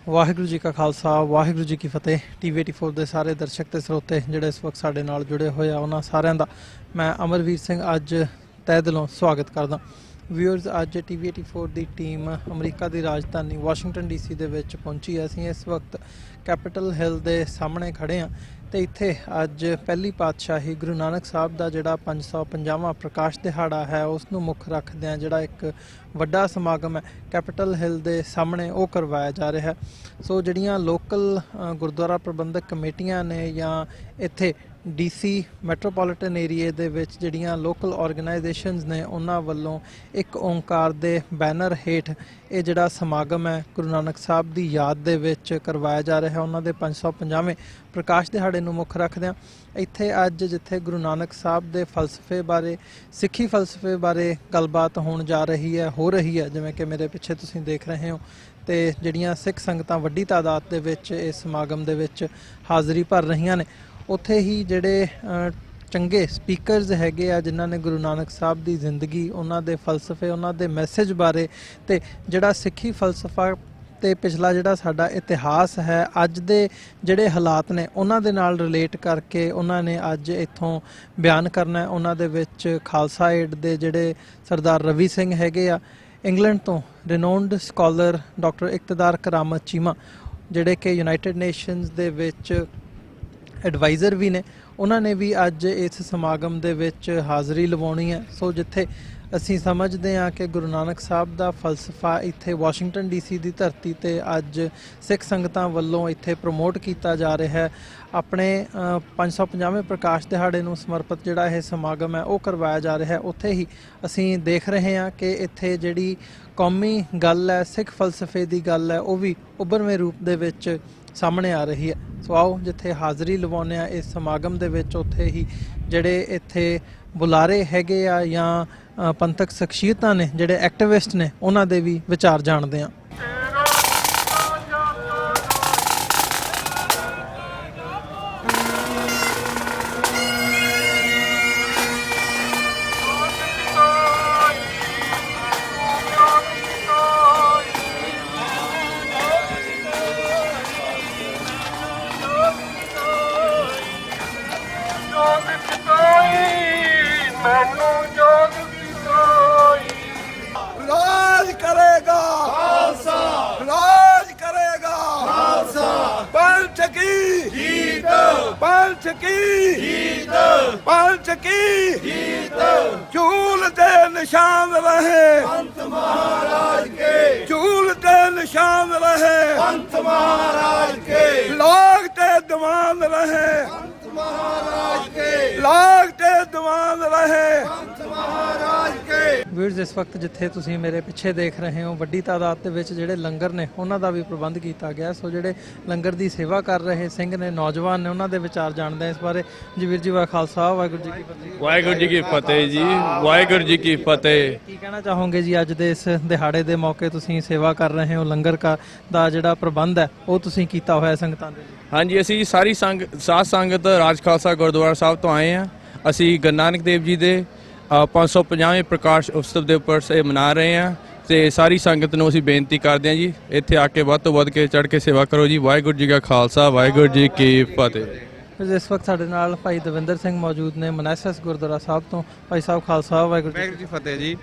वाहिगुरू जी का खालसा वाहिगुरू जी की फतेह। TV 84 ਦੇ ਸਾਰੇ ਦਰਸ਼ਕ ਤੇ ਸਰੋਤੇ ਜਿਹੜੇ ਇਸ ਵਕਤ ਸਾਡੇ ਨਾਲ ਜੁੜੇ ਹੋਏ ਆ ਉਹਨਾਂ ਸਾਰਿਆਂ ਦਾ ਮੈਂ ਅਮਰਵੀਰ ਸਿੰਘ ਅੱਜ ਤਹਿ ਦਿਲੋਂ ਸਵਾਗਤ ਕਰਦਾ। ਵਿਊਅਰਸ, ਅੱਜ TV 84 ਦੀ ਟੀਮ ਅਮਰੀਕਾ ਦੀ ਰਾਜਧਾਨੀ ਵਾਸ਼ਿੰਗਟਨ DC ਦੇ ਵਿੱਚ ਪਹੁੰਚੀ ਹੈ। ਅਸੀਂ ਇਸ ਵਕਤ ਕੈਪੀਟਲ ਹਿੱਲ ਦੇ ਸਾਹਮਣੇ ਖੜੇ ਹਾਂ ਤੇ ਇੱਥੇ ਅੱਜ ਪਹਿਲੀ ਪਾਤਸ਼ਾਹੀ ਗੁਰੂ ਨਾਨਕ ਸਾਹਿਬ ਦਾ ਜਿਹੜਾ 550ਵਾਂ ਪ੍ਰਕਾਸ਼ ਦਿਹਾੜਾ ਹੈ ਉਸ ਨੂੰ ਮੁੱਖ ਰੱਖਦਿਆਂ ਜਿਹੜਾ ਇੱਕ ਵੱਡਾ ਸਮਾਗਮ ਹੈ ਕੈਪੀਟਲ ਹਿੱਲ ਦੇ ਸਾਹਮਣੇ ਉਹ ਕਰਵਾਇਆ ਜਾ ਰਿਹਾ ਹੈ। ਸੋ ਜਿਹੜੀਆਂ ਲੋਕਲ ਗੁਰਦੁਆਰਾ ਪ੍ਰਬੰਧਕ ਕਮੇਟੀਆਂ ਨੇ ਜਾਂ ਇੱਥੇ DC ਮੈਟਰੋਪੋਲੀਟਨ ਏਰੀਏ ਦੇ ਵਿੱਚ ਜਿਹੜੀਆਂ ਲੋਕਲ ਆਰਗੇਨਾਈਜੇਸ਼ਨਸ ਨੇ ਉਹਨਾਂ ਵੱਲੋਂ ਇੱਕ ਓਂਕਾਰ ਦੇ ਬੈਨਰ ਹੇਠ ਇਹ ਜਿਹੜਾ ਸਮਾਗਮ ਹੈ ਗੁਰੂ ਨਾਨਕ ਸਾਹਿਬ ਦੀ ਯਾਦ ਦੇ ਵਿੱਚ ਕਰਵਾਇਆ ਜਾ ਰਿਹਾ ਹੈ। ਉਹਨਾਂ ਦੇ 550ਵੇਂ ਪ੍ਰਕਾਸ਼ ਦਿਹਾੜੇ ਨੂੰ ਮੁੱਖ ਰੱਖਦਿਆਂ ਇੱਥੇ ਅੱਜ ਜਿੱਥੇ ਗੁਰੂ ਨਾਨਕ ਸਾਹਿਬ ਦੇ ਫਲਸਫੇ ਬਾਰੇ ਸਿੱਖੀ ਫਲਸਫੇ ਬਾਰੇ ਗੱਲਬਾਤ ਹੋਣ ਜਾ ਰਹੀ ਹੈ ਹੋ ਰਹੀ ਹੈ, ਜਿਵੇਂ ਕਿ ਮੇਰੇ ਪਿੱਛੇ ਤੁਸੀਂ ਦੇਖ ਰਹੇ ਹੋ, ਤੇ ਜਿਹੜੀਆਂ ਸਿੱਖ ਸੰਗਤਾਂ ਵੱਡੀ ਤਾਦਾਦ ਦੇ ਵਿੱਚ ਇਸ ਸਮਾਗਮ ਦੇ ਵਿੱਚ ਹਾਜ਼ਰੀ ਭਰ ਰਹੀਆਂ ਨੇ। ਉੱਥੇ ਹੀ ਜਿਹੜੇ ਚੰਗੇ ਸਪੀਕਰਸ ਹੈਗੇ ਆ ਜਿਨ੍ਹਾਂ ਨੇ ਗੁਰੂ ਨਾਨਕ ਸਾਹਿਬ ਦੀ ਜ਼ਿੰਦਗੀ, ਉਹਨਾਂ ਦੇ ਫਲਸਫੇ, ਉਹਨਾਂ ਦੇ ਮੈਸੇਜ ਬਾਰੇ ਤੇ ਜਿਹੜਾ ਸਿੱਖੀ ਫਲਸਫਾ ਤੇ ਪਿਛਲਾ ਜਿਹੜਾ ਸਾਡਾ ਇਤਿਹਾਸ ਹੈ ਅੱਜ ਦੇ ਜਿਹੜੇ ਹਾਲਾਤ ਨੇ ਉਹਨਾਂ ਦੇ ਨਾਲ ਰਿਲੇਟ ਕਰਕੇ ਉਹਨਾਂ ਨੇ ਅੱਜ ਇੱਥੋਂ ਬਿਆਨ ਕਰਨਾ ਹੈ। ਉਹਨਾਂ ਦੇ ਵਿੱਚ ਖਾਲਸਾ ਏਡ ਦੇ ਜਿਹੜੇ ਸਰਦਾਰ ਰਵੀ ਸਿੰਘ ਹੈਗੇ ਆ, ਇੰਗਲੈਂਡ ਤੋਂ ਰਿਨੋਨਡ ਸਕਾਲਰ ਡਾਕਟਰ ਇਕਤਦਾਰ ਕਰਾਮਤ ਚੀਮਾ ਜਿਹੜੇ ਕਿ ਯੂਨਾਈਟਿਡ ਨੇਸ਼ਨਸ ਦੇ ਵਿੱਚ ਐਡਵਾਈਜ਼ਰ ਵੀ ਨੇ, ਉਹਨਾਂ ਨੇ ਵੀ ਅੱਜ ਇਸ ਸਮਾਗਮ ਦੇ ਵਿੱਚ ਹਾਜ਼ਰੀ ਲਵਾਉਣੀ ਹੈ। ਸੋ ਜਿੱਥੇ ਅਸੀਂ ਸਮਝਦੇ ਹਾਂ ਕਿ ਗੁਰੂ ਨਾਨਕ ਸਾਹਿਬ ਦਾ ਫਲਸਫਾ ਇੱਥੇ ਵਾਸ਼ਿੰਗਟਨ DC ਦੀ ਧਰਤੀ ਤੇ ਅੱਜ ਸਿੱਖ ਸੰਗਤਾਂ ਵੱਲੋਂ ਇੱਥੇ ਪ੍ਰਮੋਟ ਕੀਤਾ ਜਾ ਰਿਹਾ ਹੈ। ਆਪਣੇ 550ਵੇਂ ਪ੍ਰਕਾਸ਼ ਦਿਹਾੜੇ ਨੂੰ ਸਮਰਪਿਤ ਜਿਹੜਾ ਇਹ ਸਮਾਗਮ ਹੈ ਉਹ ਕਰਵਾਇਆ ਜਾ ਰਿਹਾ ਹੈ। ਉੱਥੇ ਹੀ ਅਸੀਂ ਦੇਖ ਰਹੇ ਹਾਂ ਕਿ ਇੱਥੇ ਜਿਹੜੀ ਕੌਮੀ ਗੱਲ ਹੈ, ਸਿੱਖ ਫਲਸਫੇ ਦੀ ਗੱਲ ਹੈ, ਉਹ ਵੀ ਉੱਭਰਵੇਂ ਰੂਪ ਦੇ ਵਿੱਚ ਸਾਹਮਣੇ ਆ ਰਹੀ ਹੈ। ਸੋ ਆਓ ਜਿੱਥੇ ਹਾਜ਼ਰੀ ਲਵਾਉਂਦੇ ਆ ਇਸ ਸਮਾਗਮ ਦੇ ਵਿੱਚ ਉੱਥੇ ਹੀ ਜਿਹੜੇ ਇੱਥੇ ਬੁਲਾਰੇ ਹੈਗੇ ਆ ਜਾਂ ਪੰਥਕ ਸ਼ਖਸੀਅਤਾਂ ਨੇ, ਜਿਹੜੇ ਐਕਟਿਵਿਸਟ ਨੇ, ਉਹਨਾਂ ਦੇ ਵੀ ਵਿਚਾਰ ਜਾਣਦੇ ਆ। राज करेगा खालसा, राज करेगा खालसा, पंच की जीत, पंच की जीत, पंच की जीत, झूल दे निशान रहे पंत महाराज के, झूल दे निशान रहे पंत महाराज के, लागते दीवान रहे पंत महाराज के, लागते दीवान रहे पंत महाराज के। ਵੀਰਸ, ਇਸ ਵਕਤ ਜਿੱਥੇ ਤੁਸੀਂ ਮੇਰੇ ਪਿੱਛੇ ਦੇਖ ਰਹੇ ਹੋ ਵੱਡੀ ਤਾਦਾਦ ਦੇ ਵਿੱਚ ਜਿਹੜੇ ਲੰਗਰ ਨੇ ਉਹਨਾਂ ਦਾ ਵੀ ਪ੍ਰਬੰਧ ਕੀਤਾ ਗਿਆ। ਸੋ ਜਿਹੜੇ ਲੰਗਰ ਦੀ ਸੇਵਾ ਕਰ ਰਹੇ ਸਿੰਘ ਨੇ, ਨੌਜਵਾਨ ਨੇ, ਉਹਨਾਂ ਦੇ ਵਿਚਾਰ ਜਾਣਦੇ ਆ ਇਸ ਬਾਰੇ। ਜੀ ਵੀਰ ਜੀ, ਖਾਲਸਾ ਵਾਹਿਗੁਰੂ ਜੀ ਕੀ ਫਤਿਹ। ਵਾਹਿਗੁਰੂ ਜੀ ਕੀ ਫਤਿਹ ਜੀ, ਵਾਹਿਗੁਰੂ ਜੀ ਕੀ ਫਤਿਹ। ਕੀ ਕਹਿਣਾ ਚਾਹੋਗੇ ਜੀ ਅੱਜ ਦੇ ਇਸ ਦਿਹਾੜੇ ਦੇ ਮੌਕੇ ਤੁਸੀਂ ਸੇਵਾ ਕਰ ਰਹੇ ਹੋ, ਲੰਗਰ ਦਾ ਜਿਹੜਾ ਪ੍ਰਬੰਧ ਹੈ ਉਹ ਤੁਸੀਂ ਕੀਤਾ ਹੋਇਆ ਸੰਗਤਾਂ ਦੇ ਲਈ? ਹਾਂਜੀ, ਅਸੀਂ ਸਾਰੀ ਸਾਧ ਸੰਗਤ ਰਾਜ ਖਾਲਸਾ ਗੁਰਦੁਆਰਾ ਸਾਹਿਬ ਤੋਂ ਆਏ ਹਾਂ। ਅਸੀਂ ਗੁਰੂ ਨਾਨਕ ਦੇਵ ਜੀ ਦੇ 550ਵੇਂ ਪ੍ਰਕਾਸ਼ ਉਤਸਵ ਦੇ ਉੱਪਰ ਮਨਾ ਰਹੇ ਹਾਂ ਤੇ ਸਾਰੀ ਸੰਗਤ ਨੂੰ ਅਸੀਂ ਬੇਨਤੀ ਕਰਦੇ ਹਾਂ ਜੀ ਇੱਥੇ ਆ ਕੇ ਵੱਧ ਤੋਂ ਵੱਧ ਕੇ ਚੜ੍ਹ ਕੇ ਸੇਵਾ ਕਰੋ ਜੀ। ਵਾਹਿਗੁਰੂ ਜੀ ਕਾ ਖਾਲਸਾ, ਵਾਹਿਗੁਰੂ ਜੀ ਕੀ ਫਤਿਹ। ਇਸ ਵਕਤ ਸਾਡੇ ਨਾਲ ਭਾਈ ਦਵਿੰਦਰ ਸਿੰਘ ਮੌਜੂਦ ਨੇ ਮਨੈਸਸ ਗੁਰਦੁਆਰਾ ਸਾਹਿਬ ਤੋਂ। ਭਾਈ ਸਾਹਿਬ ਖਾਲਸਾ, ਵਾਹਿਗੁਰੂ ਜੀ ਫਤਿਹ ਜੀ।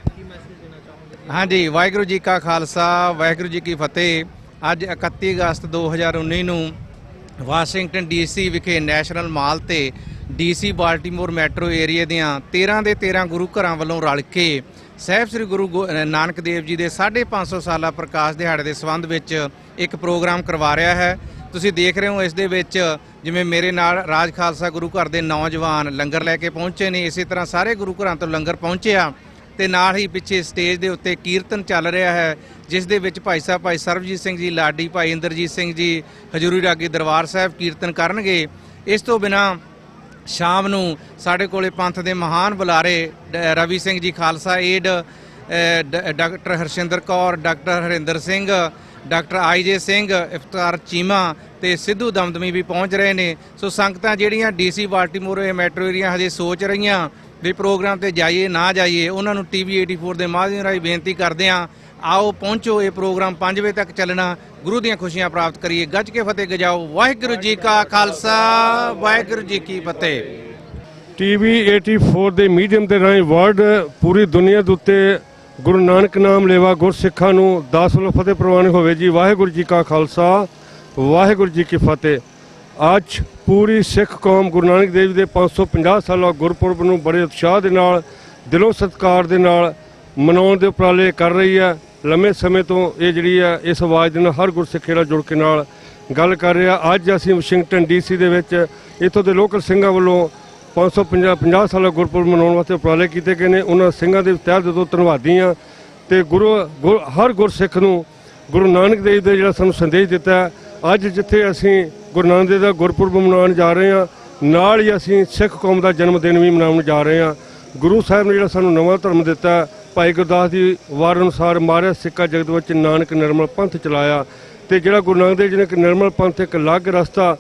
ਹਾਂਜੀ, ਵਾਹਿਗੁਰੂ ਜੀ ਕਾ ਖਾਲਸਾ, ਵਾਹਿਗੁਰੂ ਜੀ ਕੀ ਫਤਿਹ। ਅੱਜ 31 ਅਗਸਤ 2019 ਨੂੰ ਵਾਸ਼ਿੰਗਟਨ DC ਵਿਖੇ ਨੈਸ਼ਨਲ ਮਾਲ ਤੇ DC ਬਾਲਟੀਮੋਰ ਮੈਟਰੋ ਏਰੀਏ ਦੀਆਂ 13 ਦੇ 13 ਗੁਰੂ ਘਰਾਂ ਵੱਲੋਂ ਰਲ ਕੇ ਸਾਹਿਬ ਸ੍ਰੀ ਗੁਰੂ ਨਾਨਕ ਦੇਵ ਜੀ ਦੇ 550 ਸਾਲਾ ਪ੍ਰਕਾਸ਼ ਦਿਹਾੜੇ ਦੇ ਸੰਬੰਧ ਵਿੱਚ ਇੱਕ ਪ੍ਰੋਗਰਾਮ ਕਰਵਾ ਰਿਹਾ ਹੈ। ਤੁਸੀਂ ਦੇਖ ਰਹੇ ਹੋ ਇਸ ਦੇ ਵਿੱਚ ਜਿਵੇਂ ਮੇਰੇ ਨਾਲ ਰਾਜ ਖਾਲਸਾ ਗੁਰੂ ਘਰ ਦੇ ਨੌਜਵਾਨ ਲੰਗਰ ਲੈ ਕੇ ਪਹੁੰਚੇ ਨੇ, ਇਸੇ ਤਰ੍ਹਾਂ ਸਾਰੇ ਗੁਰੂ ਘਰਾਂ ਤੋਂ ਲੰਗਰ ਪਹੁੰਚਿਆ ਤੇ ਨਾਲ ਹੀ ਪਿੱਛੇ ਸਟੇਜ ਦੇ ਉੱਤੇ ਕੀਰਤਨ ਚੱਲ ਰਿਹਾ ਹੈ ਜਿਸ ਦੇ ਵਿੱਚ ਭਾਈ ਸਰਬਜੀਤ ਸਿੰਘ ਜੀ ਲਾਡੀ, ਭਾਈ ਇੰਦਰਜੀਤ ਸਿੰਘ ਜੀ ਹਜ਼ੂਰੀ ਰਾਗੀ ਦਰਬਾਰ ਸਾਹਿਬ ਕੀਰਤਨ ਕਰਨਗੇ। ਇਸ ਤੋਂ ਬਿਨਾਂ ਸ਼ਾਮ ਨੂੰ ਸਾਡੇ ਕੋਲੇ ਪੰਥ ਦੇ ਮਹਾਨ ਬੁਲਾਰੇ Ravi Singh ji Khalsa Aid, doctor Harshinder Kaur, doctor Harinder Singh, doctor IJ Singh, Iftar Cheema ਤੇ ਸਿੱਧੂ ਦਮਦਮੀ ਵੀ ਪਹੁੰਚ ਰਹੇ ਨੇ। ਸੋ ਸੰਗਤਾਂ ਜਿਹੜੀਆਂ DC ਬਾਲਟੀਮੋਰ ਮੈਟਰੋ ਏਰੀਆ ਹਜੇ ਸੋਚ ਰਹੀਆਂ ਵੀ ਪ੍ਰੋਗਰਾਮ ਤੇ ਜਾਈਏ ਨਾ ਜਾਈਏ, ਉਹਨਾਂ ਨੂੰ TV 84 ਦੇ ਮਾਧਿਅਮ ਰਾਹੀਂ ਬੇਨਤੀ ਕਰਦੇ ਹਾਂ ਆਓ ਪਹੁੰਚੋ। ਇਹ ਪ੍ਰੋਗਰਾਮ 5 ਵਜੇ ਤੱਕ ਚੱਲਣਾ। ਗੁਰੂ ਦੀਆਂ ਖੁਸ਼ੀਆਂ ਪ੍ਰਾਪਤ ਕਰੀਏ। ਗੱਜ ਕੇ ਫਤਿਹ ਗਜਾਓ। ਵਾਹਿਗੁਰੂ ਜੀ ਕਾ ਖਾਲਸਾ, ਵਾਹਿਗੁਰੂ ਜੀ ਕੀ ਫਤਿਹ। TV 84 ਦੇ ਮੀਡੀਅਮ ਦੇ ਰਾਹੀਂ ਵਰਲਡ ਪੂਰੀ ਦੁਨੀਆ ਦੇ ਉੱਤੇ ਗੁਰੂ ਨਾਨਕ ਨਾਮ ਲੇਵਾ ਗੁਰਸਿੱਖਾਂ ਨੂੰ ਦਾਸ ਵੱਲੋਂ ਫਤਿਹ ਪ੍ਰਵਾਨ ਹੋਵੇ ਜੀ। ਵਾਹਿਗੁਰੂ ਜੀ ਕਾ ਖਾਲਸਾ, ਵਾਹਿਗੁਰੂ ਜੀ ਕੀ ਫਤਿਹ। ਅੱਜ ਪੂਰੀ ਸਿੱਖ ਕੌਮ ਗੁਰੂ ਨਾਨਕ ਦੇਵ ਜੀ ਦੇ 550 ਸਾਲਾ ਗੁਰਪੁਰਬ ਨੂੰ ਬੜੇ ਉਤਸ਼ਾਹ ਦੇ ਨਾਲ, ਦਿਲੋਂ ਸਤਿਕਾਰ ਦੇ ਨਾਲ ਮਨਾਉਣ ਦੇ ਉਪਰਾਲੇ ਕਰ ਰਹੀ ਹੈ। ਲੰਮੇ ਸਮੇਂ ਤੋਂ ਇਹ ਜਿਹੜੀ ਹੈ ਇਸ ਆਵਾਜ਼ ਦੇ ਨਾਲ ਹਰ ਗੁਰਸਿੱਖ ਨਾਲ ਜੁੜ ਕੇ ਨਾਲ ਗੱਲ ਕਰ ਰਿਹਾ। ਅੱਜ ਅਸੀਂ ਵਾਸ਼ਿੰਗਟਨ DC ਦੇ ਵਿੱਚ ਇੱਥੋਂ ਦੇ ਲੋਕਲ ਸਿੰਘਾਂ ਵੱਲੋਂ 550 ਸਾਲਾ ਗੁਰਪੁਰਬ ਮਨਾਉਣ ਵਾਸਤੇ ਉਪਰਾਲੇ ਕੀਤੇ ਗਏ ਨੇ। ਉਹਨਾਂ ਸਿੰਘਾਂ ਦੇ ਤਹਿ ਦਿਲ ਤੋਂ ਧੰਨਵਾਦੀ ਹਾਂ ਤੇ ਹਰ ਗੁਰਸਿੱਖ ਨੂੰ ਗੁਰੂ ਨਾਨਕ ਦੇਵ ਦੇ ਜਿਹੜਾ ਸਾਨੂੰ ਸੰਦੇਸ਼ ਦਿੱਤਾ ਹੈ। ਅੱਜ ਜਿੱਥੇ ਅਸੀਂ ਗੁਰੂ ਨਾਨਕ ਦੇਵ ਦਾ ਗੁਰਪੁਰਬ ਮਨਾਉਣ ਜਾ ਰਹੇ ਹਾਂ, ਨਾਲ ਹੀ ਅਸੀਂ ਸਿੱਖ ਕੌਮ ਦਾ ਜਨਮ ਦਿਨ ਵੀ ਮਨਾਉਣ ਜਾ ਰਹੇ ਹਾਂ। ਗੁਰੂ ਸਾਹਿਬ ਨੇ ਜਿਹੜਾ ਸਾਨੂੰ ਨਵਾਂ ਧਰਮ ਦਿੱਤਾ, ਭਾਈ ਗੁਰਦਾਸ ਦੀ ਵਾਰ ਅਨੁਸਾਰ ਮਾਰਿਆ ਸਿੱਕਾ ਜਗਤ ਵਿੱਚ ਨਾਨਕ ਨਿਰਮਲ ਪੰਥ ਚਲਾਇਆ। ਤੇ ਜਿਹੜਾ ਗੁਰੂ ਨਾਨਕ ਦੇਵ ਜੀ ਨੇ ਇੱਕ ਨਿਰਮਲ ਪੰਥ, ਇੱਕ ਅਲੱਗ ਰਸਤਾ,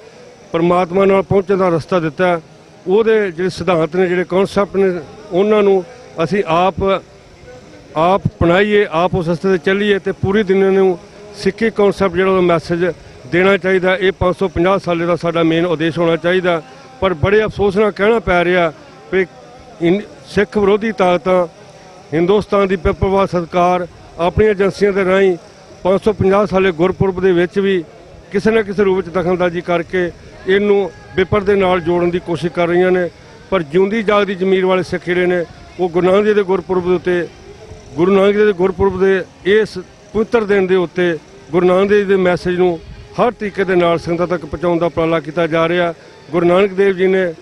ਪਰਮਾਤਮਾ ਨਾਲ ਪਹੁੰਚਣ ਦਾ ਰਸਤਾ ਦਿੱਤਾ। ਉਹਦੇ ਜਿਹੜੇ ਸਿਧਾਂਤ ਨੇ, ਜਿਹੜੇ ਕਨਸੈਪਟ ਨੇ, ਉਹਨਾਂ ਨੂੰ ਅਸੀਂ ਆਪ ਅਪਣਾਈਏ, ਆਪ ਉਸ ਰਸਤੇ 'ਤੇ ਚੱਲੀਏ ਤੇ ਪੂਰੀ ਦੁਨੀਆ ਨੂੰ ਸਿੱਖੀ ਕਨਸੈਪਟ ਜਿਹੜਾ ਮੈਸੇਜ ਦੇਣਾ ਚਾਹੀਦਾ। ਇਹ 550 ਸਾਲੇ ਦਾ ਸਾਡਾ ਮੇਨ ਉਦੇਸ਼ ਹੋਣਾ ਚਾਹੀਦਾ। ਪਰ ਬੜੇ ਅਫਸੋਸ ਨਾਲ ਕਹਿਣਾ ਪੈ ਰਿਹਾ ਵੀ ਸਿੱਖ ਵਿਰੋਧੀ ਤਾਕਤਾਂ, ਹਿੰਦੁਸਤਾਨ ਦੀ ਬੇਪਰਵਾਹ ਸਰਕਾਰ ਆਪਣੀਆਂ ਏਜੰਸੀਆਂ ਦੇ ਰਾਹੀਂ 550 ਸਾਲੇ ਗੁਰਪੁਰਬ ਦੇ ਵਿੱਚ ਵੀ ਕਿਸੇ ਨਾ ਕਿਸੇ ਰੂਪ ਵਿੱਚ ਦਖਲਅੰਦਾਜ਼ੀ ਕਰਕੇ ਇਹਨੂੰ ਬੇਪਰਦੇ ਨਾਲ ਜੋੜਨ ਦੀ ਕੋਸ਼ਿਸ਼ ਕਰ ਰਹੀਆਂ ਨੇ। ਪਰ ਜਿਉਂਦੀ ਜਾਗਦੀ ਜ਼ਮੀਰ ਵਾਲੇ ਸਿੱਖ ਜਿਹੜੇ ਨੇ ਉਹ ਗੁਰੂ ਨਾਨਕ ਦੇਵ ਦੇ ਗੁਰਪੁਰਬ ਦੇ ਉੱਤੇ, ਗੁਰੂ ਨਾਨਕ ਦੇਵ ਦੇ ਗੁਰਪੁਰਬ ਦੇ ਇਸ ਪਵਿੱਤਰ ਦਿਨ ਦੇ ਉੱਤੇ ਗੁਰੂ ਨਾਨਕ ਦੇਵ ਦੇ ਮੈਸੇਜ ਨੂੰ ਹਰ ਤਰੀਕੇ ਦੇ ਨਾਲ ਸੰਗਤਾਂ ਤੱਕ ਪਹੁੰਚਾਉਣ ਦਾ ਉਪਰਾਲਾ ਕੀਤਾ ਜਾ ਰਿਹਾ। ਗੁਰੂ ਨਾਨਕ ਦੇਵ ਜੀ ਨੇ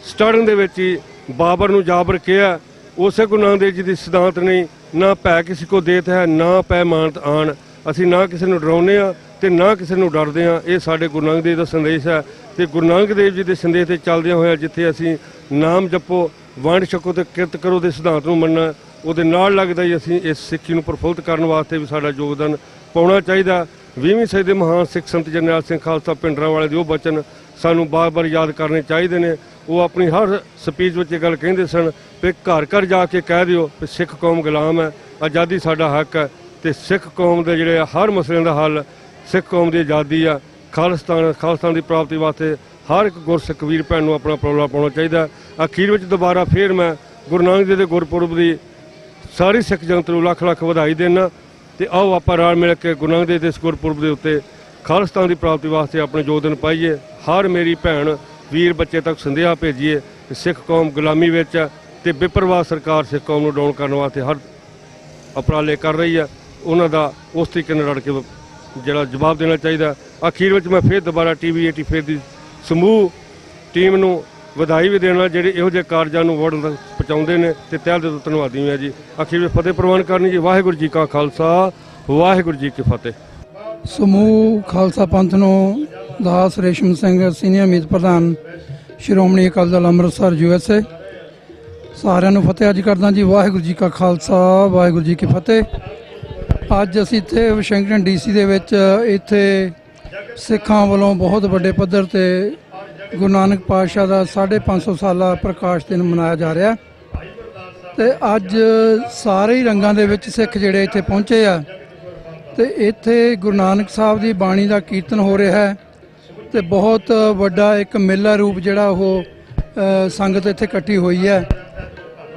ਸਟਾਰਟਿੰਗ ਦੇ ਵਿੱਚ ਹੀ ਬਾਬਰ ਨੂੰ ਜਾਬਰ ਕਿਹਾ। ਉਸੇ ਗੁਰੂ ਨਾਨਕ ਦੇਵ ਜੀ ਦੀ ਸਿਧਾਂਤ ਨਹੀਂ, ਨਾ ਭੈ ਕਿਸੇ ਕੋ ਦੇਤ ਹੈ, ਨਾ ਪੈ ਮਾਨਤ ਆਣ। ਅਸੀਂ ਨਾ ਕਿਸੇ ਨੂੰ ਡਰਾਉਂਦੇ ਹਾਂ ਤੇ ਨਾ ਕਿਸੇ ਨੂੰ ਡਰਦੇ ਹਾਂ। ਇਹ ਸਾਡੇ ਗੁਰੂ ਨਾਨਕ ਦੇਵ ਦਾ ਸੰਦੇਸ਼ ਹੈ। ਤੇ ਗੁਰੂ ਨਾਨਕ ਦੇਵ ਜੀ ਦੇ ਸੰਦੇਸ਼ ਤੇ ਚੱਲਦਿਆਂ ਹੋਇਆ ਜਿੱਥੇ ਅਸੀਂ ਨਾਮ ਜਪੋ, ਵੰਡ ਛਕੋ ਤੇ ਕਿਰਤ ਕਰੋ ਦੇ ਸਿਧਾਂਤ ਨੂੰ ਮੰਨਣਾ, ਉਹਦੇ ਨਾਲ ਲੱਗਦਾ ਹੀ ਅਸੀਂ ਇਸ ਸਿੱਖੀ ਨੂੰ ਪ੍ਰਫੁੱਲਤ ਕਰਨ ਵਾਸਤੇ ਵੀ ਸਾਡਾ ਯੋਗਦਾਨ ਪਾਉਣਾ ਚਾਹੀਦਾ। 20ਵੀਂ ਸਦੀ ਦੇ ਮਹਾਨ ਸਿੱਖ ਸੰਤ ਜਰਨੈਲ ਸਿੰਘ ਖਾਲਸਾ ਭਿੰਡਰਾਂਵਾਲੇ ਦੇ ਉਹ ਬਚਨ ਸਾਨੂੰ ਬਾਰ-ਬਾਰ ਯਾਦ ਕਰਨੇ ਚਾਹੀਦੇ ਨੇ। ਉਹ ਆਪਣੀ ਹਰ ਸਪੀਚ ਵਿੱਚ ਇਹ ਗੱਲ ਕਹਿੰਦੇ ਸਨ ਕਿ ਘਰ ਘਰ ਜਾ ਕੇ ਕਹਿ ਦਿਓ ਕਿ ਸਿੱਖ ਕੌਮ ਗੁਲਾਮ ਹੈ, ਆਜ਼ਾਦੀ ਸਾਡਾ ਹੱਕ ਹੈ ਤੇ ਸਿੱਖ ਕੌਮ ਦੇ ਜਿਹੜੇ ਹਰ ਮਸਲਿਆਂ ਦਾ ਹੱਲ ਸਿੱਖ ਕੌਮ ਦੀ ਆਜ਼ਾਦੀ ਆ। ਖਾਲਸਤਾਨ ਦੀ ਪ੍ਰਾਪਤੀ ਵਾਸਤੇ ਹਰ ਇੱਕ ਗੁਰਸਿੱਖ ਵੀਰ ਭੈਣ ਨੂੰ ਆਪਣਾ ਉਪਰਾਲਾ ਪਾਉਣਾ ਚਾਹੀਦਾ। ਅਖੀਰ ਵਿੱਚ ਦੁਬਾਰਾ ਫੇਰ ਮੈਂ ਗੁਰੂ ਨਾਨਕ ਦੇਵ ਦੇ ਗੁਰਪੁਰਬ ਦੀ ਸਾਰੀ ਸਿੱਖ ਜਨਤ ਨੂੰ ਲੱਖ ਲੱਖ ਵਧਾਈ ਦੇਣਾ ਤੇ ਆਓ ਆਪਾਂ ਰਲ ਮਿਲ ਕੇ ਗੁਰੂ ਨਾਨਕ ਦੇਵ ਦੇ ਇਸ ਗੁਰਪੁਰਬ ਦੇ ਉੱਤੇ ਖਾਲਸਤਾਨ ਦੀ ਪ੍ਰਾਪਤੀ ਵਾਸਤੇ ਆਪਣੇ ਯੋਗਦਾਨ ਪਾਈਏ। ਹਰ ਮੇਰੀ ਭੈਣ ਵੀਰ ਬੱਚੇ ਤੱਕ ਸੰਦੇਹਾ ਭੇਜੀਏ ਕਿ ਸਿੱਖ ਕੌਮ ਗੁਲਾਮੀ ਵਿੱਚ ਹੈ ਤੇ ਬੇਪਰਵਾਹ ਸਰਕਾਰ ਸਿੱਖ ਕੌਮ ਨੂੰ ਡਾਊਨ ਕਰਨ ਵਾਸਤੇ ਹਰ ਉਪਰਾਲੇ ਕਰ ਰਹੀ ਹੈ। ਉਹਨਾਂ ਦਾ ਉਸ ਤਰੀਕੇ ਨਾਲ ਰੜ ਕੇ ਜਿਹੜਾ ਜਵਾਬ ਦੇਣਾ ਚਾਹੀਦਾ। ਅਖੀਰ ਵਿੱਚ ਮੈਂ ਫਿਰ ਦੁਬਾਰਾ TV 84 ਦੀ ਸਮੂਹ ਟੀਮ ਨੂੰ ਵਧਾਈ ਵੀ ਦੇਣਾ ਜਿਹੜੇ ਇਹੋ ਜਿਹੇ ਕਾਰਜਾਂ ਨੂੰ ਵਰਲਡ ਤੱਕ ਪਹੁੰਚਾਉਂਦੇ ਨੇ ਤੇ ਤਹਿ ਦਿਲ ਤੋਂ ਧੰਨਵਾਦੀ ਹਾਂ ਜੀ। ਅਖੀਰ ਵਿੱਚ ਫਤਿਹ ਪ੍ਰਵਾਨ ਕਰਨੀ ਜੀ। ਵਾਹਿਗੁਰੂ ਜੀ ਕਾ ਖਾਲਸਾ, ਵਾਹਿਗੁਰੂ ਜੀ ਕੀ ਫਤਿਹ। ਸਮੂਹ ਖਾਲਸਾ ਪੰਥ ਨੂੰ ਦਾਸ ਰੇਸ਼ਮ ਸਿੰਘ ਸੀਨੀਅਰ ਮੀਤ ਪ੍ਰਧਾਨ ਸ਼੍ਰੋਮਣੀ ਅਕਾਲੀ ਦਲ ਅੰਮ੍ਰਿਤਸਰ USA ਸਾਰਿਆਂ ਨੂੰ ਫਤਿਹ ਅੱਜ ਕਰਦਾ ਜੀ। ਵਾਹਿਗੁਰੂ ਜੀ ਕਾ ਖਾਲਸਾ, ਵਾਹਿਗੁਰੂ ਜੀ ਕੀ ਫਤਿਹ। ਅੱਜ ਅਸੀਂ ਇੱਥੇ ਵਾਸ਼ਿੰਗਟਨ DC ਦੇ ਵਿੱਚ ਇੱਥੇ ਸਿੱਖਾਂ ਵੱਲੋਂ ਬਹੁਤ ਵੱਡੇ ਪੱਧਰ ਤੇ ਗੁਰੂ ਨਾਨਕ ਪਾਤਸ਼ਾਹ ਦਾ 550 ਸਾਲਾ ਪ੍ਰਕਾਸ਼ ਦਿਨ ਮਨਾਇਆ ਜਾ ਰਿਹਾ ਤੇ ਅੱਜ ਸਾਰੇ ਹੀ ਰੰਗਾਂ ਦੇ ਵਿੱਚ ਸਿੱਖ ਜਿਹੜੇ ਇੱਥੇ ਪਹੁੰਚੇ ਆ ਤੇ ਇੱਥੇ ਗੁਰੂ ਨਾਨਕ ਸਾਹਿਬ ਦੀ ਬਾਣੀ ਦਾ ਕੀਰਤਨ ਹੋ ਰਿਹਾ ਹੈ ਤੇ ਬਹੁਤ ਵੱਡਾ ਇੱਕ ਮੇਲਾ ਰੂਪ ਜਿਹੜਾ ਉਹ ਸੰਗਤ ਇੱਥੇ ਇਕੱਠੀ ਹੋਈ ਹੈ।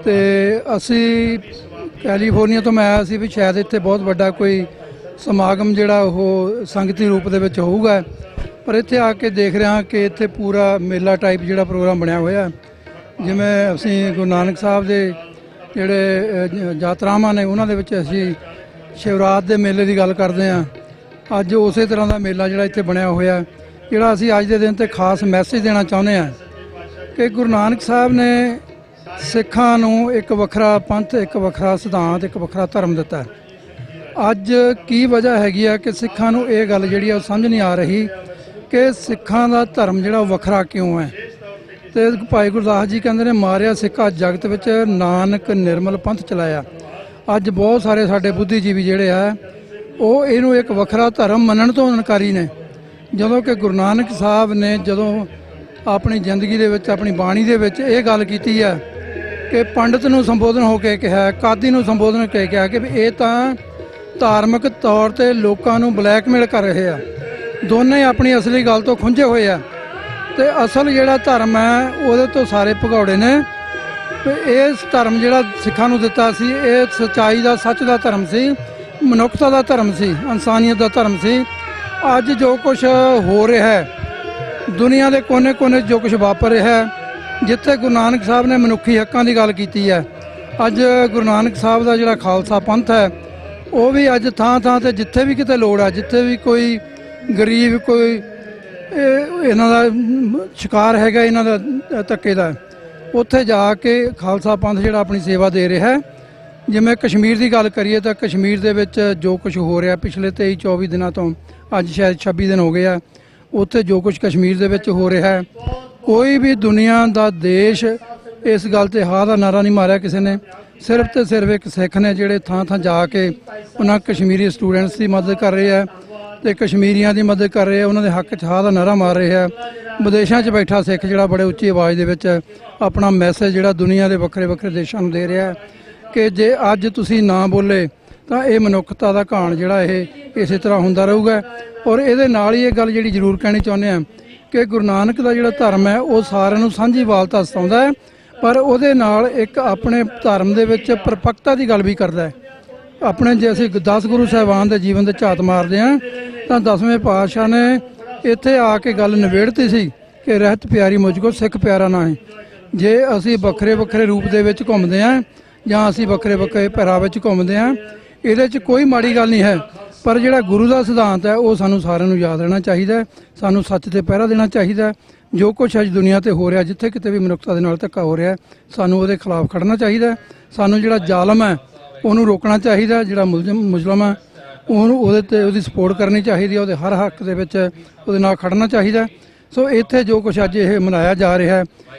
ਤੇ ਅਸੀਂ ਕੈਲੀਫੋਰਨੀਆ ਤੋਂ ਮੈਂ ਆਇਆ ਸੀ ਵੀ ਸ਼ਾਇਦ ਇੱਥੇ ਬਹੁਤ ਵੱਡਾ ਕੋਈ ਸਮਾਗਮ ਜਿਹੜਾ ਉਹ ਸੰਗਤੀ ਰੂਪ ਦੇ ਵਿੱਚ ਹੋਊਗਾ, ਪਰ ਇੱਥੇ ਆ ਕੇ ਦੇਖ ਰਿਹਾ ਕਿ ਇੱਥੇ ਪੂਰਾ ਮੇਲਾ ਟਾਈਪ ਜਿਹੜਾ ਪ੍ਰੋਗਰਾਮ ਬਣਿਆ ਹੋਇਆ। ਜਿਵੇਂ ਅਸੀਂ ਗੁਰੂ ਨਾਨਕ ਸਾਹਿਬ ਦੇ ਜਿਹੜੇ ਯਾਤਰਾਵਾਂ ਨੇ ਉਹਨਾਂ ਦੇ ਵਿੱਚ ਅਸੀਂ ਸ਼ਿਵਰਾਤ ਦੇ ਮੇਲੇ ਦੀ ਗੱਲ ਕਰਦੇ ਹਾਂ। ਅੱਜ ਉਸੇ ਤਰ੍ਹਾਂ ਦਾ ਮੇਲਾ ਜਿਹੜਾ ਇੱਥੇ ਬਣਿਆ ਹੋਇਆ, ਜਿਹੜਾ ਅਸੀਂ ਅੱਜ ਦੇ ਦਿਨ ਤੇ ਖਾਸ ਮੈਸੇਜ ਦੇਣਾ ਚਾਹੁੰਦੇ ਹਾਂ ਕਿ ਗੁਰੂ ਨਾਨਕ ਸਾਹਿਬ ਨੇ ਸਿੱਖਾਂ ਨੂੰ ਇੱਕ ਵੱਖਰਾ ਪੰਥ, ਇੱਕ ਵੱਖਰਾ ਸਿਧਾਂਤ, ਇੱਕ ਵੱਖਰਾ ਧਰਮ ਦਿੱਤਾ ਹੈ। ਅੱਜ ਕੀ ਵਜ੍ਹਾ ਹੈਗੀ ਆ ਕਿ ਸਿੱਖਾਂ ਨੂੰ ਇਹ ਗੱਲ ਜਿਹੜੀ ਆ ਉਹ ਸਮਝ ਨਹੀਂ ਆ ਰਹੀ ਕਿ ਸਿੱਖਾਂ ਦਾ ਧਰਮ ਜਿਹੜਾ ਉਹ ਵੱਖਰਾ ਕਿਉਂ ਹੈ। ਤੇ ਭਾਈ ਗੁਰਦਾਸ ਜੀ ਕਹਿੰਦੇ ਨੇ ਮਾਰਿਆ ਸਿੱਕਾ ਜਗਤ ਵਿੱਚ ਨਾਨਕ ਨਿਰਮਲ ਪੰਥ ਚਲਾਇਆ। ਅੱਜ ਬਹੁਤ ਸਾਰੇ ਸਾਡੇ ਬੁੱਧੀਜੀਵੀ ਜਿਹੜੇ ਆ ਉਹ ਇਹਨੂੰ ਇੱਕ ਵੱਖਰਾ ਧਰਮ ਮੰਨਣ ਤੋਂ ਇਨਕਾਰੀ ਨੇ, ਜਦੋਂ ਕਿ ਗੁਰੂ ਨਾਨਕ ਸਾਹਿਬ ਨੇ ਜਦੋਂ ਆਪਣੀ ਜ਼ਿੰਦਗੀ ਦੇ ਵਿੱਚ, ਆਪਣੀ ਬਾਣੀ ਦੇ ਵਿੱਚ ਇਹ ਗੱਲ ਕੀਤੀ ਹੈ ਕਿ ਪੰਡਤ ਨੂੰ ਸੰਬੋਧਨ ਹੋ ਕੇ ਕਿਹਾ, ਕਾਦੀ ਨੂੰ ਸੰਬੋਧਨ ਕੇ ਕਿਹਾ ਕਿ ਵੀ ਇਹ ਤਾਂ ਧਾਰਮਿਕ ਤੌਰ ਤੇ ਲੋਕਾਂ ਨੂੰ ਬਲੈਕਮੇਲ ਕਰ ਰਹੇ ਆ। ਦੋਨੇ ਆਪਣੀ ਅਸਲੀ ਗੱਲ ਤੋਂ ਖੁੰਝੇ ਹੋਏ ਆ ਤੇ ਅਸਲ ਜਿਹੜਾ ਧਰਮ ਹੈ ਉਹਦੇ ਤੋਂ ਸਾਰੇ ਭਗੌੜੇ ਨੇ। ਤੇ ਇਸ ਧਰਮ ਜਿਹੜਾ ਸਿੱਖਾਂ ਨੂੰ ਦਿੱਤਾ ਸੀ, ਇਹ ਸੱਚਾਈ ਦਾ, ਸੱਚ ਦਾ ਧਰਮ ਸੀ, ਮਨੁੱਖਤਾ ਦਾ ਧਰਮ ਸੀ, ਇਨਸਾਨੀਅਤ ਦਾ ਧਰਮ ਸੀ। ਅੱਜ ਜੋ ਕੁਝ ਹੋ ਰਿਹਾ ਹੈ ਦੁਨੀਆ ਦੇ ਕੋਨੇ-ਕੋਨੇ ਜੋ ਕੁਝ ਵਾਪਰ ਰਿਹਾ ਹੈ, ਜਿੱਥੇ ਗੁਰੂ ਨਾਨਕ ਸਾਹਿਬ ਨੇ ਮਨੁੱਖੀ ਹੱਕਾਂ ਦੀ ਗੱਲ ਕੀਤੀ ਹੈ, ਅੱਜ ਗੁਰੂ ਨਾਨਕ ਸਾਹਿਬ ਦਾ ਜਿਹੜਾ ਖਾਲਸਾ ਪੰਥ ਹੈ ਉਹ ਵੀ ਅੱਜ ਥਾਂ-ਥਾਂ ਤੇ ਜਿੱਥੇ ਵੀ ਕਿਤੇ ਲੋੜ ਹੈ, ਜਿੱਥੇ ਵੀ ਕੋਈ ਗਰੀਬ, ਕੋਈ ਇਹਨਾਂ ਦਾ ਸ਼ਿਕਾਰ ਹੈਗਾ ਇਹਨਾਂ ਦਾ ਧੱਕੇ ਦਾ, ਉੱਥੇ ਜਾ ਕੇ ਖਾਲਸਾ ਪੰਥ ਜਿਹੜਾ ਆਪਣੀ ਸੇਵਾ ਦੇ ਰਿਹਾ ਹੈ। ਜਿਵੇਂ ਕਸ਼ਮੀਰ ਦੀ ਗੱਲ ਕਰੀਏ ਤਾਂ ਕਸ਼ਮੀਰ ਦੇ ਵਿੱਚ ਜੋ ਕੁਝ ਹੋ ਰਿਹਾ ਪਿਛਲੇ 23-24 ਦਿਨਾਂ ਤੋਂ, ਅੱਜ ਸ਼ਾਇਦ 26 ਦਿਨ ਹੋ ਗਏ ਆ, ਉੱਥੇ ਜੋ ਕੁਝ ਕਸ਼ਮੀਰ ਦੇ ਵਿੱਚ ਹੋ ਰਿਹਾ ਹੈ, ਕੋਈ ਵੀ ਦੁਨੀਆ ਦਾ ਦੇਸ਼ ਇਸ ਗੱਲ ਤੇ ਹਾਂ ਦਾ ਨਾਰਾ ਨਹੀਂ ਮਾਰਿਆ ਕਿਸੇ ਨੇ। ਸਿਰਫ ਤੇ ਸਿਰਫ ਇੱਕ ਸਿੱਖ ਨੇ ਜਿਹੜੇ ਥਾਂ-ਥਾਂ ਜਾ ਕੇ ਉਹਨਾਂ ਕਸ਼ਮੀਰੀ ਸਟੂਡੈਂਟਸ ਦੀ ਮਦਦ ਕਰ ਰਹੇ ਆ ਤੇ ਕਸ਼ਮੀਰੀਆਂ ਦੀ ਮਦਦ ਕਰ ਰਹੇ ਆ, ਉਹਨਾਂ ਦੇ ਹੱਕ 'ਚ ਹਾਂ ਦਾ ਨਾਰਾ ਮਾਰ ਰਹੇ ਆ। ਵਿਦੇਸ਼ਾਂ 'ਚ ਬੈਠਾ ਸਿੱਖ ਜਿਹੜਾ ਬੜੇ ਉੱਚੀ ਆਵਾਜ਼ ਦੇ ਵਿੱਚ ਆਪਣਾ ਮੈਸੇਜ ਜਿਹੜਾ ਦੁਨੀਆ ਦੇ ਵੱਖਰੇ-ਵੱਖਰੇ ਦੇਸ਼ਾਂ ਨੂੰ ਦੇ ਰਿਹਾ ਕਿ ਜੇ ਅੱਜ ਤੁਸੀਂ ਨਾ ਬੋਲੇ ਤਾਂ ਇਹ ਮਨੁੱਖਤਾ ਦਾ ਘਾਣ ਜਿਹੜਾ ਇਹ ਇਸੇ ਤਰ੍ਹਾਂ ਹੁੰਦਾ ਰਹੂਗਾ। ਔਰ ਇਹਦੇ ਨਾਲ ਹੀ ਇਹ ਗੱਲ ਜਿਹੜੀ ਜ਼ਰੂਰ ਕਹਿਣੀ ਚਾਹੁੰਦੇ ਆ ਕਿ ਗੁਰੂ ਨਾਨਕ ਦਾ ਜਿਹੜਾ ਧਰਮ ਹੈ ਉਹ ਸਾਰਿਆਂ ਨੂੰ ਸਾਂਝੀ ਵਾਲਤਾ ਸਤਾਉਂਦਾ ਹੈ, ਪਰ ਉਹਦੇ ਨਾਲ ਇੱਕ ਆਪਣੇ ਧਰਮ ਦੇ ਵਿੱਚ ਪਰਪੱਕਤਾ ਦੀ ਗੱਲ ਵੀ ਕਰਦਾ ਹੈ। ਆਪਣੇ ਜੇ ਅਸੀਂ 10 ਗੁਰੂ ਸਾਹਿਬਾਨ ਦੇ ਜੀਵਨ ਦੇ ਝਾਤ ਮਾਰਦੇ ਹਾਂ ਤਾਂ 10ਵੇਂ ਪਾਤਸ਼ਾਹ ਨੇ ਇੱਥੇ ਆ ਕੇ ਗੱਲ ਨਿਬੇੜਤੀ ਸੀ ਕਿ ਰਹਿਤ ਪਿਆਰੀ ਮੁਝ ਕੋ ਸਿੱਖ ਪਿਆਰਾ ਨਾ ਹੈ। ਜੇ ਅਸੀਂ ਵੱਖਰੇ-ਵੱਖਰੇ ਰੂਪ ਦੇ ਵਿੱਚ ਘੁੰਮਦੇ ਹਾਂ ਜਾਂ ਅਸੀਂ ਵੱਖਰੇ-ਵੱਖਰੇ ਪਹਿਰਾਵੇ ਵਿੱਚ ਘੁੰਮਦੇ ਹਾਂ, ਇਹਦੇ 'ਚ ਕੋਈ ਮਾੜੀ ਗੱਲ ਨਹੀਂ ਹੈ, ਪਰ ਜਿਹੜਾ ਗੁਰੂ ਦਾ ਸਿਧਾਂਤ ਹੈ ਉਹ ਸਾਨੂੰ ਸਾਰਿਆਂ ਨੂੰ ਯਾਦ ਰਹਿਣਾ ਚਾਹੀਦਾ ਹੈ। ਸਾਨੂੰ ਸੱਚ ਤੇ ਪਹਿਰਾ ਦੇਣਾ ਚਾਹੀਦਾ ਹੈ। ਜੋ ਕੁਛ ਅੱਜ ਦੁਨੀਆ ਤੇ ਹੋ ਰਿਹਾ, ਜਿੱਥੇ ਕਿਤੇ ਵੀ ਮਨੁੱਖਤਾ ਦੇ ਨਾਲ ਧੱਕਾ ਹੋ ਰਿਹਾ, ਸਾਨੂੰ ਉਹਦੇ ਖਿਲਾਫ ਖੜਨਾ ਚਾਹੀਦਾ ਹੈ। ਸਾਨੂੰ ਜਿਹੜਾ ਜ਼ਾਲਮ ਹੈ ਉਹਨੂੰ ਰੋਕਣਾ ਚਾਹੀਦਾ, ਜਿਹੜਾ ਮੁਜਰਮ ਹੈ ਉਹਨੂੰ ਉਹਦੇ ਤੇ ਉਹਦੀ ਸਪੋਰਟ ਕਰਨੀ ਚਾਹੀਦੀ ਹੈ, ਉਹਦੇ ਹਰ ਹੱਕ ਦੇ ਵਿੱਚ ਉਹਦੇ ਨਾਲ ਖੜਨਾ ਚਾਹੀਦਾ। ਸੋ ਇੱਥੇ ਜੋ ਕੁਛ ਅੱਜ ਇਹ ਮਨਾਇਆ ਜਾ ਰਿਹਾ ਹੈ,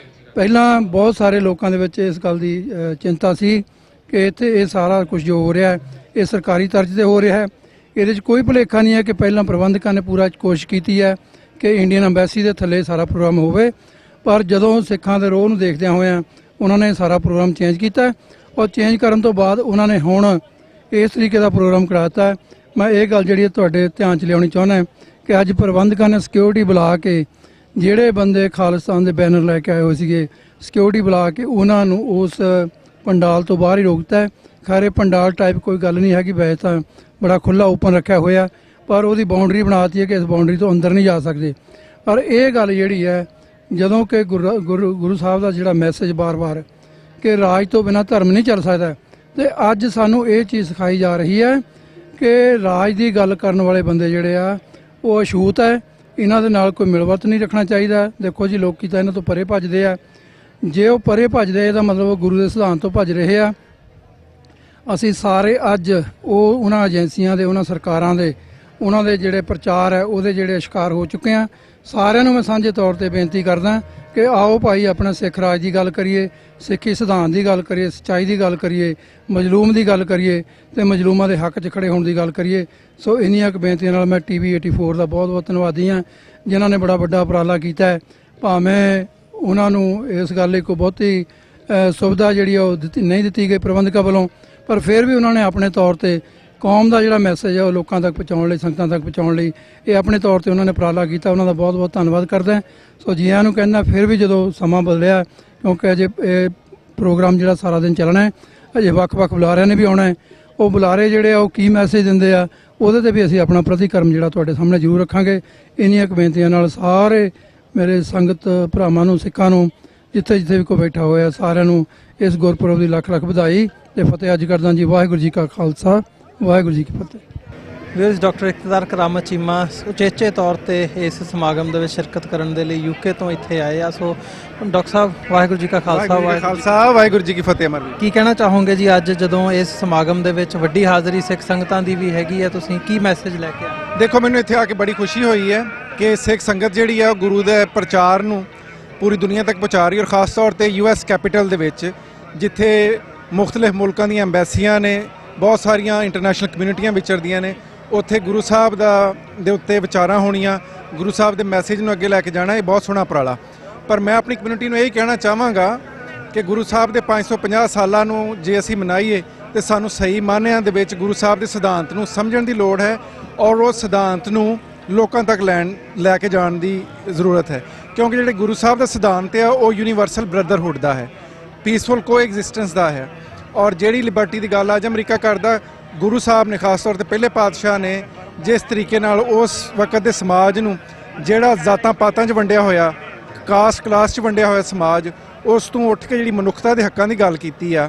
ਪਹਿਲਾਂ ਬਹੁਤ ਸਾਰੇ ਲੋਕਾਂ ਦੇ ਵਿੱਚ ਇਸ ਗੱਲ ਦੀ ਚਿੰਤਾ ਸੀ ਕਿ ਇੱਥੇ ਇਹ ਸਾਰਾ ਕੁਝ ਜੋ ਹੋ ਰਿਹਾ ਹੈ ਇਹ ਸਰਕਾਰੀ ਤਰਜ਼ ਤੇ ਹੋ ਰਿਹਾ ਹੈ। ਇਹਦੇ 'ਚ ਕੋਈ ਭੁਲੇਖਾ ਨਹੀਂ ਹੈ ਕਿ ਪਹਿਲਾਂ ਪ੍ਰਬੰਧਕਾਂ ਨੇ ਪੂਰਾ ਕੋਸ਼ਿਸ਼ ਕੀਤੀ ਹੈ ਕਿ ਇੰਡੀਅਨ ਐਮਬੈਸੀ ਦੇ ਥੱਲੇ ਸਾਰਾ ਪ੍ਰੋਗਰਾਮ ਹੋਵੇ, ਪਰ ਜਦੋਂ ਸਿੱਖਾਂ ਦੇ ਰੋਹ ਨੂੰ ਦੇਖਦਿਆਂ ਹੋਇਆਂ ਉਹਨਾਂ ਨੇ ਸਾਰਾ ਪ੍ਰੋਗਰਾਮ ਚੇਂਜ ਕੀਤਾ ਔਰ ਚੇਂਜ ਕਰਨ ਤੋਂ ਬਾਅਦ ਉਹਨਾਂ ਨੇ ਹੁਣ ਇਸ ਤਰੀਕੇ ਦਾ ਪ੍ਰੋਗਰਾਮ ਕਰਾਤਾ। ਮੈਂ ਇਹ ਗੱਲ ਜਿਹੜੀ ਤੁਹਾਡੇ ਧਿਆਨ 'ਚ ਲਿਆਉਣੀ ਚਾਹੁੰਦਾ ਕਿ ਅੱਜ ਪ੍ਰਬੰਧਕਾਂ ਨੇ ਸਿਕਿਉਰਿਟੀ ਬੁਲਾ ਕੇ ਜਿਹੜੇ ਬੰਦੇ ਖਾਲਿਸਤਾਨ ਦੇ ਬੈਨਰ ਲੈ ਕੇ ਆਏ ਹੋਏ ਸੀਗੇ, ਸਿਕਿਉਰਿਟੀ ਬੁਲਾ ਕੇ ਉਹਨਾਂ ਨੂੰ ਉਸ ਪੰਡਾਲ ਤੋਂ ਬਾਹਰ ਹੀ ਰੋਕਤਾ ਹੈ। ਖੈਰ ਪੰਡਾਲ ਟਾਈਪ ਕੋਈ ਗੱਲ ਨਹੀਂ ਹੈਗੀ, ਵੈਸੇ ਤਾਂ ਬੜਾ ਖੁੱਲ੍ਹਾ ਓਪਨ ਰੱਖਿਆ ਹੋਇਆ, ਪਰ ਉਹਦੀ ਬਾਉਂਡਰੀ ਬਣਾਤੀ ਹੈ ਕਿ ਇਸ ਬਾਉਂਡਰੀ ਤੋਂ ਅੰਦਰ ਨਹੀਂ ਜਾ ਸਕਦੇ। ਪਰ ਇਹ ਗੱਲ ਜਿਹੜੀ ਹੈ, ਜਦੋਂ ਕਿ ਗੁਰੂ ਸਾਹਿਬ ਦਾ ਜਿਹੜਾ ਮੈਸੇਜ ਬਾਰ-ਬਾਰ ਕਿ ਰਾਜ ਤੋਂ ਬਿਨਾਂ ਧਰਮ ਨਹੀਂ ਚੱਲ ਸਕਦਾ, ਤੇ ਅੱਜ ਸਾਨੂੰ ਇਹ ਚੀਜ਼ ਸਿਖਾਈ ਜਾ ਰਹੀ ਹੈ ਕਿ ਰਾਜ ਦੀ ਗੱਲ ਕਰਨ ਵਾਲੇ ਬੰਦੇ ਜਿਹੜੇ ਆ ਉਹ ਅਛੂਤ ਹੈ, ਇਹਨਾਂ ਦੇ ਨਾਲ ਕੋਈ ਮਿਲਵਰਤ ਨਹੀਂ ਰੱਖਣਾ ਚਾਹੀਦਾ। ਦੇਖੋ ਜੀ, ਲੋਕੀ ਤਾਂ ਇਹਨਾਂ ਤੋਂ ਪਰੇ ਭੱਜਦੇ ਆ। ਜੇ ਉਹ ਪਰੇ ਭੱਜਦੇ ਇਹਦਾ ਮਤਲਬ ਉਹ ਗੁਰੂ ਦੇ ਸਿਧਾਂਤ ਤੋਂ ਭੱਜ ਰਹੇ ਆ। ਅਸੀਂ ਸਾਰੇ ਅੱਜ ਉਹਨਾਂ ਏਜੰਸੀਆਂ ਦੇ, ਉਹਨਾਂ ਸਰਕਾਰਾਂ ਦੇ, ਉਹਨਾਂ ਦੇ ਜਿਹੜੇ ਪ੍ਰਚਾਰ ਹੈ ਉਹਦੇ ਜਿਹੜੇ ਸ਼ਿਕਾਰ ਹੋ ਚੁੱਕੇ ਆ। ਸਾਰਿਆਂ ਨੂੰ ਮੈਂ ਸਾਂਝੇ ਤੌਰ ਤੇ ਬੇਨਤੀ ਕਰਦਾ ਕਿ ਆਓ ਭਾਈ ਆਪਣਾ ਸਿੱਖ ਰਾਜ ਦੀ ਗੱਲ ਕਰੀਏ, ਸਿੱਖੀ ਸਿਧਾਂਤ ਦੀ ਗੱਲ ਕਰੀਏ, ਸੱਚਾਈ ਦੀ ਗੱਲ ਕਰੀਏ, ਮਜ਼ਲੂਮ ਦੀ ਗੱਲ ਕਰੀਏ ਤੇ ਮਜ਼ਲੂਮਾਂ ਦੇ ਹੱਕ 'ਚ ਖੜੇ ਹੋਣ ਦੀ ਗੱਲ ਕਰੀਏ। ਸੋ ਇੰਨੀਆਂ ਕੁ ਬੇਨਤੀਆਂ ਨਾਲ ਮੈਂ TV 84 ਦਾ ਬਹੁਤ-ਬਹੁਤ ਧੰਨਵਾਦੀ ਹਾਂ, ਜਿਨ੍ਹਾਂ ਨੇ ਬੜਾ ਵੱਡਾ ਉਪਰਾਲਾ ਕੀਤਾ ਹੈ। ਭਾਵੇਂ ਉਹਨਾਂ ਨੂੰ ਇਸ ਗੱਲ ਲਈ ਕੋਈ ਬਹੁਤੀ ਸੁਵਿਧਾ ਜਿਹੜੀ ਉਹ ਨਹੀਂ ਦਿੱਤੀ ਗਈ ਪ੍ਰਬੰਧਕਾਂ ਵੱਲੋਂ, ਪਰ ਫਿਰ ਵੀ ਉਹਨਾਂ ਨੇ ਆਪਣੇ ਤੌਰ ਤੇ ਕੌਮ ਦਾ ਜਿਹੜਾ ਮੈਸੇਜ ਹੈ ਉਹ ਲੋਕਾਂ ਤੱਕ ਪਹੁੰਚਾਉਣ ਲਈ, ਸੰਗਤਾਂ ਤੱਕ ਪਹੁੰਚਾਉਣ ਲਈ ਇਹ ਆਪਣੇ ਤੌਰ ਤੇ ਉਹਨਾਂ ਨੇ ਉਪਰਾਲਾ ਕੀਤਾ। ਉਹਨਾਂ ਦਾ ਬਹੁਤ-ਬਹੁਤ ਧੰਨਵਾਦ ਕਰਦਾ। ਸੋ ਜੀਆਂ ਨੂੰ ਕਹਿੰਦਾ ਫਿਰ ਵੀ ਜਦੋਂ ਸਮਾਂ ਬਦਲਿਆ, ਕਿਉਂਕਿ ਅਜੇ ਇਹ ਪ੍ਰੋਗਰਾਮ ਜਿਹੜਾ ਸਾਰਾ ਦਿਨ ਚੱਲਣਾ ਹੈ, ਅਜੇ ਵੱਖ-ਵੱਖ ਬੁਲਾਰਿਆਂ ਨੇ ਵੀ ਆਉਣਾ ਹੈ, ਉਹ ਬੁਲਾਰੇ ਜਿਹੜੇ ਆ ਉਹ ਕੀ ਮੈਸੇਜ ਦਿੰਦੇ ਆ ਉਹਦੇ ਤੇ ਵੀ ਅਸੀਂ ਆਪਣਾ ਪ੍ਰਤੀਕਰਮ ਜਿਹੜਾ ਤੁਹਾਡੇ ਸਾਹਮਣੇ ਜ਼ਰੂਰ ਰੱਖਾਂਗੇ। ਇੰਨੀਆਂ ਕੁ ਬੇਨਤੀਆਂ ਨਾਲ ਸਾਰੇ ਮੇਰੇ ਸੰਗਤ ਭਰਾਵਾਂ ਨੂੰ, ਸਿੱਖਾਂ ਨੂੰ, ਜਿੱਥੇ ਵੀ ਕੋਈ ਬੈਠਾ ਹੋਇਆ, ਸਾਰਿਆਂ ਨੂੰ ਇਸ ਗੁਰਪੁਰਬ ਦੀ ਲੱਖ-ਲੱਖ ਵਧਾਈ ਤੇ ਫਤਿਹ ਅੱਜ ਕਰਦਾ ਜੀ। ਵਾਹਿਗੁਰੂ ਜੀ ਕਾ ਖਾਲਸਾ, ਵਾਹਿਗੁਰੂ ਜੀ ਕੀ ਫਤਿਹ। ਵੀਰਜ ਡਾਕਟਰ ਇਕਤਦਾਰ ਕਰਾਮਤ ਚੀਮਾ ਉਚੇਚੇ ਤੌਰ ਤੇ ਇਸ ਸਮਾਗਮ ਦੇ ਵਿੱਚ ਸ਼ਿਰਕਤ ਕਰਨ ਦੇ ਲਈ UK ਤੋਂ ਇੱਥੇ ਆਏ ਆ। ਸੋ ਡਾਕਟਰ ਸਾਹਿਬ, ਵਾਹਿਗੁਰੂ ਜੀ ਕਾ ਖਾਲਸਾ, ਵਾਹਿਗੁਰੂ ਜੀ ਕੀ ਫਤਿਹ। ਅਮਰਵੀਰ, ਕੀ ਕਹਿਣਾ ਚਾਹੋਗੇ ਜੀ ਅੱਜ ਜਦੋਂ ਇਸ ਸਮਾਗਮ ਦੇ ਵਿੱਚ ਵੱਡੀ ਹਾਜ਼ਰੀ ਸਿੱਖ ਸੰਗਤਾਂ ਦੀ ਵੀ ਹੈਗੀ ਹੈ, ਤੁਸੀਂ ਕੀ ਮੈਸੇਜ ਲੈ ਕੇ ਆਏ? ਦੇਖੋ, ਮੈਨੂੰ ਇੱਥੇ ਆ ਕੇ ਬੜੀ ਖੁਸ਼ੀ ਹੋਈ ਹੈ ਕਿ ਸਿੱਖ ਸੰਗਤ ਜਿਹੜੀ ਹੈ ਉਹ ਗੁਰੂ ਦੇ ਪ੍ਰਚਾਰ ਨੂੰ ਪੂਰੀ ਦੁਨੀਆ ਤੱਕ ਪਹੁੰਚਾ ਰਹੀ, ਔਰ ਖਾਸ ਤੌਰ ਤੇ US ਕੈਪੀਟਲ ਦੇ ਵਿੱਚ ਜਿੱਥੇ ਮੁਖਤਲਿਫ ਮੁਲਕਾਂ ਦੀਆਂ ਐਮਬੈਸੀਆਂ ਨੇ, ਬਹੁਤ ਸਾਰੀਆਂ ਇੰਟਰਨੈਸ਼ਨਲ ਕਮਿਊਨਿਟੀਆਂ ਵਿਚਰਦੀਆਂ ਨੇ, ਉੱਥੇ ਗੁਰੂ ਸਾਹਿਬ ਦੇ ਉੱਤੇ ਵਿਚਾਰਾਂ ਹੋਣੀਆਂ, ਗੁਰੂ ਸਾਹਿਬ ਦੇ ਮੈਸੇਜ ਨੂੰ ਅੱਗੇ ਲੈ ਕੇ ਜਾਣਾ, ਇਹ ਬਹੁਤ ਸੋਹਣਾ ਉਪਰਾਲਾ। ਪਰ ਮੈਂ ਆਪਣੀ ਕਮਿਊਨਿਟੀ ਨੂੰ ਇਹ ਕਹਿਣਾ ਚਾਹਾਂਗਾ ਕਿ ਗੁਰੂ ਸਾਹਿਬ ਦੇ 550 ਸਾਲਾਂ ਨੂੰ ਜੇ ਅਸੀਂ ਮਨਾਈਏ ਤੇ ਸਾਨੂੰ ਸਹੀ ਮਾਅਨਿਆਂ ਦੇ ਵਿੱਚ ਗੁਰੂ ਸਾਹਿਬ ਦੇ ਸਿਧਾਂਤ ਨੂੰ ਸਮਝਣ ਦੀ ਲੋੜ ਹੈ ਔਰ ਉਹ ਸਿਧਾਂਤ ਨੂੰ ਲੋਕਾਂ ਤੱਕ ਲੈ ਕੇ ਜਾਣ ਦੀ ਜ਼ਰੂਰਤ ਹੈ, ਕਿਉਂਕਿ ਜਿਹੜੇ ਗੁਰੂ ਸਾਹਿਬ ਦਾ ਸਿਧਾਂਤ ਹੈ ਉਹ ਯੂਨੀਵਰਸਲ ਬ੍ਰਦਰਹੁੱਡ ਦਾ ਹੈ, ਪੀਸਫੁਲ ਕੋਐਗਜ਼ਿਸਟੈਂਸ ਦਾ ਹੈ। ਔਰ ਜਿਹੜੀ ਲਿਬਰਟੀ ਦੀ ਗੱਲ ਅੱਜ ਅਮਰੀਕਾ ਕਰਦਾ, ਗੁਰੂ ਸਾਹਿਬ ਨੇ ਖਾਸ ਤੌਰ ਤੇ ਪਹਿਲੇ ਪਾਤਸ਼ਾਹ ਨੇ ਜਿਸ ਤਰੀਕੇ ਨਾਲ ਉਸ ਵਕਤ ਦੇ ਸਮਾਜ ਨੂੰ ਜਿਹੜਾ ਜ਼ਾਤਾਂ ਪਾਤਾਂ 'ਚ ਵੰਡਿਆ ਹੋਇਆ, ਕਾਸਟ ਕਲਾਸ 'ਚ ਵੰਡਿਆ ਹੋਇਆ ਸਮਾਜ, ਉਸ ਤੋਂ ਉੱਠ ਕੇ ਜਿਹੜੀ ਮਨੁੱਖਤਾ ਦੇ ਹੱਕਾਂ ਦੀ ਗੱਲ ਕੀਤੀ ਆ,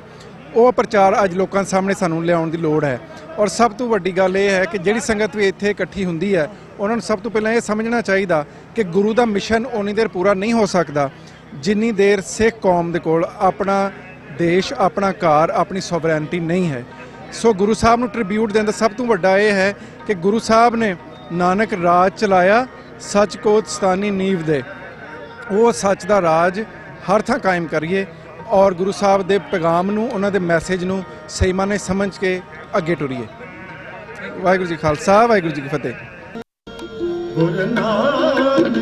ਉਹ ਪ੍ਰਚਾਰ ਅੱਜ ਲੋਕਾਂ ਦੇ ਸਾਹਮਣੇ ਸਾਨੂੰ ਲਿਆਉਣ ਦੀ ਲੋੜ ਹੈ। ਔਰ ਸਭ ਤੋਂ ਵੱਡੀ ਗੱਲ ਇਹ ਹੈ ਕਿ ਜਿਹੜੀ ਸੰਗਤ ਵੀ ਇੱਥੇ ਇਕੱਠੀ ਹੁੰਦੀ ਹੈ ਉਹਨਾਂ ਨੂੰ ਸਭ ਤੋਂ ਪਹਿਲਾਂ ਇਹ ਸਮਝਣਾ ਚਾਹੀਦਾ ਕਿ ਗੁਰੂ ਦਾ ਮਿਸ਼ਨ ਉਨੀ ਦੇਰ ਪੂਰਾ ਨਹੀਂ ਹੋ ਸਕਦਾ ਜਿੰਨੀ ਦੇਰ ਸਿੱਖ ਕੌਮ ਦੇ ਕੋਲ ਆਪਣਾ ਦੇਸ਼, ਆਪਣਾ ਘਰ, ਆਪਣੀ ਸੋਵਰੈਨਿਟੀ ਨਹੀਂ ਹੈ। ਸੋ ਗੁਰੂ ਸਾਹਿਬ ਨੂੰ ਟ੍ਰਿਬਿਊਟ ਦੇਣ ਦਾ ਸਭ ਤੋਂ ਵੱਡਾ ਇਹ ਹੈ ਕਿ ਗੁਰੂ ਸਾਹਿਬ ਨੇ ਨਾਨਕ ਰਾਜ ਚਲਾਇਆ ਸੱਚ ਕੋ ਸਤਾਨੀ ਨੀਵ ਦੇ, ਉਹ ਸੱਚ ਦਾ ਰਾਜ ਹਰ ਥਾਂ ਕਾਇਮ ਕਰੀਏ ਔਰ ਗੁਰੂ ਸਾਹਿਬ ਦੇ ਪੈਗਾਮ ਨੂੰ, ਉਹਨਾਂ ਦੇ ਮੈਸੇਜ ਨੂੰ ਸਹੀ ਮਾਨੇ ਸਮਝ ਕੇ ਅੱਗੇ ਟੁਰੀਏ। ਵਾਹਿਗੁਰੂ ਜੀ ਖਾਲਸਾ, ਵਾਹਿਗੁਰੂ ਜੀ ਕੀ ਫਤਿਹ। ਗੁਰੂ ਨਾਨਕ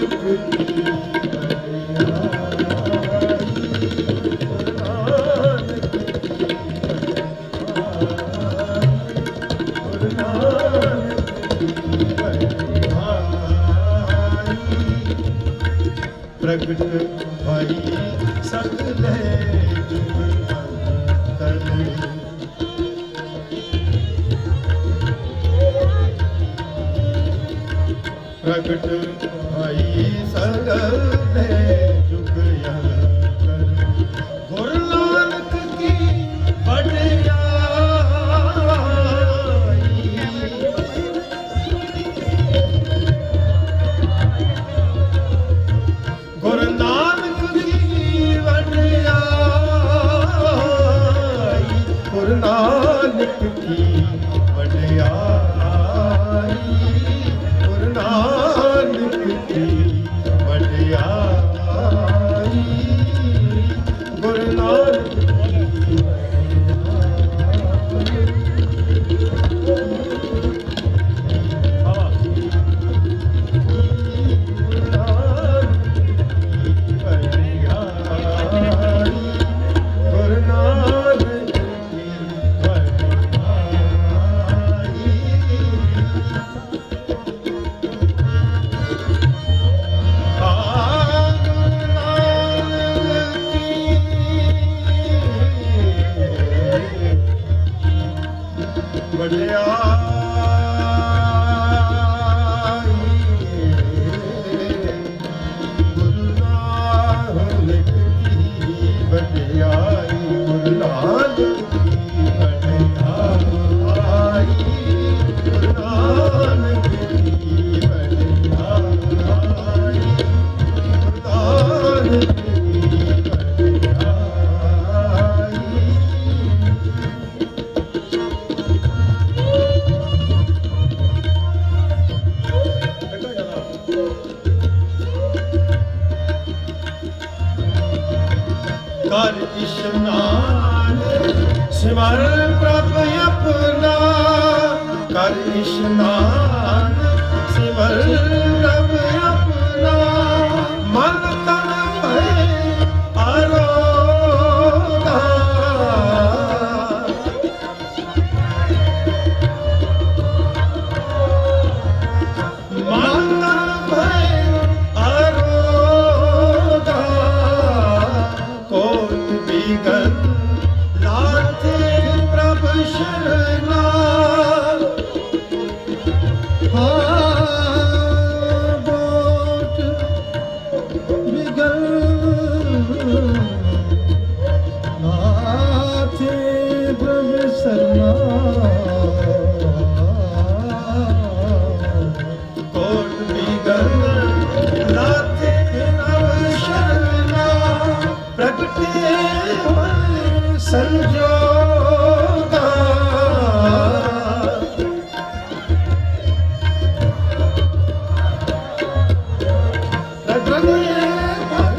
ਪ੍ਰਗਟ ਭਾਈ ਸਗਲੇ ਪ੍ਰਗਟ ਭਾਈ ਸਗਲੇ ਜੁਗ ਅੰਤਰ ਗੁਰੂ ਨਾਨਕ ਕੀ ਵਡਿਆਈ ਗੁਰੂ ਨਾਨਕ ਕੀ ਵਡਿਆਈ ਗੁਰੂ ਨਾਨਕ ਕੀ ਵਡਿਆਈ ਗੁਰੂ ਨਾਨਕ ਕੀ ਵਡਿਆਈ ਗੁਰੂ ਨਾਨਕ ਕਰ ਇਸ਼ਨਾਨ ਸਿਮਰ ਪ੍ਰਭ ਆਪਣਾ ਕਰ ਇਸ਼ਨਾਨ ਸਿਮਰ ਪ੍ਰਭ ਆਪਣਾ ਮਨ ਤਨ ਭਏ ਆਰੋਗਾ ਮਨ ਤਨ ਭਏ ਆਰੋਗਾ ਕੋਟ ਬਿਗਨ ਲਾਥੇ ਪ੍ਰਭ ਸ਼ਰਨਾ ਕੋਟ ਬਿਗਨ ਲਾਥੇ ਪ੍ਰਭ ਸ਼ਰਨਾ ਕੋਟ ਬਿਗਨ ਲਾਥੇ ਪ੍ਰਭ ਸ਼ਰਨਾ ਪ੍ਰਗਟੇ ਮਨ ਸੰਜੋਗਾ ਪ੍ਰਗਟੇ ਮਨ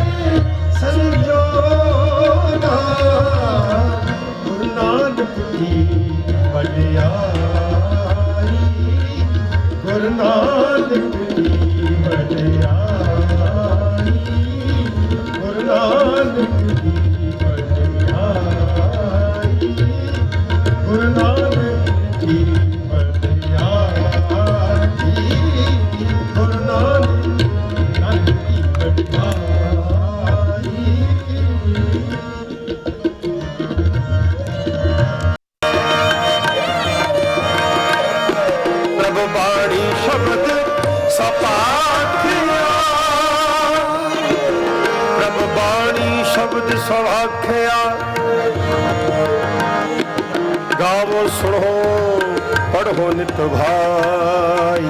ਸੰਜੋਗਾ ਗੁਰੂ ਨਾਨਕ ਕੀ ਵਡਿਆਈ ਗੁਰੂ ਨਾਨਕ ਕੀ ਵਡਿਆਈ ਗੁਰੂ ਨਾਨਕ ਕੀ ਵਡਿਆਈ ਗੁਰੂ ਸ਼ਬਦ ਸੁਆਖਿਆ ਗਾਵੋ ਸੁਣੋ ਪੜ੍ਹੋ ਨਿਤ ਭਾਈ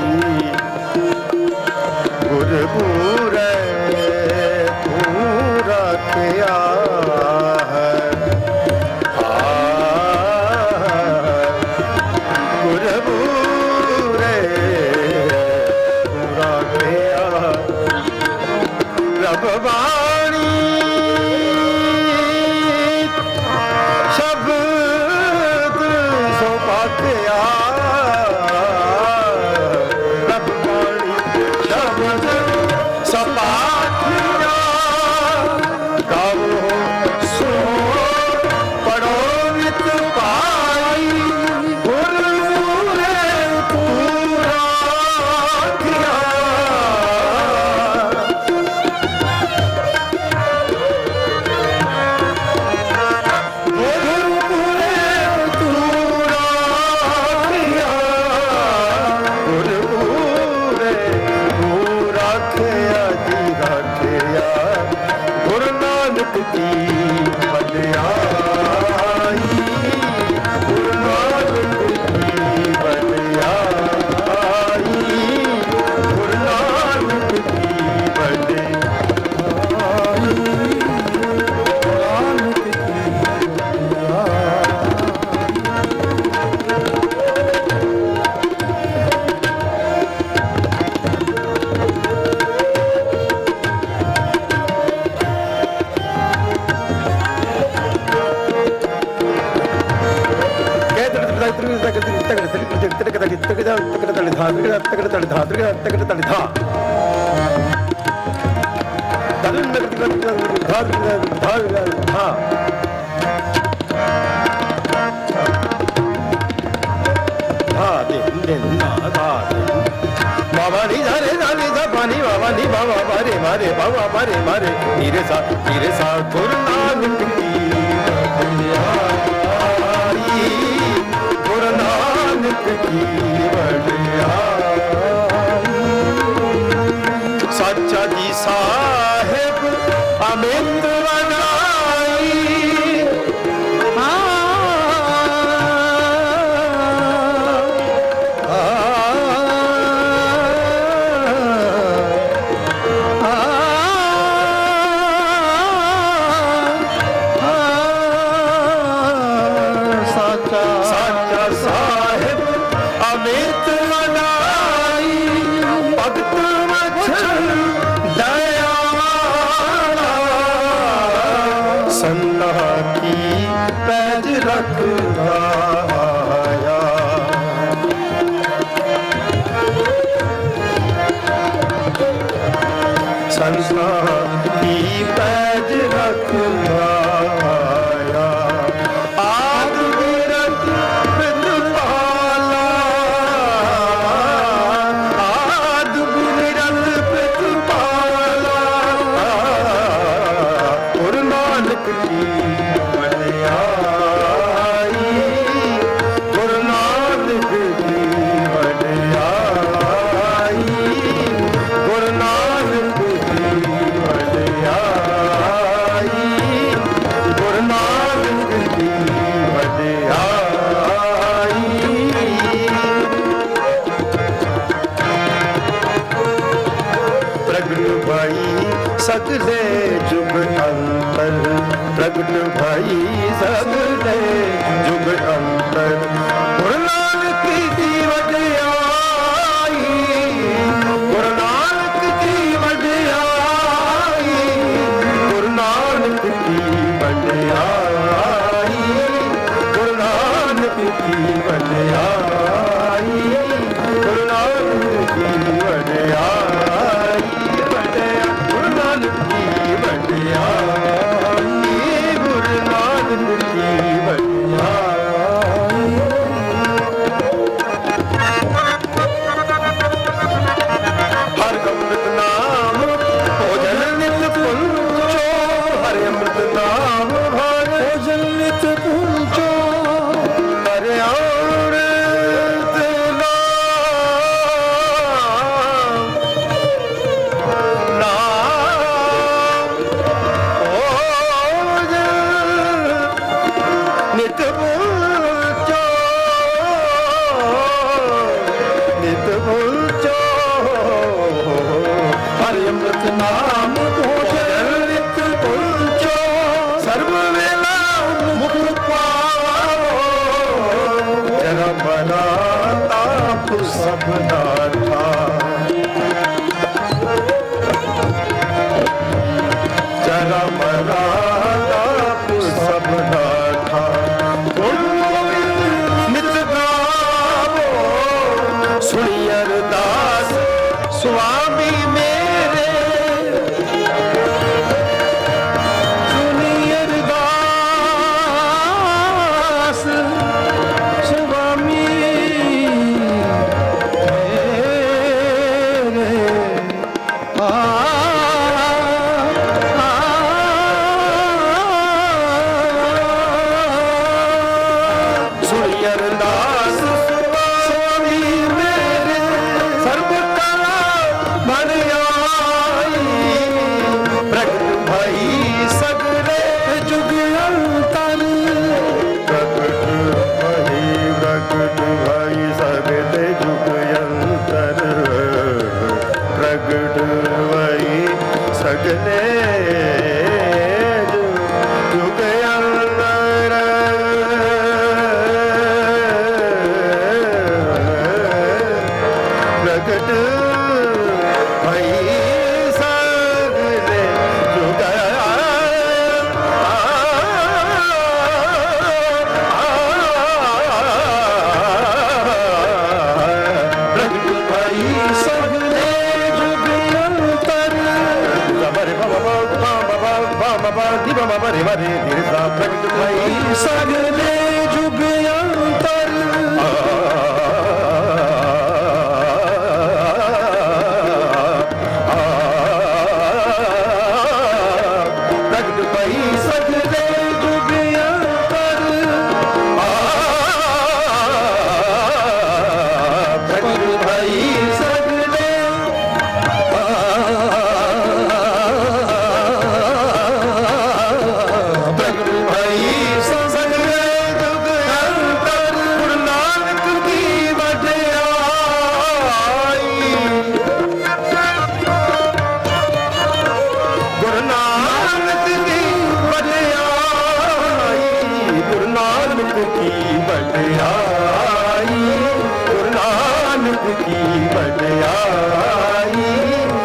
ਗੁਰ ਪੂਰੇ ਪੂਰਾ ਕਿਆ ਹੈ ਗੁਰ ਪੂਰੇ ਪੂਰਾ ਕਿਆ ਰੱਬ ਬਾਣੀ ਸ਼ਬਦ ਸੋ ਪਾਖਿਆ ਰੱਬ ਬਾਣੀ ਸ਼ਬਦ ਸੋ ਪਾਖਿਆ ਗਾਵੋ ਸੋ ਪੜੋ ਨਿਤ ਭਾਈ ਗੁਰ ਪੂਰੇ ਪੂਰਾ ਕਿਆ ਹੀਰੇ ਸਾ ਗੁਰੂ ਨਾਨਕ ਦੀ ਵਡਿਆਈ ਗੁਰੂ ਨਾਨਕ ਦੀ ਵਡਿਆਈ ਸੱਚਾ ਜੀ ਸਾਹਿਬ ਅਮਿਤ ਵਡਾਈ सगले जुग अंतर प्रगट भाई सगले जुग अंतर गुरु नानक की वडियाई गुरु नानक की वडियाई गुरु नानक की वडियाई गुरु नानक की वडियाई गुरु नानक की वडियाई गुरु नानक की ਸਤਨਾਮ ਭੋਜਨ ਨਿਤ ਪੁਰਚੋ ਸਰਬ ਵੇਲਾ ਮੁਖ ਪਾਵੋ ਜਰਾ ਬਨਾ ਤਾਪ ਸਭਨਾ ਠਾ ਜਰਾ ਬਨਾ ਤਾਪ ਸਭਨਾ ਠਾ ਗੁਣ ਗੋਬਿੰਦ ਨਿਤ ਗਾਵੋ ਸੁਣੀ ਅਰਦਾਸ ਸੁਆਮੀ ਮੇਰੇ ਸੁਣੀ ਅਰਦਾਸ ਸੁਆਮੀ ਮੇਰੇ ਸੁਣੀ ਅਰਦਾਸ ਸੁਆਮੀ ਮੇਰੇ ਸਰਬ ਕਲਾ ਬਣ ਆਈ ਪ੍ਰਗਟ ਭਾਈ ਸਗਲੇ ਜੁਗ ਅੰਤਰ ਪ੍ਰਗਟ ਭਾਈ ਸਗਲੇ ਜੁਗ ਅੰਤਰ ਪ੍ਰਗਟ ਭਾਈ ਸਗਲੇ ਜੁਗ ਪ੍ਰਗਟ ਭਾਈ ਸਗਲੇ ਜੁਗ ਪ੍ਰਗਟ ਭਾਈ ਸਗਲੇ ਜੁਗ ਅੰਤਰ ਬਰੇ ਬਾਬਾ ਬਾਬਾ ਦੀ ਬਾਬਾ ਬਰੇ ਬਰੇ ਧੀਰ ਦਾ ਪ੍ਰਗਟ ਭਾਈ ਸਗਲੇ ਜੁਗ ਅੰਤਰ ਪ੍ਰਗਟ ਭਾਈ ਸਗਲੇ ਜੁਗ ਅੰਤਰ ਪ੍ਰਗਟ ਭਾਈ ਸਗਲੇ ਪ੍ਰਗਟ ਭਾਈ ਸਗਲੇ ਜੁਗ ਅੰਤਰ ਗੁਰੂ ਨਾਨਕ ਦੀ ਵਡਿਆਈ ਗੁਰੂ ਨਾਨਕ ਦੀ ਵਡਿਆਈ ਗੁਰੂ ਨਾਨਕ ਦੀ ਵਡਿਆਈ ਗੁਰੂ ਨਾਨਕ ਦੀ ਵਡਿਆਈ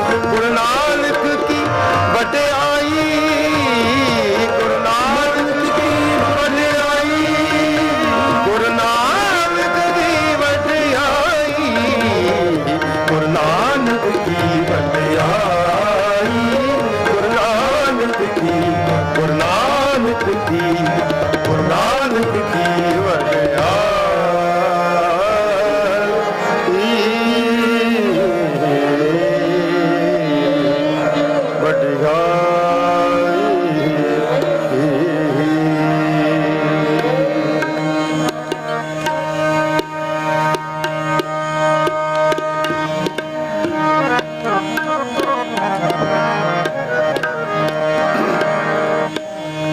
ਗੁਰੂ ਨਾਨਕ ਦੀ ਵਡਿਆਈ ਗੁਰੂ ਨਾਨਕ ਦੀ ਵਡਿਆਈ ਗੁਰੂ ਨਾਨਕ ਦੀ ਵਡਿਆਈ ਗੁਰੂ ਨਾਨਕ ਦੀ ਵਡਿਆਈ ਗੁਰੂ ਨਾਨਕ ਦੀ ਗੁਰੂ ਨਾਨਕ ਦੀ ਗੁਰੂ ਨਾਨਕ ਦੀ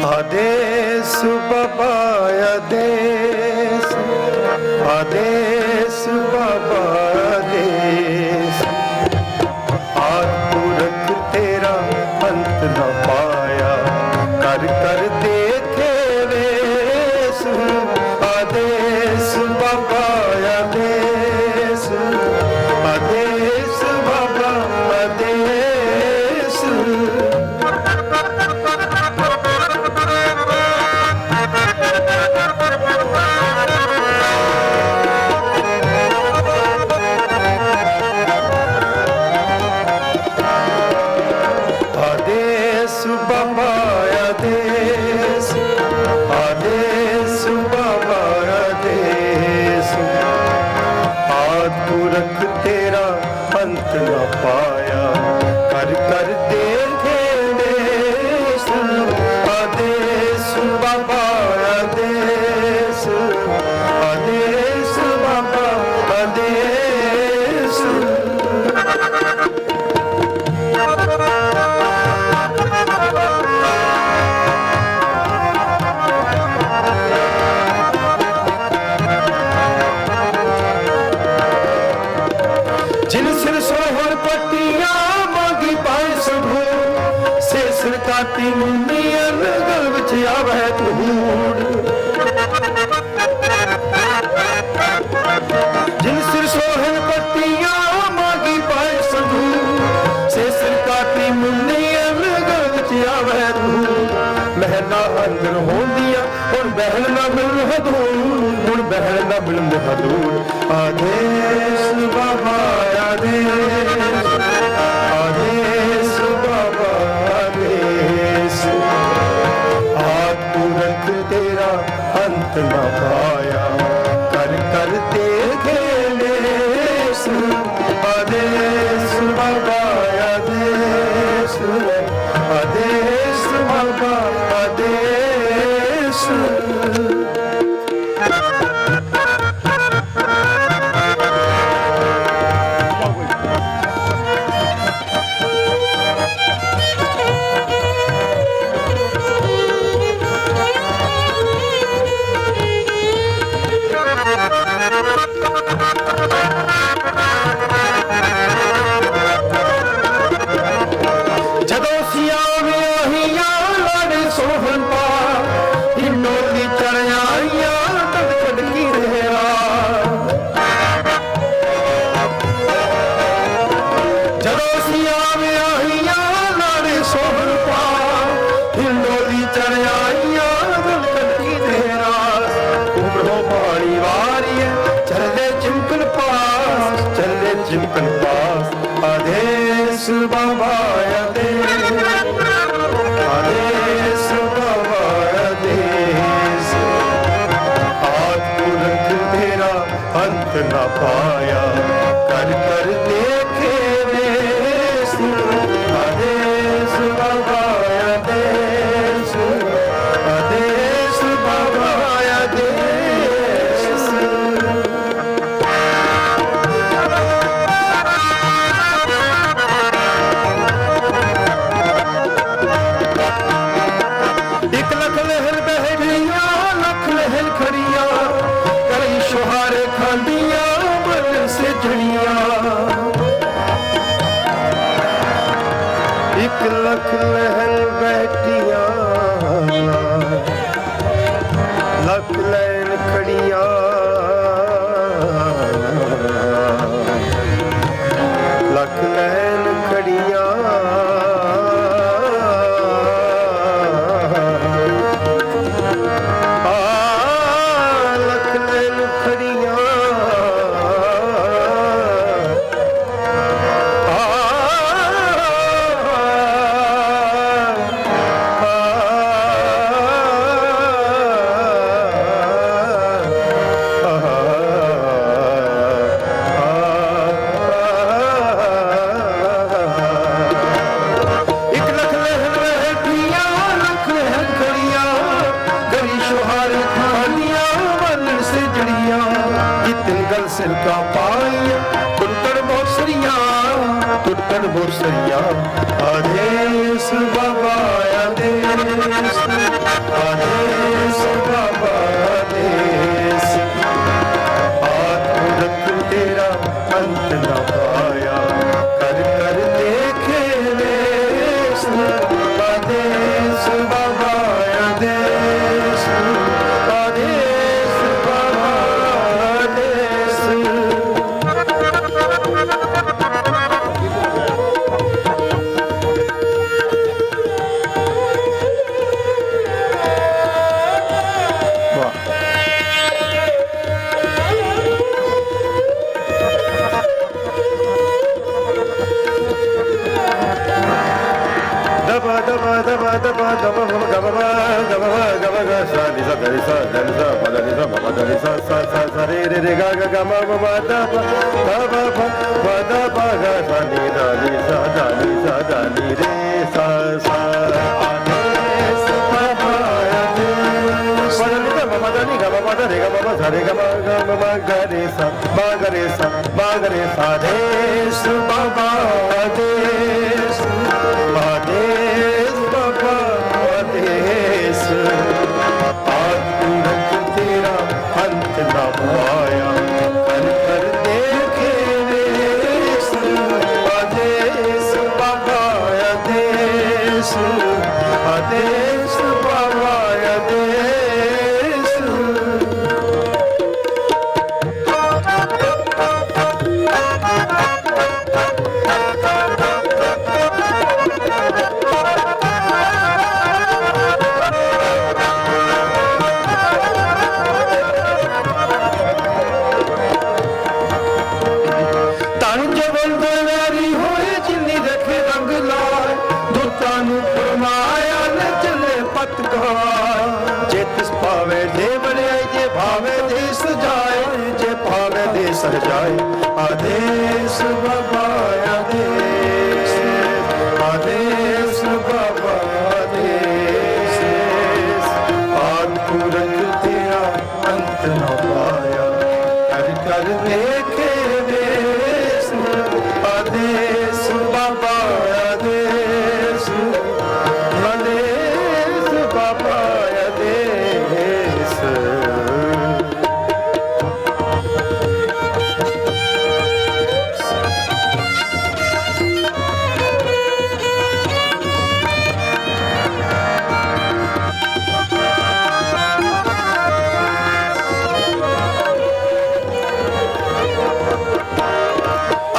आदेश बाबा आदेश आदेश बाबा आदेश आद पुरख तेरा अंत न पाया कर कर देखे वेश आदेश बाबा आदेश आदेश बाबा आदेश आदेश बाबा आदेश आदेश बाबा आदेश आद पुरख तेरा अंत न पाया कर कर देखे देश आदेश बाबा आदेश आदेश बाबा आदेश जिन सिर सोहर पट्टियां मांगी पाए ਕਾਤੀ ਮੁੰਨੀਆਂ ਗਲ ਵਿੱਚ ਆਵੇ ਧੂੜ ਜਿਨ ਸਿਰ ਸੋਹਣ ਪੱਤੀਆਂ ਮਾਗੀ ਪਾਏ ਸੰਦੂਰ ਸੇ ਸਿਰ ਕਾਤੀ ਮੁੰਨੀਆਂ ਗਲ ਵਿੱਚ ਆਵੇ ਧੂੜ ਮਹਿਲਾ ਅੰਦਰ ਹੋਂਦੀਆਂ ਹੁਣ ਬਹਿਣ ਨਾ ਮਿਲ ਹਦੂਰ ਹੁਣ ਬਹਿਣ ਨਾ ਮਿਲ ਹਦੂਰ ਆਦੇਸ਼ ਬਾਬਾ ਆਦੇਸ਼ ਆਦੇਸ਼ ਬਾਬਾ ਆਦੇਸ਼ ਆਦ ਪੁਰਖ ਤੇਰਾ ਅੰਤ ਨਾ ਪਾਇਆ ਕਰ ਕਰ ਦੇਖੇ ਲੇਸ ਆਦੇਸ਼ ਬਾਬਾ ਆਦੇਸ਼ ਆਦੇਸ਼ ਬਾਬਾ ਆਦੇਸ਼ ਜਦੋਂ ਸਿਆਂ ਵਿਆਹੀਆਂ ਲੜ ਸੋਹਣ ਪਾ ਹਿੰਡੋ ਦੀ ਚੜਿਆਈਆਂ ਤਦ ਖੜਕੀ ਰਹਿਰਾ ਜਦੋਂ ਸਿਆਂ ਵਿਆਹੀਆਂ ਲੜ ਸੋਹਣ ਪਾ ਹਿੰਡੋ ਦੀ ਚੜਿਆਈਆਂ ਤਦ ਖੜਕੀ ਰਹਿਰਾ ਉਮਰੋਂ ਪਾਣੀ ਵਾਰੀਏ ਚੱਲੇ ਚਿਮਕਣ ਪਾਸ ਚੱਲੇ ਚਿਮਕਣ ਪਾਸ ਆਦੇਸ਼ ਬਾਬਾ ਆਦੇਸ਼ ਆਦੇਸ਼ ਬਾਬਾ ਆਦੇਸ਼ ਆਦ ਪੁਰਖ ਤੇਰਾ ਅੰਤ ਨਾ ਪਾਇਆ ਕਰ ਕਰ ਦੇਖੇ ਵੇਸ ਆਦੇਸ਼ ਬਾਬਾ ਆਦੇਸ਼ ਆਦੇਸ਼ ਬਾਬਾ ਆਦੇਸ਼ ਇੱਕ ਲੱਖ ਲਹਿਰ ਬਹਿੜੀਆਂ ਲੱਖ ਲਹਿਰ ਖੜੀਆਂ ਕਈ ਸ਼ੁਹਾਰੇ ਖਾਂਦੀਆਂ ਮਨ ਸਿਜੜੀਆਂ ਇੱਕ ਲੱਖ ਲਹਿਰ ਬੈਠੀਆਂ ਲੱਖ ਲਹਿਰ ਖੜੀਆਂ ਲੱਖ ਲਹਿਰ ਖੜੀਆਂ ਲੱਖ ਲੈਣ ਖੜੀਆਂ ਇੱਕ ਲੱਖ ਲਹਿਰ ਬੈਠੀਆਂ ਲੱਖ ਲਹਿਰ ਖੜੀਆਂ ਗਰੀ ਸ਼ੁਹਾਰ ਖਾਲੀਆਂ ਮਨ ਸਿਜੜੀਆਂ ਜਿਤਨ ਗਲ ਸਿਰ ਕਾ ਪਾਈਆਂ ਟੁੱਟਣ ਬੋਸਰੀਆਂ ਆਦੇਸ਼ ਬਾਬਾ ਆਦੇਸ਼ ਆਦੇਸ਼ ਬਾਬਾ ਆਦੇਸ਼ ਆਦ ਪੁਰਖ ਤੇਰਾ ਅੰਤ ਨਾ ਪਾਇਆ ਕਰ ਕਰ ਦੇਖੇ ਵੇਸ ਆਦੇਸ਼ ਬਾਬਾ ਆਦੇਸ਼ ਆਦੇਸ਼ ਬਾਬਾ ਆਦੇਸ਼ Adesh Baba Adesh Adesh Baba Adesh Aadurk Tera Ant Na Paaya Kar Kar Dekhe Adesh Baba ਗੀਤ ਗਾਏ ਜੇ ਤਿਸ ਭਾਵੇ ਜੇ ਬਣਾਈ ਜੇ ਭਾਵੇ ਦੇ ਸਜਾਏ ਜੇ ਭਾਵੇ ਦੇ ਸਜਾਏ ਆਦੇਸ਼ ਬਾਬਾ ਆਦੇਸ਼ ਆਦੇਸ਼ ਬਾਬਾ ਆਦੇਸ਼ ਆਦ ਪੁਰਖ ਤੇਰਾ ਅੰਤ ਨਾ ਪਾਇਆ ਕਰ ਕਰ ਵੇਖੇ ਵੇਸ ਆਦੇਸ਼ ਬਾਬਾ ਆਦੇਸ਼ ਆਦੇਸ਼ ਬਾਬਾ ਆਦੇਸ਼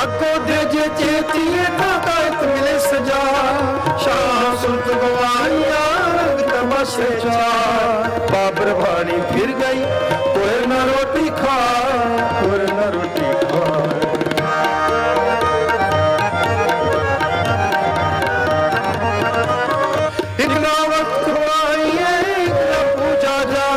ਅੱਗੋਂ ਦੇ ਜੇ ਚੇਤੀਏ ਤਾਂ ਕਾਇਤ ਮਿਲੇ ਸਜਾ ਸ਼ਾਹ ਸੁਲਤ ਗਵਾਈਆਂ ਰੰਗ ਤਮਾਸ਼ੇ ਚਾ ਬਾਬਰ ਬਾਣੀ ਫਿਰ ਗਈ ਕੋਈ ਨਾ ਰੋਟੀ ਖਾ ਕੋਈ ਨਾ ਰੋਟੀ ਖਾ ਇੱਕ ਨਾ ਵਕਤ ਖਵਾਈਏ ਇੱਕ ਨਾ ਪੂਜਾ ਜਾ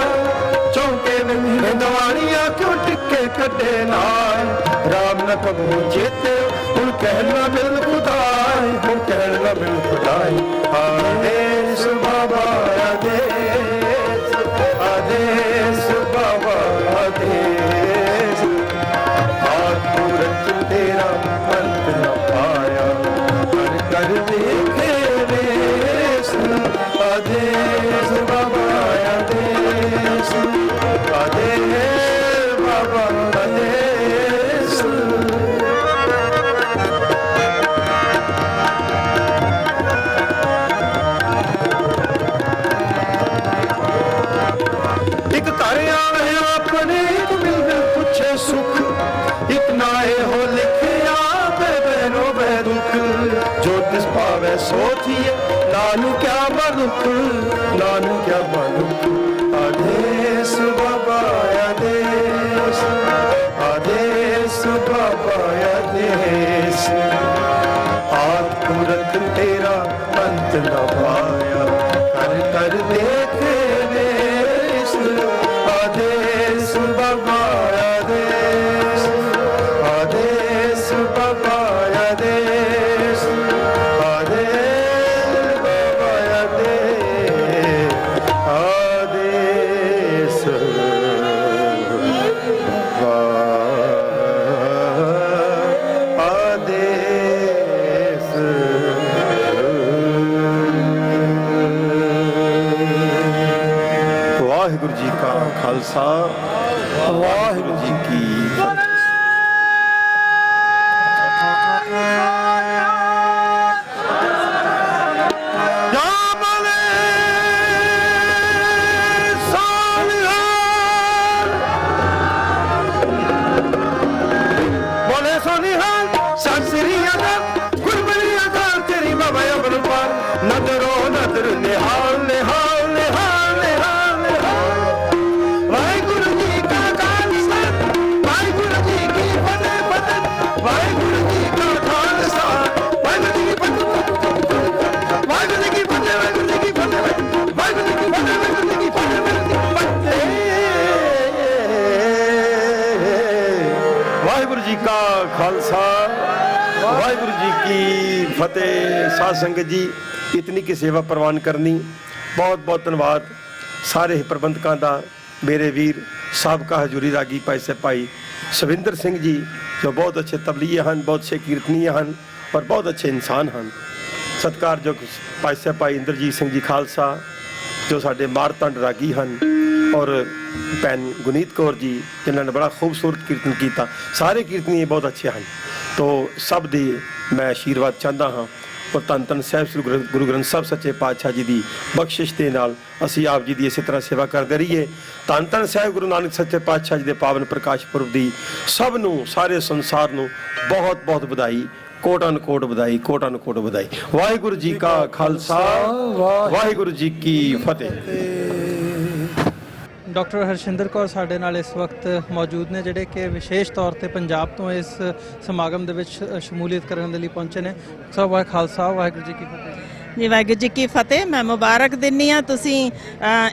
ਚੌਂਕੇ ਵਿੱਚ ਦਵਾਨੀਆਂ ਕਿਉਂ ਟਿੱਕੇ ਕੱਢੇ ਨਾਲ ਰਾਮ न कबू चेते हुण कहना मिल खुदाई हुण कहना मिल खुदाई आदेश बाबा आदेश आदेश बाबा आदेश हाथ पूरख तेरा अंत न पाया कर कर देखे वेश आदेश बाबा आदेश आदेश बाबा आदेश ਇੱਕ ਘਰ ਆਵੇ ਆਪਣੇ ਇੱਕ ਮਿਲ ਮਿਲ ਪੁੱਛੇ ਸੁਖ ਇੱਕ ਨਾਏ ਹੋ ਲਿਖਿਆ ਬੇ ਰੋਵੇ ਦੁੱਖ ਜੋ ਤਿਸ ਭਾਵੇ ਸੋਚੀਏ ਨਾਨੂ ਕਿਆ ਮਨੁੱਖ ਨਾਨੂ ਕਿਆ ਮਨੁੱਖ ਆਦੇਸ਼ ਬਾਬਾ ਆਦੇਸ਼ ਆਦੇਸ਼ ਬਾਬਾ ਆਦੇਸ਼ ਆਦ ਪੁਰਖ ਤੇਰਾ ਅੰਤ ਨਾ ਪਾਇਆ ਕਰ ਕਰ ਦੇਖੇ ਵੇਸ ਆਦੇਸ਼ ਬਾਬਾ ਆਦੇਸ਼ ਆਦੇਸ਼ ਬਾਬਾ ਆਦੇਸ਼ ਆਦੇਸ਼ ਬਾਬਾ ਆਦੇਸ਼ ਆਦੇਸ਼ ਵਾਹਿਗੁਰੂ ਜੀ ਕਾ ਖਾਲਸਾ ਵਾਹਿਗੁਰੂ ਜੀ ਕੀ ਫਤਿਹ। ਬੋਲੇ ਸੋਨਿਹਾਲ ਸਤਿ ਸ੍ਰੀ ਅਕਾਲ ਗੁਰਬਖਸ਼ ਅਕਾਲ ਤੇਰੀ ਬਾਬਾ ਅਬਲ ਪਾਰ ਨਦਰੋ ਨਦਰ ਨਿਹਾਲ ਨਿਹਾਲ ਨਿਹਾਲ ਨਿਹਾਲ ਨਿਹਾਲ ਵਾਹਿਗੁਰੂ ਜੀ ਕਾ ਖਾਲਸਾ ਵਾਹਿਗੁਰੂ ਜੀ ਕੀ ਫਤਿਹ ਫਤਿਹ ਵਾਹਿਗੁਰੂ ਜੀ ਕਾ ਖਾਲਸਾ ਵਾਹਿਗੁਰੂ ਜੀ ਕੀ ਫਤਿਹ ਵਾਹਿਗੁਰੂ ਜੀ ਕੀ ਫਤਿਹ ਵਾਹਿਗੁਰੂ ਜੀ ਕੀ ਫਤਿਹ ਵਾਹਿਗੁਰੂ ਜੀ ਕੀ ਫਤਿਹ ਵਾਹਿਗੁਰੂ ਜੀ ਕੀ ਫਤਿਹ ਵਾਹਿਗੁਰੂ ਜੀ ਕਾ ਖਾਲਸਾ ਵਾਹਿਗुरु जी की फतेह। साध संगत जी इतनी की सेवा प्रवान करनी बहुत बहुत धन्यवाद सारे प्रबंधकों का। मेरे वीर साबका हजूरी रागी भाई से भाई सविंदर सिंह जी जो बहुत अच्छे तबलीए हैं, बहुत अच्छे कीर्तनीय हैं और बहुत अच्छे इंसान हैं। सत्कारयोग भाई से भाई इंद्रजीत सिंह जी खालसा जो साढ़े मारतंड रागी हैं और भैन गुनीत कौर जी जिन्होंने बड़ा खूबसूरत कीर्तन किया। सारे कीर्तनीय बहुत अच्छे हैं तो सब दी मैं आशीर्वाद चाहता हाँ और धन धन साहिब श्री गुरु ग्रंथ साहिब सच्चे पातशाह जी की बख्शिश के नाल असी आप जी की इस तरह सेवा करते रहिए। धन धन साहिब गुरु नानक सच्चे पातशाह जी के पावन प्रकाश पुरब की सब नूं सारे संसार नूं बहुत बहुत बधाई, कोटान कोट बधाई, कोटान कोट बधाई। वाहिगुरु जी का खालसा वाहिगुरु जी की फतेह। ਡਾਕਟਰ ਹਰਸ਼ਿੰਦਰ ਕੌਰ ਸਾਡੇ ਨਾਲ ਇਸ ਵਕਤ ਮੌਜੂਦ ਨੇ ਜਿਹੜੇ ਕਿ ਵਿਸ਼ੇਸ਼ ਤੌਰ ਤੇ ਪੰਜਾਬ ਤੋਂ ਇਸ ਸਮਾਗਮ ਦੇ ਵਿੱਚ ਸ਼ਮੂਲੀਅਤ ਕਰਨ ਦੇ ਲਈ ਪਹੁੰਚੇ ਨੇ। ਸਭ ਵਾਹਿ ਖਾਲਸਾ ਵਾਹਿਗੁਰੂ ਜੀ ਕੀ ਫਤਿਹ। ਜੀ ਵਾਹਿਗੁਰੂ ਜੀ ਕੀ ਫਤਿਹ। ਮੈਂ ਮੁਬਾਰਕ ਦਿੰਦੀ ਹਾਂ, ਤੁਸੀਂ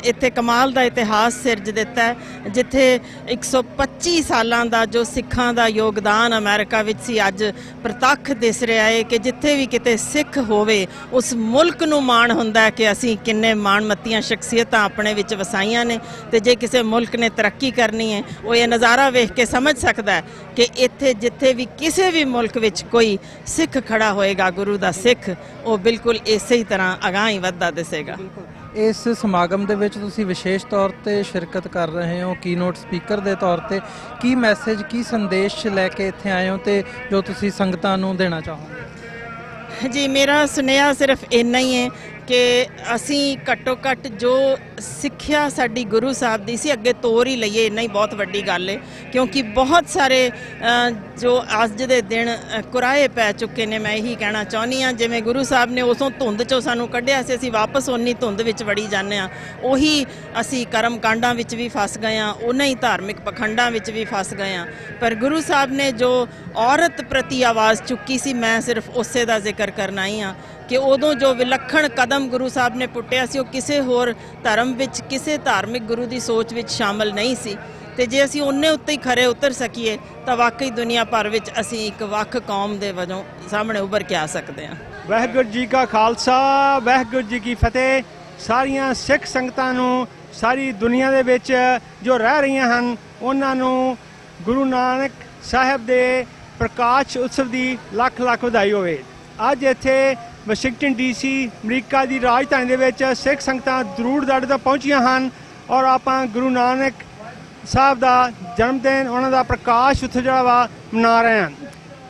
ਇੱਥੇ ਕਮਾਲ ਦਾ ਇਤਿਹਾਸ ਸਿਰਜ ਦਿੱਤਾ ਹੈ, ਜਿੱਥੇ 125 ਸਾਲਾਂ ਦਾ ਜੋ ਸਿੱਖਾਂ ਦਾ ਯੋਗਦਾਨ ਅਮਰੀਕਾ ਵਿੱਚ ਸੀ, ਅੱਜ ਪ੍ਰਤੱਖ ਦਿਸ ਰਿਹਾ ਹੈ ਕਿ ਜਿੱਥੇ ਵੀ ਕਿਤੇ ਸਿੱਖ ਹੋਵੇ ਉਸ ਮੁਲਕ ਨੂੰ ਮਾਣ ਹੁੰਦਾ ਹੈ ਕਿ ਅਸੀਂ ਕਿੰਨੇ ਮਾਣਮੱਤੀਆਂ ਸ਼ਖਸੀਅਤਾਂ ਆਪਣੇ ਵਿੱਚ ਵਸਾਈਆਂ ਨੇ। ਤੇ ਜੇ ਕਿਸੇ ਮੁਲਕ ਨੇ ਤਰੱਕੀ ਕਰਨੀ ਹੈ, ਉਹ ਇਹ ਨਜ਼ਾਰਾ ਵੇਖ ਕੇ ਸਮਝ ਸਕਦਾ ਹੈ ਕਿ ਇੱਥੇ ਜਿੱਥੇ ਵੀ ਕਿਸੇ ਵੀ ਮੁਲਕ ਵਿੱਚ ਕੋਈ ਸਿੱਖ ਖੜਾ ਹੋਏਗਾ, ਗੁਰੂ ਦਾ ਸਿੱਖ, ਉਹ ਬਿਲਕੁਲ ਇਸੇ ਹੀ ਤਰ੍ਹਾਂ ਅਗਾਂਹ ਹੀ ਵੱਧਦਾ ਦਿਸੇਗਾ। ਇਸ ਸਮਾਗਮ ਦੇ ਵਿੱਚ ਤੁਸੀਂ ਵਿਸ਼ੇਸ਼ ਤੌਰ ਤੇ ਸ਼ਿਰਕਤ ਕਰ ਰਹੇ ਹੋ ਕੀਨੋਟ ਸਪੀਕਰ ਦੇ ਤੌਰ ਤੇ। ਕੀ ਮੈਸੇਜ, ਕੀ ਸੰਦੇਸ਼ ਲੈ ਕੇ ਇੱਥੇ ਆਏ ਹੋ ਤੇ ਜੋ ਤੁਸੀਂ ਸੰਗਤਾਂ ਨੂੰ ਦੇਣਾ ਚਾਹੋਗੇ? ਜੀ ਮੇਰਾ ਸੁਨੇਹਾ ਸਿਰਫ ਇੰਨਾ ਹੀ ਹੈ ਕਿ ਅਸੀਂ ਘੱਟੋ ਘੱਟ ਜੋ ਸਿੱਖਿਆ ਸਾਡੀ ਗੁਰੂ ਸਾਹਿਬ ਦੀ ਸੀ ਅੱਗੇ ਤੋਰ ਹੀ ਲਈਏ, ਇੰਨਾ ਹੀ ਬਹੁਤ ਵੱਡੀ ਗੱਲ ਹੈ। ਕਿਉਂਕਿ ਬਹੁਤ ਸਾਰੇ ਜੋ ਅੱਜ ਦੇ ਦਿਨ ਕੁਰਾਏ ਪੈ ਚੁੱਕੇ ਨੇ, ਮੈਂ ਇਹੀ ਕਹਿਣਾ ਚਾਹੁੰਦੀ ਹਾਂ, ਜਿਵੇਂ ਗੁਰੂ ਸਾਹਿਬ ਨੇ ਉਸੋਂ ਧੁੰਦ 'ਚੋਂ ਸਾਨੂੰ ਕੱਢਿਆ ਸੀ, ਅਸੀਂ ਵਾਪਸ ਉਨੀ ਧੁੰਦ ਵਿੱਚ ਵੜੀ ਜਾਂਦੇ ਹਾਂ। ਉਹੀ ਅਸੀਂ ਕਰਮ ਕਾਂਡਾਂ ਵਿੱਚ ਵੀ ਫਸ ਗਏ ਹਾਂ, ਉਹਨਾਂ ਹੀ ਧਾਰਮਿਕ ਪਖੰਡਾਂ ਵਿੱਚ ਵੀ ਫਸ ਗਏ ਹਾਂ। ਪਰ ਗੁਰੂ ਸਾਹਿਬ ਨੇ ਜੋ ਔਰਤ ਪ੍ਰਤੀ ਆਵਾਜ਼ ਚੁੱਕੀ ਸੀ, ਮੈਂ ਸਿਰਫ ਉਸੇ ਦਾ ਜ਼ਿਕਰ ਕਰਨਾ ਹੀ ਹਾਂ ਕਿ ਉਦੋਂ ਜੋ ਵਿਲੱਖਣ ਕਦਮ ਗੁਰੂ ਸਾਹਿਬ ਨੇ ਪੁੱਟਿਆ ਸੀ, ਉਹ ਕਿਸੇ ਹੋਰ ਧਰਮ ਵਿੱਚ, ਕਿਸੇ ਧਾਰਮਿਕ ਗੁਰੂ ਦੀ ਸੋਚ ਵਿੱਚ ਸ਼ਾਮਲ ਨਹੀਂ ਸੀ। ਤੇ ਜੇ ਅਸੀਂ ਉਹਨੇ ਉੱਤੇ ਹੀ ਖਰੇ ਉਤਰ ਸਕੀਏ ਤਾਂ ਵਾਕਈ ਦੁਨੀਆ ਭਰ ਵਿੱਚ ਅਸੀਂ ਇੱਕ ਵੱਖ ਕੌਮ ਦੇ ਵਜੋਂ ਸਾਹਮਣੇ ਉੱਭਰ ਕੇ ਆ ਸਕਦੇ ਹਾਂ। ਵਾਹਿਗੁਰੂ ਜੀ ਕਾ ਖਾਲਸਾ, ਵਾਹਿਗੁਰੂ ਜੀ ਕੀ ਫਤਿਹ। ਸਾਰੀਆਂ ਸਿੱਖ ਸੰਗਤਾਂ ਨੂੰ, ਸਾਰੀ ਦੁਨੀਆ ਦੇ ਵਿੱਚ ਜੋ ਰਹਿ ਰਹੀਆਂ ਹਨ, ਉਹਨਾਂ ਨੂੰ ਗੁਰੂ ਨਾਨਕ ਸਾਹਿਬ ਦੇ ਪ੍ਰਕਾਸ਼ ਉਤਸਵ ਦੀ ਲੱਖ ਲੱਖ ਵਧਾਈ ਹੋਵੇ। ਅੱਜ ਇੱਥੇ ਵਾਸ਼ਿੰਗਟਨ DC ਅਮਰੀਕਾ ਦੀ ਰਾਜਧਾਨੀ ਦੇ ਵਿੱਚ ਸਿੱਖ ਸੰਗਤਾਂ ਦੂਰ ਦਰਾਡੇ ਤੋਂ ਪਹੁੰਚੀਆਂ ਹਨ ਔਰ ਆਪਾਂ ਗੁਰੂ ਨਾਨਕ ਸਾਹਿਬ ਦਾ ਜਨਮ ਦਿਨ, ਉਹਨਾਂ ਦਾ ਪ੍ਰਕਾਸ਼ ਉਤਸਵ ਜਿਹੜਾ ਵਾ ਮਨਾ ਰਹੇ ਹਾਂ।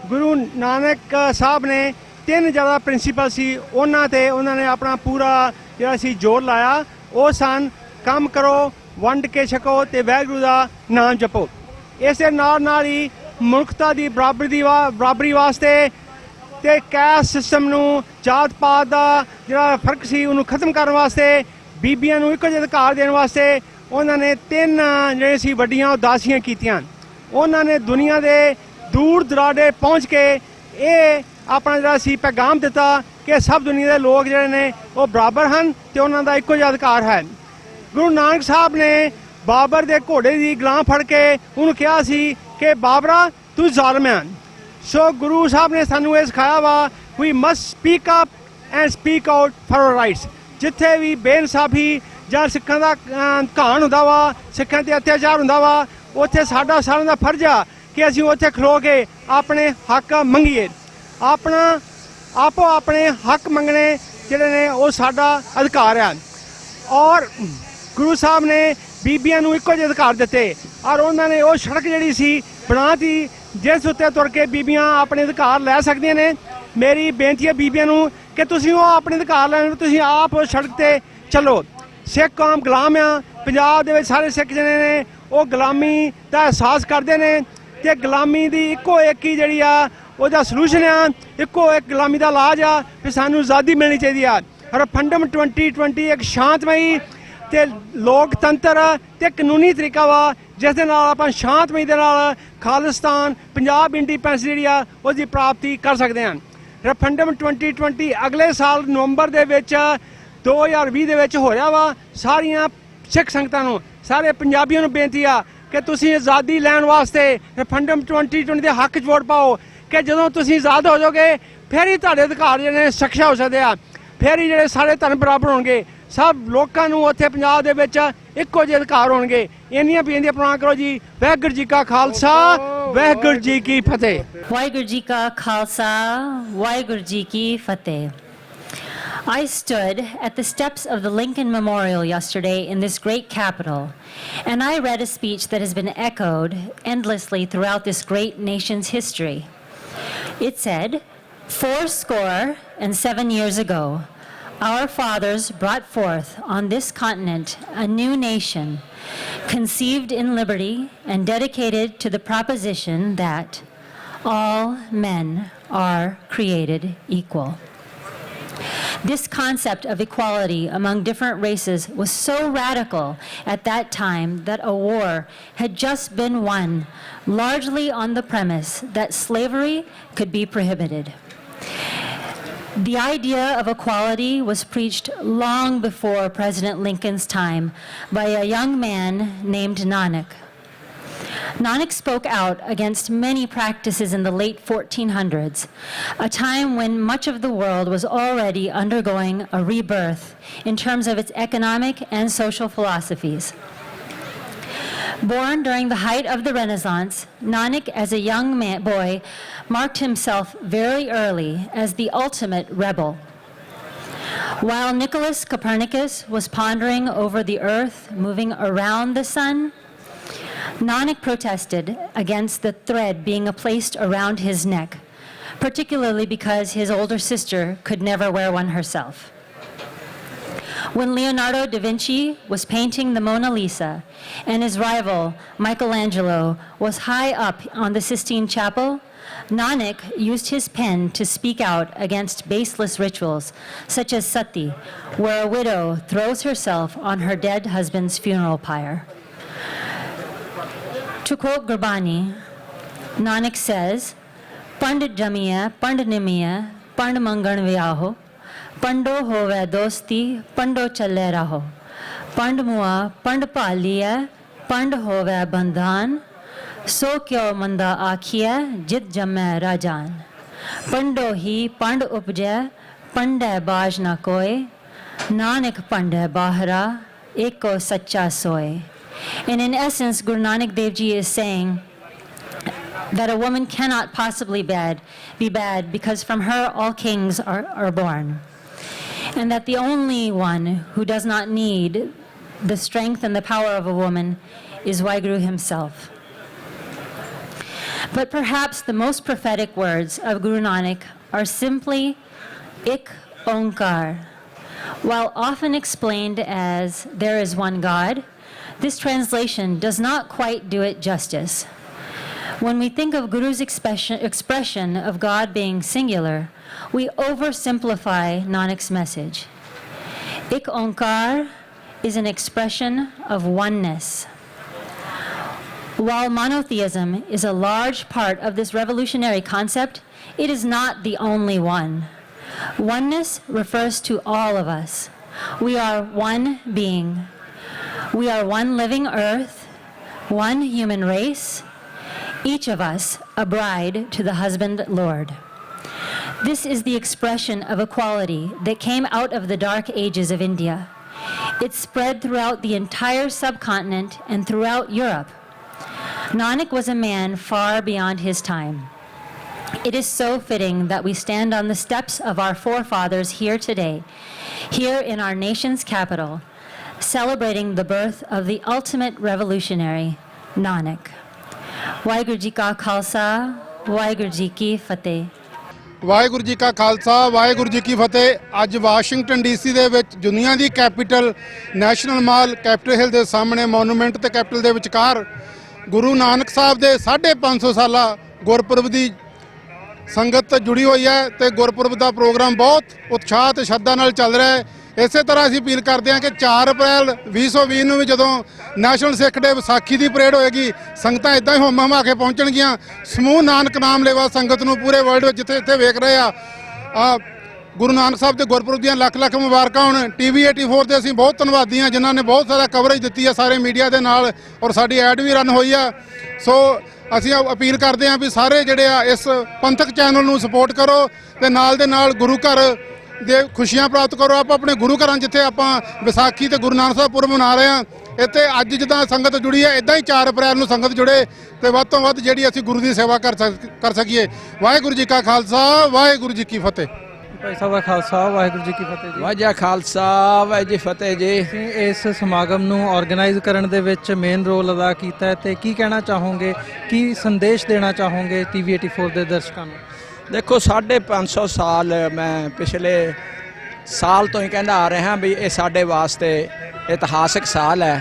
ਗੁਰੂ ਨਾਨਕ ਸਾਹਿਬ ਨੇ 3 ਜ਼ਿਆਦਾ ਪ੍ਰਿੰਸੀਪਲ ਸੀ, ਉਹਨਾਂ ਤੇ ਉਹਨਾਂ ਨੇ ਆਪਣਾ ਪੂਰਾ ਜਿਹੜਾ ਸੀ ਜ਼ੋਰ ਲਾਇਆ। ਉਹ ਸਨ ਕੰਮ ਕਰੋ, ਵੰਡ ਕੇ ਛਕੋ ਤੇ ਵਾਹਿਗੁਰੂ ਦਾ ਨਾਮ ਜਪੋ। ਇਸੇ ਨਾਲ ਹੀ ਮਨੁੱਖਤਾ ਦੀ ਬਰਾਬਰੀ ਵਾਸਤੇ ਤੇ ਕੈਸਟ ਸਿਸਟਮ ਨੂੰ, ਜਾਤ ਪਾਤ ਦਾ ਜਿਹੜਾ ਫਰਕ ਸੀ ਉਹਨੂੰ ਖਤਮ ਕਰਨ ਵਾਸਤੇ, ਬੀਬੀਆਂ ਨੂੰ ਇੱਕੋ ਜਿਹੇ ਅਧਿਕਾਰ ਦੇਣ ਵਾਸਤੇ ਉਹਨਾਂ ਨੇ 3 ਜਿਹੜੇ ਸੀ ਵੱਡੀਆਂ ਉਦਾਸੀਆਂ ਕੀਤੀਆਂ। ਉਹਨਾਂ ਨੇ ਦੁਨੀਆ ਦੇ ਦੂਰ ਦਰਾਡੇ ਪਹੁੰਚ ਕੇ ਇਹ ਆਪਣਾ ਜਿਹੜਾ ਸੀ ਪੈਗਾਮ ਦਿੱਤਾ ਕਿ ਸਭ ਦੁਨੀਆ ਦੇ ਲੋਕ ਜਿਹੜੇ ਨੇ ਉਹ ਬਰਾਬਰ ਹਨ ਤੇ ਉਹਨਾਂ ਦਾ ਇੱਕੋ ਜਿਹਾ ਅਧਿਕਾਰ ਹੈ। ਗੁਰੂ ਨਾਨਕ ਸਾਹਿਬ ਨੇ ਬਾਬਰ ਦੇ ਘੋੜੇ ਦੀ ਗਲਾਂ ਫੜ ਕੇ ਉਹਨੂੰ ਕਿਹਾ ਸੀ ਕਿ ਬਾਬਰਾ ਤੂੰ ਜ਼ਾਲਮ ਹੈ। ਸੋ ਗੁਰੂ ਸਾਹਿਬ ਨੇ ਸਾਨੂੰ ਇਹ ਸਿਖਾਇਆ ਵਾ, we must speak up and speak out for our rights. ਜਿੱਥੇ ਵੀ ਬੇਇਨਸਾਫੀ ਜਾਂ ਸਿੱਖਾਂ ਦਾ ਘਾਣ ਹੁੰਦਾ ਵਾ, ਸਿੱਖਾਂ ਤੇ ਅਤਿਆਚਾਰ ਹੁੰਦਾ ਵਾ, ਉੱਥੇ ਸਾਡਾ ਸਾਰਿਆਂ ਦਾ ਫਰਜ਼ ਆ ਕਿ ਅਸੀਂ ਉੱਥੇ ਖਲੋ ਕੇ ਆਪਣੇ ਹੱਕ ਮੰਗੀਏ। ਆਪੋ ਆਪਣੇ ਹੱਕ ਮੰਗਣੇ ਜਿਹੜੇ ਨੇ ਉਹ ਸਾਡਾ ਅਧਿਕਾਰ ਆ। ਔਰ ਗੁਰੂ ਸਾਹਿਬ ਨੇ ਬੀਬੀਆਂ ਨੂੰ ਇੱਕੋ ਜਿਹੇ ਅਧਿਕਾਰ ਦਿੱਤੇ ਔਰ ਉਹਨਾਂ ਨੇ ਉਹ ਸੜਕ ਜਿਹੜੀ ਸੀ ਬਣਾਤੀ ਜਿਸ ਉੱਤੇ ਤੁਰ ਕੇ ਬੀਬੀਆਂ ਆਪਣੇ ਅਧਿਕਾਰ ਲੈ ਸਕਦੀਆਂ ਨੇ। ਮੇਰੀ ਬੇਨਤੀ ਹੈ ਬੀਬੀਆਂ ਨੂੰ ਕਿ ਤੁਸੀਂ ਉਹ ਆਪਣੇ ਅਧਿਕਾਰ ਲੈਣ, ਤੁਸੀਂ ਆਪ ਉਸ ਸੜਕ ਤੇ ਚੱਲੋ। ਸਿੱਖ ਕੌਮ ਗੁਲਾਮ ਆ। ਪੰਜਾਬ ਦੇ ਵਿੱਚ ਸਾਰੇ ਸਿੱਖ ਜਿਹੜੇ ਨੇ ਉਹ ਗੁਲਾਮੀ ਦਾ ਅਹਿਸਾਸ ਕਰਦੇ ਨੇ ਤੇ ਗੁਲਾਮੀ ਦੀ ਇੱਕੋ ਇੱਕ ਹੀ ਜਿਹੜੀ ਆ ਉਹਦਾ ਸਲੂਸ਼ਨ ਆ, ਇੱਕੋ ਇੱਕ ਗੁਲਾਮੀ ਦਾ ਇਲਾਜ ਆ ਵੀ ਸਾਨੂੰ ਆਜ਼ਾਦੀ ਮਿਲਣੀ ਚਾਹੀਦੀ ਆ। ਰੈਫਰੈਂਡਮ 2020 ਇੱਕ ਸ਼ਾਂਤਮਈ ਤੇ ਲੋਕਤੰਤਰ ਤੇ ਕਾਨੂੰਨੀ ਤਰੀਕਾ ਵਾ ਜਿਸ ਦੇ ਨਾਲ ਆਪਾਂ ਸ਼ਾਂਤਮਈ ਦੇ ਨਾਲ ਖਾਲਿਸਤਾਨ, ਪੰਜਾਬ ਇੰਡੀਪੈਂਡੈਂਸ ਜਿਹੜੀ ਆ ਉਹਦੀ ਪ੍ਰਾਪਤੀ ਕਰ ਸਕਦੇ ਹਾਂ। ਰੈਫਰੈਂਡਮ 2020 ਅਗਲੇ ਸਾਲ ਨਵੰਬਰ ਦੇ ਵਿੱਚ 2020 ਦੇ ਵਿੱਚ ਹੋ ਰਿਹਾ ਵਾ। ਸਾਰੀਆਂ ਸਿੱਖ ਸੰਗਤਾਂ ਨੂੰ, ਸਾਰੇ ਪੰਜਾਬੀਆਂ ਨੂੰ ਬੇਨਤੀ ਆ ਕਿ ਤੁਸੀਂ ਆਜ਼ਾਦੀ ਲੈਣ ਵਾਸਤੇ ਰੈਫਰੈਂਡਮ 2020 ਦੇ ਹੱਕ 'ਚ ਵੋਟ ਪਾਓ ਕਿ ਜਦੋਂ ਤੁਸੀਂ ਆਜ਼ਾਦ ਹੋ ਜਾਓਗੇ ਫਿਰ ਹੀ ਤੁਹਾਡੇ ਅਧਿਕਾਰ ਜਿਹੜੇ ਨੇ ਸਖਸ਼ਾ ਹੋ ਸਕਦੇ ਆ, ਫਿਰ ਹੀ ਜਿਹੜੇ ਸਾਰੇ ਧਰਮ ਬਰਾਬਰ ਹੋਣਗੇ। ਸਭ ਲੋਕਾਂ ਨੂੰ ਉੱਥੇ ਪੰਜਾਬ ਦੇ ਵਿੱਚ ਇੱਕੋ ਜਿਹੇ ਅਧਿਕਾਰ ਹੋਣਗੇ। ਇੰਨੀਆਂ ਬੇਨਤੀਆਂ ਪ੍ਰਵਾਨ ਕਰੋ ਜੀ। ਵਾਹਿਗੁਰੂ ਜੀ ਕਾ ਖਾਲਸਾ, ਵਾਹਿਗੁਰੂ ਜੀ ਕੀ ਫਤਿਹ। ਵਾਹਿਗੁਰੂ ਜੀ ਕਾ ਖਾਲਸਾ, ਵਾਹਿਗੁਰੂ ਜੀ ਕੀ ਫਤਿਹ। I stood at the steps of the Lincoln Memorial yesterday in this great capital, and I read a speech that has been echoed endlessly throughout this great nation's history. It said, 77 years ago, our fathers brought forth on this continent a new nation, conceived in liberty and dedicated to the proposition that all men are created equal. This concept of equality among different races was so radical at that time that a war had just been won, largely on the premise that slavery could be prohibited. The idea of equality was preached long before President Lincoln's time by a young man named Nanak. Nanak spoke out against many practices in the late 1400s, a time when much of the world was already undergoing a rebirth in terms of its economic and social philosophies. Born during the height of the Renaissance, Nanak, as a young boy, marked himself very early as the ultimate rebel. While Nicholas Copernicus was pondering over the earth moving around the sun, Nanak protested against the thread being placed around his neck, particularly because his older sister could never wear one herself. When Leonardo da Vinci was painting the Mona Lisa and his rival Michelangelo was high up on the Sistine Chapel, Nanak used his pen to speak out against baseless rituals such as sati, where a widow throws herself on her dead husband's funeral pyre. To quote Gurbani, Nanak says, Pandit Jamiya, Pandinimiya, Pand Mangan Vyaho, Pando hove dosti, Pando chale raho, Pand mua, Pand paliya, Pand hove bandhan, So kyo manda akhiya, Jit jamme rajan. Pando hi Pand upja, Pande baj na koi, Nanak pande bahra, Eko sacha soy. And in essence, Guru Nanak Dev Ji is saying that a woman cannot possibly be bad because from her all kings are born. And that the only one who does not need the strength and the power of a woman is Waheguru himself. But perhaps the most prophetic words of Guru Nanak are simply Ik Onkar. While often explained as there is one God, this translation does not quite do it justice. When we think of Guru's expression of God being singular, we oversimplify Nanak's message. Ik Onkar is an expression of oneness. While monotheism is a large part of this revolutionary concept, it is not the only one. Oneness refers to all of us. We are one being. We are one living earth, one human race, each of us a bride to the husband Lord. This is the expression of equality that came out of the dark ages of India. It spread throughout the entire subcontinent and throughout Europe. Nanak was a man far beyond his time. It is so fitting that we stand on the steps of our forefathers here today, here in our nation's capital, celebrating the birth of the ultimate revolutionary, Nanak. Waheguru Ji Ka Khalsa, Waheguru Ji Ki Fateh. Waheguru ji ਕਾ ਖਾਲਸਾ ਵਾਹਿਗੁਰੂ ਜੀ ਕੀ ਫਤਿਹ। ਅੱਜ Washington DC ਦੇ ਵਿੱਚ ਦੁਨੀਆ ਦੀ capital national ਮਾਲ capital ਹਿਲ ਦੇ ਸਾਹਮਣੇ monument ਤੇ capital ਦੇ ਵਿਚਕਾਰ ਗੁਰੂ ਨਾਨਕ ਸਾਹਿਬ ਦੇ 550 ਸਾਲਾ ਗੁਰਪੁਰਬ ਦੀ ਸੰਗਤ ਜੁੜੀ ਹੋਈ ਹੈ ਤੇ ਗੁਰਪੁਰਬ ਦਾ ਪ੍ਰੋਗਰਾਮ ਬਹੁਤ ਉਤਸ਼ਾਹ ਤੇ ਸ਼ਰਧਾ ਨਾਲ ਚੱਲ ਰਿਹਾ ਹੈ। ਇਸੇ ਤਰ੍ਹਾਂ ਅਸੀਂ ਅਪੀਲ ਕਰਦੇ ਹਾਂ ਕਿ 4 ਅਪ੍ਰੈਲ 2020 ਨੂੰ ਵੀ ਜਦੋਂ ਨੈਸ਼ਨਲ ਸਿੱਖ ਡੇ ਵਿਸਾਖੀ ਦੀ ਪਰੇਡ ਹੋਏਗੀ, ਸੰਗਤਾਂ ਇਦਾਂ ਹੀ ਹੋਮ ਹਮਾ ਕੇ ਪਹੁੰਚਣਗੀਆਂ। ਸਮੂਹ ਨਾਨਕ ਨਾਮ ਲੇਵਾ ਸੰਗਤ ਨੂੰ ਪੂਰੇ ਵਰਲਡ ਵਿੱਚ ਜਿੱਥੇ ਜਿੱਥੇ ਵੇਖ ਰਹੇ ਆ ਗੁਰੂ ਨਾਨਕ ਸਾਹਿਬ ਦੇ ਗੁਰਪੁਰਬ ਦੀਆਂ ਲੱਖ ਲੱਖ ਮੁਬਾਰਕਾਂ ਹੋਣ। ਟੀਵੀ 84 ਦੇ ਅਸੀਂ ਬਹੁਤ ਧੰਨਵਾਦੀ ਹਾਂ ਜਿਨ੍ਹਾਂ ਨੇ ਬਹੁਤ ਸਾਰਾ ਕਵਰੇਜ ਦਿੱਤੀ ਹੈ ਸਾਰੇ ਮੀਡੀਆ ਦੇ ਨਾਲ, ਔਰ ਸਾਡੀ ਐਡ ਵੀ ਰਨ ਹੋਈ ਆ। ਸੋ ਅਸੀਂ ਅਪੀਲ ਕਰਦੇ ਹਾਂ ਵੀ ਸਾਰੇ ਜਿਹੜੇ ਆ ਇਸ ਪੰਥਕ ਚੈਨਲ ਨੂੰ ਸਪੋਰਟ ਕਰੋ ਤੇ ਨਾਲ ਦੇ ਨਾਲ ਗੁਰੂ ਘਰ ਦੇ ਖੁਸ਼ੀਆਂ ਪ੍ਰਾਪਤ ਕਰੋ। ਆਪਾਂ ਆਪਣੇ ਗੁਰੂ ਘਰਾਂ ਜਿੱਥੇ ਆਪਾਂ ਵਿਸਾਖੀ ਤੇ ਗੁਰੂ ਨਾਨਕ ਸਾਹਿਬ ਪੁਰਬ ਮਨਾ ਰਹੇ ਹਾਂ, ਇੱਥੇ ਅੱਜ ਜਿੱਦਾਂ ਸੰਗਤ ਜੁੜੀ ਹੈ ਇੱਦਾਂ ਹੀ 4 ਅਪ੍ਰੈਲ ਨੂੰ ਸੰਗਤ ਜੁੜੇ ਤੇ ਵੱਧ ਤੋਂ ਵੱਧ ਜਿਹੜੀ ਅਸੀਂ ਗੁਰੂ ਦੀ ਸੇਵਾ ਕਰ ਸਕੀਏ। ਵਾਹਿਗੁਰੂ ਜੀ ਕਾ ਖਾਲਸਾ ਵਾਹਿਗੁਰੂ ਜੀ ਕੀ ਫਤਿਹ। ਭਾਈ ਸਾਹਿਬ ਖਾਲਸਾ ਵਾਹਿਗੁਰੂ ਜੀ ਕੀ ਫਤਿਹ ਜੀ। ਵਾਹਿਗੁਰੂ ਖਾਲਸਾ ਵਾਹਿਗੁਰੂ ਜੀ ਫਤਿਹ ਜੀ। ਤੁਸੀਂ ਇਸ ਸਮਾਗਮ ਨੂੰ ਆਰਗੇਨਾਈਜ਼ ਕਰਨ ਦੇ ਵਿੱਚ ਮੇਨ ਰੋਲ ਅਦਾ ਕੀਤਾ ਹੈ ਤੇ ਕੀ ਕਹਿਣਾ ਚਾਹੋਗੇ, ਕੀ ਸੰਦੇਸ਼ ਦੇਣਾ ਚਾਹੋਗੇ ਟੀਵੀ 84 ਦੇ ਦਰਸ਼ਕਾਂ ਨੂੰ? ਦੇਖੋ 550 ਸਾਲ ਮੈਂ ਪਿਛਲੇ ਸਾਲ ਤੋਂ ਹੀ ਕਹਿੰਦਾ ਆ ਰਿਹਾ ਵੀ ਇਹ ਸਾਡੇ ਵਾਸਤੇ ਇਤਿਹਾਸਕ ਸਾਲ ਹੈ।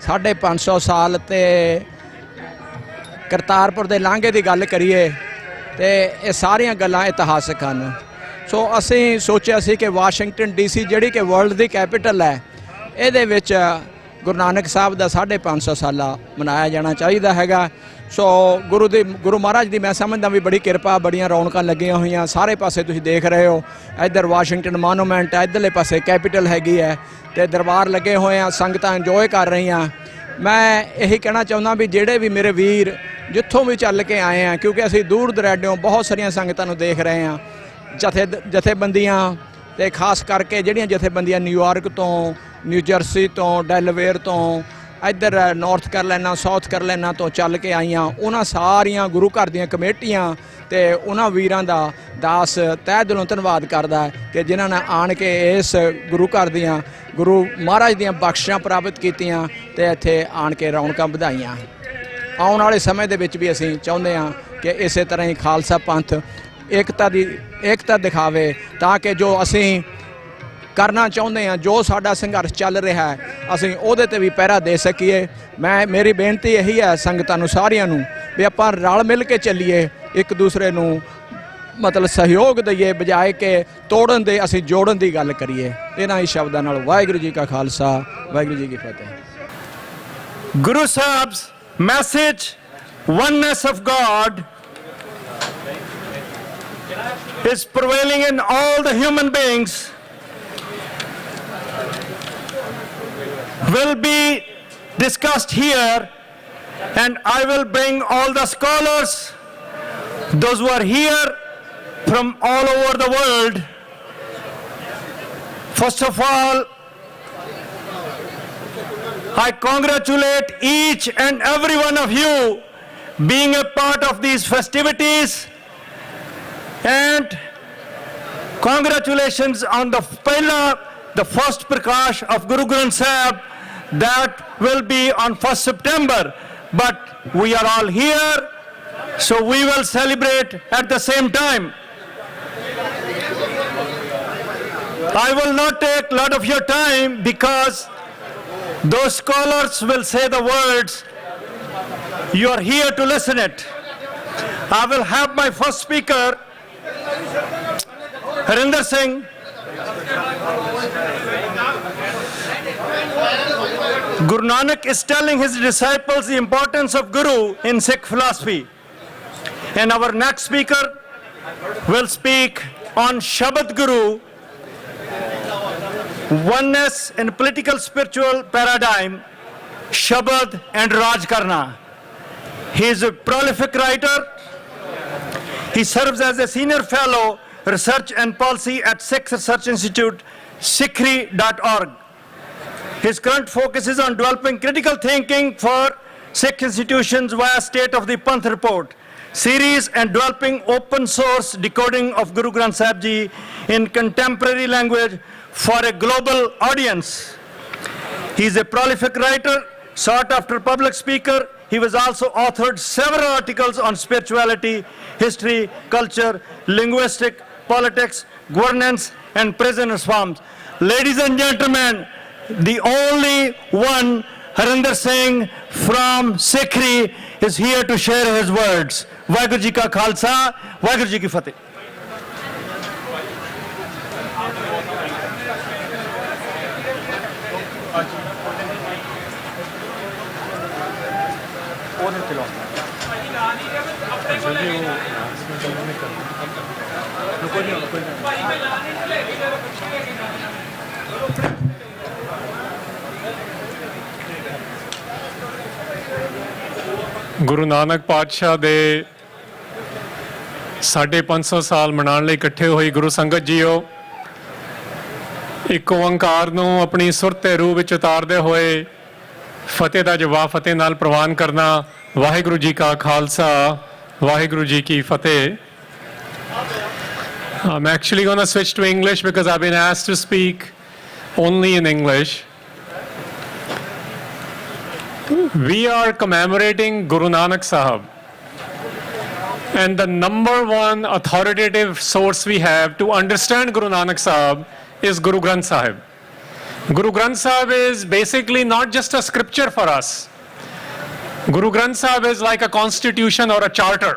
550 ਸਾਲ ਤੇ ਕਰਤਾਰਪੁਰ ਦੇ ਲਾਂਘੇ ਦੀ ਗੱਲ ਕਰੀਏ ਤੇ ਇਹ ਸਾਰੀਆਂ ਗੱਲਾਂ ਇਤਿਹਾਸਕ ਹਨ। ਸੋ ਅਸੀਂ ਸੋਚਿਆ ਸੀ ਕਿ ਵਾਸ਼ਿੰਗਟਨ ਡੀਸੀ ਜਿਹੜੀ ਕਿ ਵਰਲਡ ਦੀ ਕੈਪੀਟਲ ਹੈ, ਇਹਦੇ ਵਿੱਚ ਗੁਰੂ ਨਾਨਕ ਸਾਹਿਬ ਦਾ 550 ਸਾਲਾ ਮਨਾਇਆ ਜਾਣਾ ਚਾਹੀਦਾ ਹੈਗਾ। ਸੋ ਗੁਰੂ ਮਹਾਰਾਜ ਦੀ ਮੈਂ ਸਮਝਦਾ ਵੀ ਬੜੀ ਕਿਰਪਾ, ਬੜੀਆਂ ਰੌਣਕਾਂ ਲੱਗੀਆਂ ਹੋਈਆਂ ਸਾਰੇ ਪਾਸੇ ਤੁਸੀਂ ਦੇਖ ਰਹੇ ਹੋ। ਇੱਧਰ ਵਾਸ਼ਿੰਗਟਨ ਮੋਨੂਮੈਂਟ, ਇੱਧਰਲੇ ਪਾਸੇ ਕੈਪੀਟਲ ਹੈਗੀ ਹੈ ਤੇ ਦਰਬਾਰ ਲੱਗੇ ਹੋਏ ਆ, ਸੰਗਤਾਂ ਇੰਜੋਏ ਕਰ ਰਹੀਆਂ। ਮੈਂ ਇਹੀ ਕਹਿਣਾ ਚਾਹੁੰਦਾ ਵੀ ਜਿਹੜੇ ਵੀ ਮੇਰੇ ਵੀਰ ਜਿੱਥੋਂ ਵੀ ਚੱਲ ਕੇ ਆਏ ਆ, ਕਿਉਂਕਿ ਅਸੀਂ ਦੂਰ ਦਰਾਡਿਓਂ ਬਹੁਤ ਸਾਰੀਆਂ ਸੰਗਤਾਂ ਨੂੰ ਦੇਖ ਰਹੇ ਆ, ਜਥੇਬੰਦੀਆਂ ਤੇ ਖਾਸ ਕਰਕੇ ਜਿਹੜੀਆਂ ਜਥੇਬੰਦੀਆਂ ਨਿਊਯਾਰਕ ਤੋਂ, ਨਿਊ ਜਰਸੀ ਤੋਂ, ਡੈਲਵੇਅਰ ਤੋਂ, ਇੱਧਰ ਨਾਰਥ ਕੈਰੋਲਾਈਨਾ, ਸਾਊਥ ਕੈਰੋਲਾਈਨਾ ਤੋਂ ਚੱਲ ਕੇ ਆਈਆਂ, ਉਹਨਾਂ ਸਾਰੀਆਂ ਗੁਰੂ ਘਰ ਦੀਆਂ ਕਮੇਟੀਆਂ ਤੇ ਉਹਨਾਂ ਵੀਰਾਂ ਦਾ ਦਾਸ ਤਹਿ ਦਿਲੋਂ ਧੰਨਵਾਦ ਕਰਦਾ ਕਿ ਜਿਨ੍ਹਾਂ ਨੇ ਆਣ ਕੇ ਇਸ ਗੁਰੂ ਘਰ ਦੀਆਂ, ਗੁਰੂ ਮਹਾਰਾਜ ਦੀਆਂ ਬਖਸ਼ਿਸ਼ਾਂ ਪ੍ਰਾਪਤ ਕੀਤੀਆਂ ਤੇ ਇੱਥੇ ਆਣ ਕੇ ਰੌਣਕਾਂ ਵਧਾਈਆਂ। ਆਉਣ ਵਾਲੇ ਸਮੇਂ ਦੇ ਵਿੱਚ ਵੀ ਅਸੀਂ ਚਾਹੁੰਦੇ ਹਾਂ ਕਿ ਇਸੇ ਤਰ੍ਹਾਂ ਹੀ ਖਾਲਸਾ ਪੰਥ ਏਕਤਾ ਦਿਖਾਵੇ ਤਾਂ ਕਿ ਜੋ ਅਸੀਂ ਕਰਨਾ ਚਾਹੁੰਦੇ ਹਾਂ, ਜੋ ਸਾਡਾ ਸੰਘਰਸ਼ ਚੱਲ ਰਿਹਾ ਹੈ, ਅਸੀਂ ਉਹਦੇ ਤੇ ਵੀ ਪਹਿਰਾ ਦੇ ਸਕੀਏ। ਮੇਰੀ ਬੇਨਤੀ ਇਹੀ ਹੈ ਸੰਗਤਾਂ ਨੂੰ ਸਾਰਿਆਂ ਨੂੰ ਵੀ ਆਪਾਂ ਰਲ ਮਿਲ ਕੇ ਚੱਲੀਏ, ਇੱਕ ਦੂਸਰੇ ਨੂੰ ਮਤਲਬ ਸਹਿਯੋਗ ਦਈਏ, ਬਜਾਏ ਕਿ ਤੋੜਨ ਦੇ ਅਸੀਂ ਜੋੜਨ ਦੀ ਗੱਲ ਕਰੀਏ। ਇਹਨਾਂ ਹੀ ਸ਼ਬਦਾਂ ਨਾਲ ਵਾਹਿਗੁਰੂ ਜੀ ਕਾ ਖਾਲਸਾ, ਵਾਹਿਗੁਰੂ ਜੀ ਕੀ ਫਤਿਹ। Guru Sahib's message, oneness of God, is prevailing in all the human beings, will be discussed here, and I will bring all the scholars, those who are here from all over the world. First of all, I congratulate each and every one of you being a part of these festivities, and congratulations on the first Prakash of Guru Granth Sahib that will be on 1st September. But we are all here, so we will celebrate at the same time. I will not take a lot of your time because those scholars will say the words. You are here to listen it. I will have my first speaker, Harinder Singh. Guru Nanak is telling his disciples the importance of Guru in Sikh philosophy. And our next speaker will speak on Shabad Guru, oneness in political spiritual paradigm, Shabad and Raj Karna. He is a prolific writer. He serves as a senior fellow, research and policy at Sikh Research Institute, sikhri.org. His current focus is on developing critical thinking for Sikh institutions via State of the Panth report series and developing open source decoding of Guru Granth Sahib Ji in contemporary language for a global audience. He is a prolific writer, sought after public speaker. He was also authored several articles on spirituality, history, culture, linguistics, politics, governance, and prison reforms. Ladies and gentlemen, the only one, Harinder Singh from Sikhri, is here to share his words. Vaheguru Ji Ka Khalsa, Vaheguru Ji Ki Fateh. Guru Nanak ਪਾਤਸ਼ਾਹ ਦੇ 550 ਸਾਲ ਮਨਾਉਣ ਲਈ ਇਕੱਠੇ ਹੋਈ ਗੁਰੂ ਸੰਗਤ JIO, ਇੱਕ ਓੰਕਾਰ ਨੂੰ ਆਪਣੀ ਸੁਰਤ ਤੇ ਰੂਹ ਵਿੱਚ ਉਤਾਰਦੇ ਹੋਏ ਫਤਿਹ ਦਾ ਜਵਾਬ ਫਤਿਹ ਨਾਲ ਪ੍ਰਵਾਨ ਕਰਨਾ। ਵਾਹਿਗੁਰੂ ਜੀ ਕਾ ਖਾਲਸਾ, ਵਾਹਿਗੁਰੂ ਜੀ ਕੀ ਫਤਿਹ। I'm actually going to switch to English because I've been asked to speak only in English. We are commemorating Guru Nanak Sahib, and the number one authoritative source we have to understand Guru Nanak Sahib is Guru Granth Sahib. Guru Granth Sahib is basically not just a scripture for us. Guru Granth Sahib is like a constitution or a charter.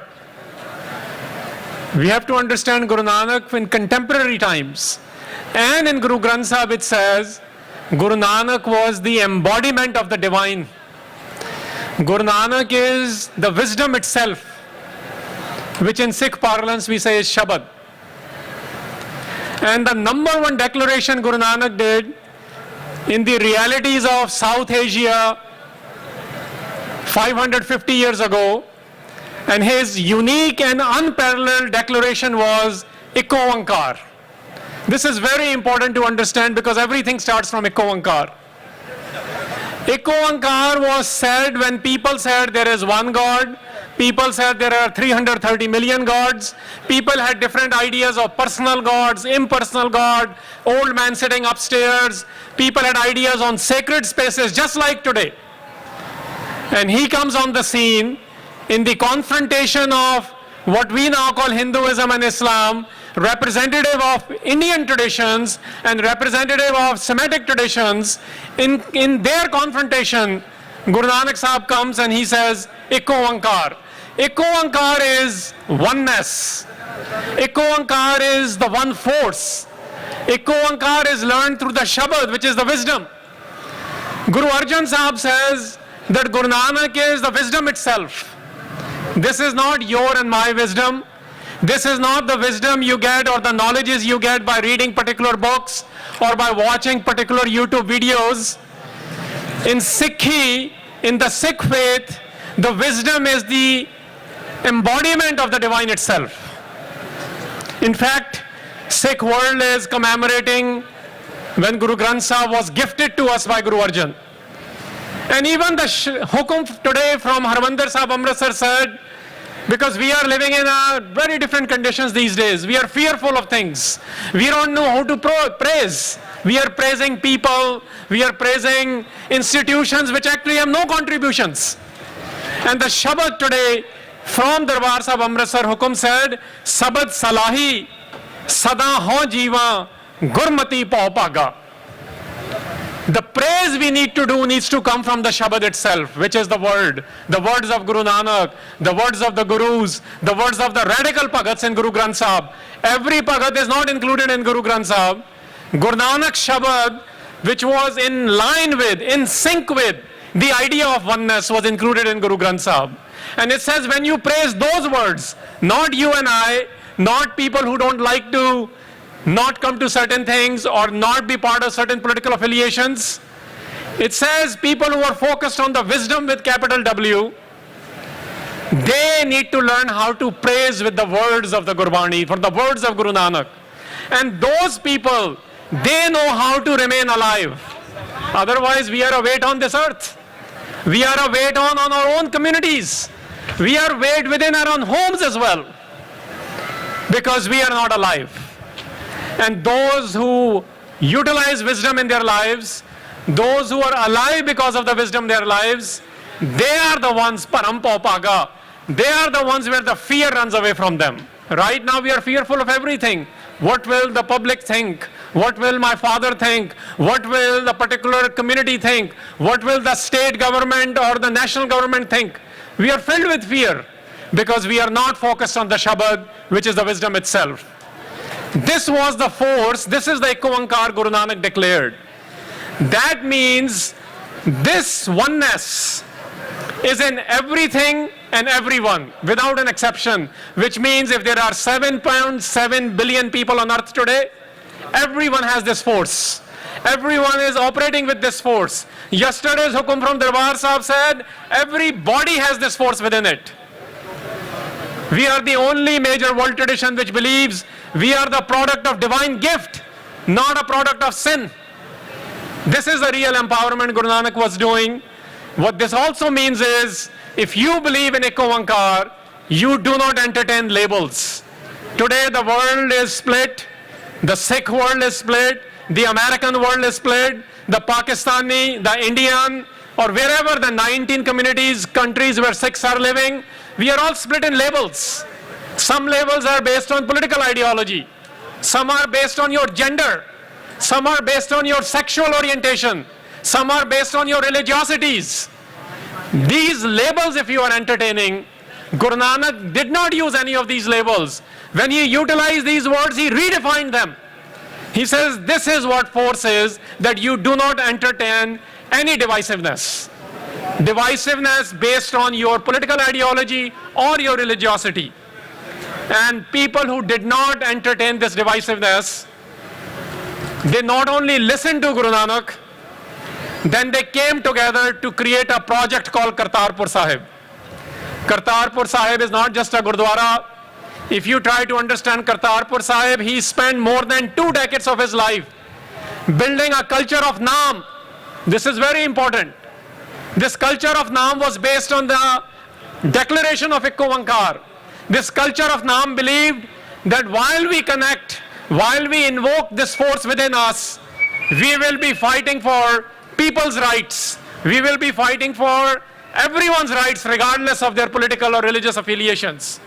We have to understand Guru Nanak in contemporary times. And in Guru Granth Sahib it says, Guru Nanak was the embodiment of the divine. Guru Nanak is the wisdom itself, which in Sikh parlance we say is Shabad. And the number one declaration Guru Nanak did in the realities of South Asia 550 years ago, and his unique and unparalleled declaration was Eko Onkar. This is very important to understand because everything starts from Eko Onkar. Eko Onkar was said when people said there is one God. People said there are 330 million gods. People had different ideas of personal gods, impersonal God, old man sitting upstairs. People had ideas on sacred spaces, just like today. And he comes on the scene in the confrontation of what we now call Hinduism and Islam, representative of Indian traditions and representative of Semitic traditions. In their confrontation, Guru Nanak Sahib comes and he says, Eko Onkar. Eko Onkar is oneness. Eko Onkar is the one force. Eko Onkar is learned through the Shabad, which is the wisdom. Guru Arjan Sahib says that Guru Nanak is the wisdom itself. This is not your and my wisdom. This is not the wisdom you get or the knowledges you get by reading particular books or by watching particular YouTube videos. In Sikhi, in the Sikh faith, the wisdom is the embodiment of the divine itself. In fact, Sikh world is commemorating when Guru Granth Sahib was gifted to us by Guru Arjan. And even the hukum today from Harmandir Sahib Amritsar said, because we are living in very different conditions these days. We are fearful of things. We don't know how to praise. We are praising people. We are praising institutions which actually have no contributions. And the Shabad today from Darbar Sahib Amritsar hukum said, Sabad Salahi, Sada Ho Jiva, Gurmati Pau Paga. The praise we need to do needs to come from the Shabad itself, which is the words of Guru Nanak, the words of the Gurus, the words of the radical Bhagats in Guru Granth Sahib. Every Bhagat is not included in Guru Granth Sahib. Guru Nanak Shabad, which was in line with, in sync with the idea of oneness, was included in Guru Granth Sahib. And it says when you praise those words, not you and I, not people who don't like to not come to certain things or not be part of certain political affiliations. It says people who are focused on the wisdom with capital W, they need to learn how to praise with the words of the Gurbani, for the words of Guru Nanak. And those people, they know how to remain alive. Otherwise, we are a weight on this earth. We are a weight on our own communities. We are a weight within our own homes as well. Because we are not alive. And those who utilize wisdom in their lives, those who are alive because of the wisdom in their lives, they are the ones, Parampapaga, they are the ones where the fear runs away from them. Right now we are fearful of everything. What will the public think? What will my father think? What will the particular community think? What will the state government or the national government think? We are filled with fear because we are not focused on the Shabad, which is the wisdom itself. This was the force, this is the Eko Onkar Guru Nanak declared. That means this oneness is in everything and everyone, without an exception. Which means if there are 7.7 billion people on earth today, everyone has this force. Everyone is operating with this force. Yesterday's hukum from Darbar Sahib said, every body has this force within it. We are the only major world tradition which believes we are the product of divine gift, not a product of sin. This is the real empowerment Guru Nanak was doing. What this also means is, if you believe in Eko Onkar, you do not entertain labels. Today the world is split, the Sikh world is split, the American world is split, the Pakistani, the Indian, or wherever the 19 countries where Sikhs are living, we are all split in labels. Some labels are based on political ideology. Some are based on your gender. Some are based on your sexual orientation. Some are based on your religiosities. These labels, if you are entertaining, Guru Nanak did not use any of these labels. When he utilized these words, he redefined them. He says, this is what force is, that you do not entertain any divisiveness. divisiveness based on your political ideology or your religiosity. And people who did not entertain this divisiveness, they not only listened to Guru Nanak, then they came together to create a project called Kartarpur Sahib. Kartarpur Sahib is not just a Gurdwara. If you try to understand Kartarpur Sahib, he spent more than 2 decades of his life building a culture of Naam. This is very important. This culture of Naam was based on the declaration of Ekko Oankar. This culture of Naam believed that while we connect, while we invoke this force within us, we will be fighting for people's rights. We will be fighting for everyone's rights regardless of their political or religious affiliations.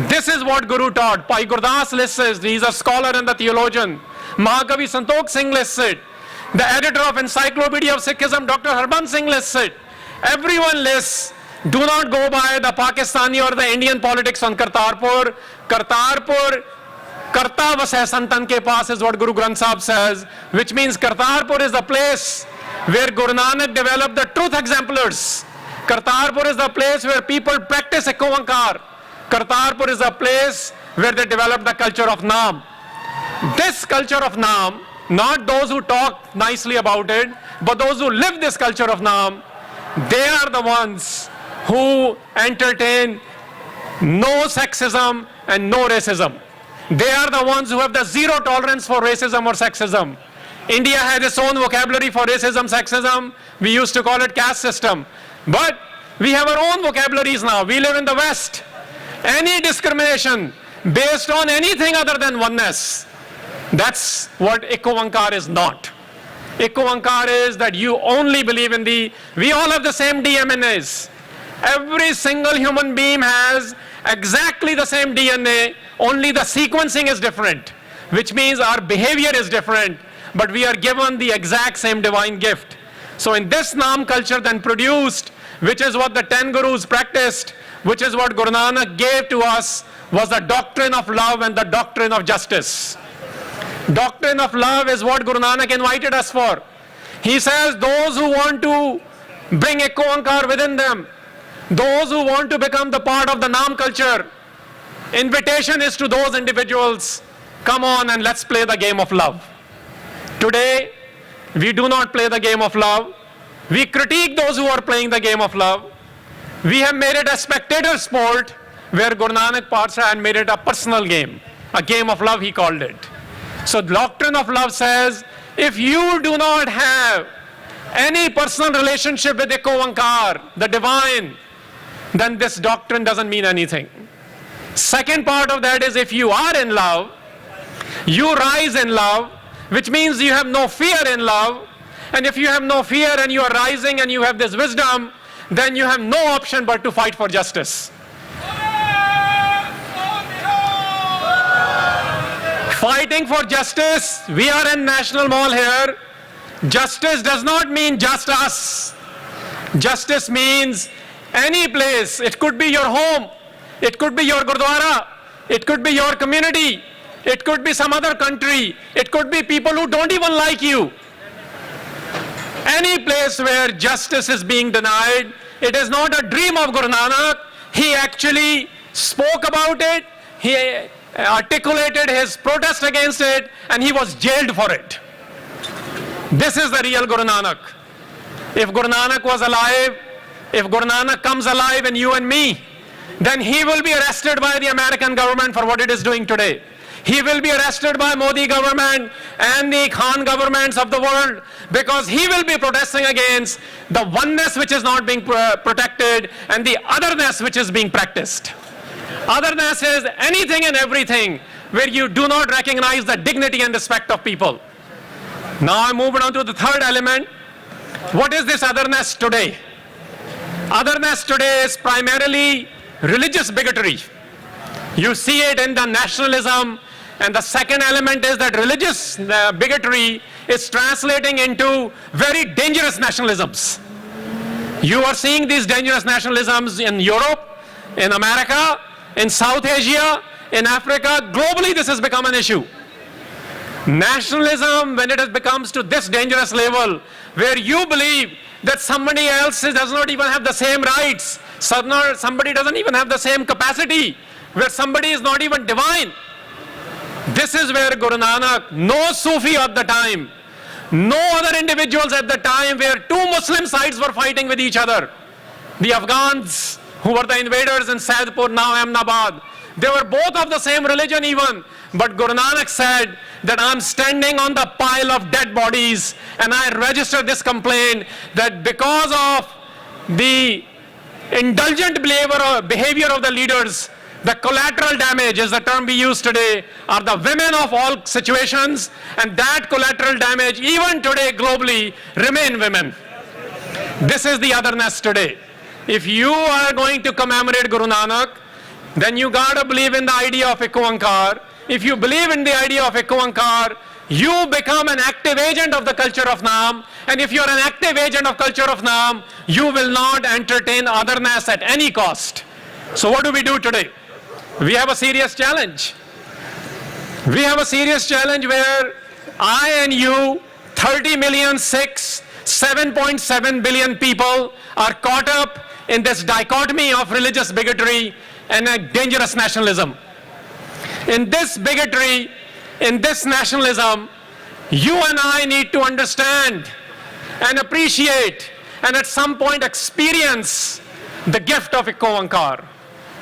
This is what Guru taught. Bhai Gurdas lists it. He's a scholar and a theologian. Mahakavi Santokh Singh lists it. The editor of Encyclopedia of Sikhism, Dr. Harbans Singh lists it. Everyone lists. Do not go by the Pakistani or the Indian politics on Kartarpur. Kartarpur, Karta vasai santan ke paas is what Guru Granth Sahib says, which means Kartarpur is the place where Guru Nanak developed the truth exemplars. Kartarpur is the place where people practice Ekko Oankar. Kartarpur is a place where they developed the culture of Naam. This culture of Naam, not those who talk nicely about it, but those who live this culture of Naam, they are the ones who entertain no sexism and no racism. They are the ones who have the zero tolerance for racism or sexism. India has its own vocabulary for racism, sexism. We used to call it caste system. But we have our own vocabularies now. We live in the West. Any discrimination based on anything other than oneness, that's what Ekko Oankar is not. Ekko Oankar is that you only believe in we all have the same DNAs. Every single human being has exactly the same DNA, only the sequencing is different, which means our behavior is different, but we are given the exact same divine gift. So in this Naam culture then produced, which is what the 10 Gurus practiced, which is what Guru Nanak gave to us, was the doctrine of love and the doctrine of justice. Doctrine of love is what Guru Nanak invited us for. He says those who want to bring Ekko Oankar within them, those who want to become the part of the Naam culture, invitation is to those individuals, come on and let's play the game of love. Today, we do not play the game of love. We critique those who are playing the game of love. We have made it a spectator sport, where Guru Nanak Patsha had made it a personal game. A game of love, he called it. So the doctrine of love says, if you do not have any personal relationship with Ekko Oankar, the divine, then this doctrine doesn't mean anything. Second part of that is, if you are in love, you rise in love, which means you have no fear in love. And if you have no fear and you are rising and you have this wisdom, then you have no option but to fight for justice. Fighting for justice, we are in National Mall here. Justice does not mean just us. Justice means any place. It could be your home, it could be your Gurdwara, it could be your community, it could be some other country, it could be people who don't even like you. Any place where justice is being denied, it is not a dream of Guru Nanak. He actually spoke about it, he articulated his protest against it, and he was jailed for it. This is the real Guru Nanak. If Guru Nanak was alive, if Guru Nanak comes alive in you and me, then he will be arrested by the American government for what it is doing today. He will be arrested by Modi government and the Khan governments of the world, because he will be protesting against the oneness which is not being protected and the otherness which is being practiced. Otherness is anything and everything where you do not recognize the dignity and respect of people. Now I move on to the third element. What is this otherness today? Otherness today is primarily religious bigotry. You see it in the nationalism. And the second element is that religious bigotry is translating into very dangerous nationalisms. You are seeing these dangerous nationalisms in Europe, in America, in South Asia, in Africa. Globally, this has become an issue. Nationalism, when it becomes to this dangerous level, where you believe that somebody else does not even have the same rights, somebody doesn't even have the same capacity, where somebody is not even divine. This is where Guru Nanak, no Sufi at the time, no other individuals at the time, where two Muslim sides were fighting with each other. The Afghans, who were the invaders in Saidpur, now Ahmedabad, they were both of the same religion even. But Guru Nanak said that I'm standing on the pile of dead bodies, and I register this complaint that because of the indulgent behavior of the leaders, the collateral damage is the term we use today, are the women of all situations, and that collateral damage even today globally remain women. This is the otherness today. If you are going to commemorate Guru Nanak, then you gotta believe in the idea of Ek Oankar. If you believe in the idea of Ek Oankar, you become an active agent of the culture of Naam. And if you're an active agent of culture of Naam, you will not entertain otherness at any cost. So what do we do today? We have a serious challenge. We have a serious challenge where I and you, 30 million Sikhs, 7.7 billion people are caught up in this dichotomy of religious bigotry and a dangerous nationalism. In this bigotry, in this nationalism, you and I need to understand and appreciate and at some point experience the gift of Ek Oankar.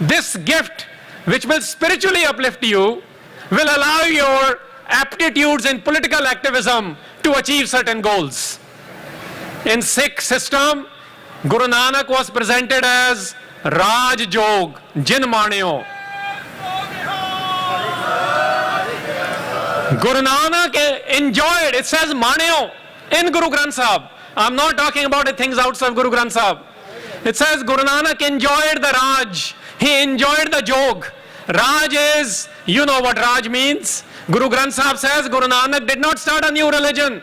This gift, which will spiritually uplift you, will allow your aptitudes in political activism to achieve certain goals. In Sikh system, Guru Nanak was presented as Raj Jog, Jin Maneo. Guru Nanak enjoyed, it says Maneo in Guru Granth Sahib. I'm not talking about the things outside Guru Granth Sahib. It says Guru Nanak enjoyed the Raj, he enjoyed the Jog. Raj is, you know what Raj means. Guru Granth Sahib says Guru Nanak did not start a new religion.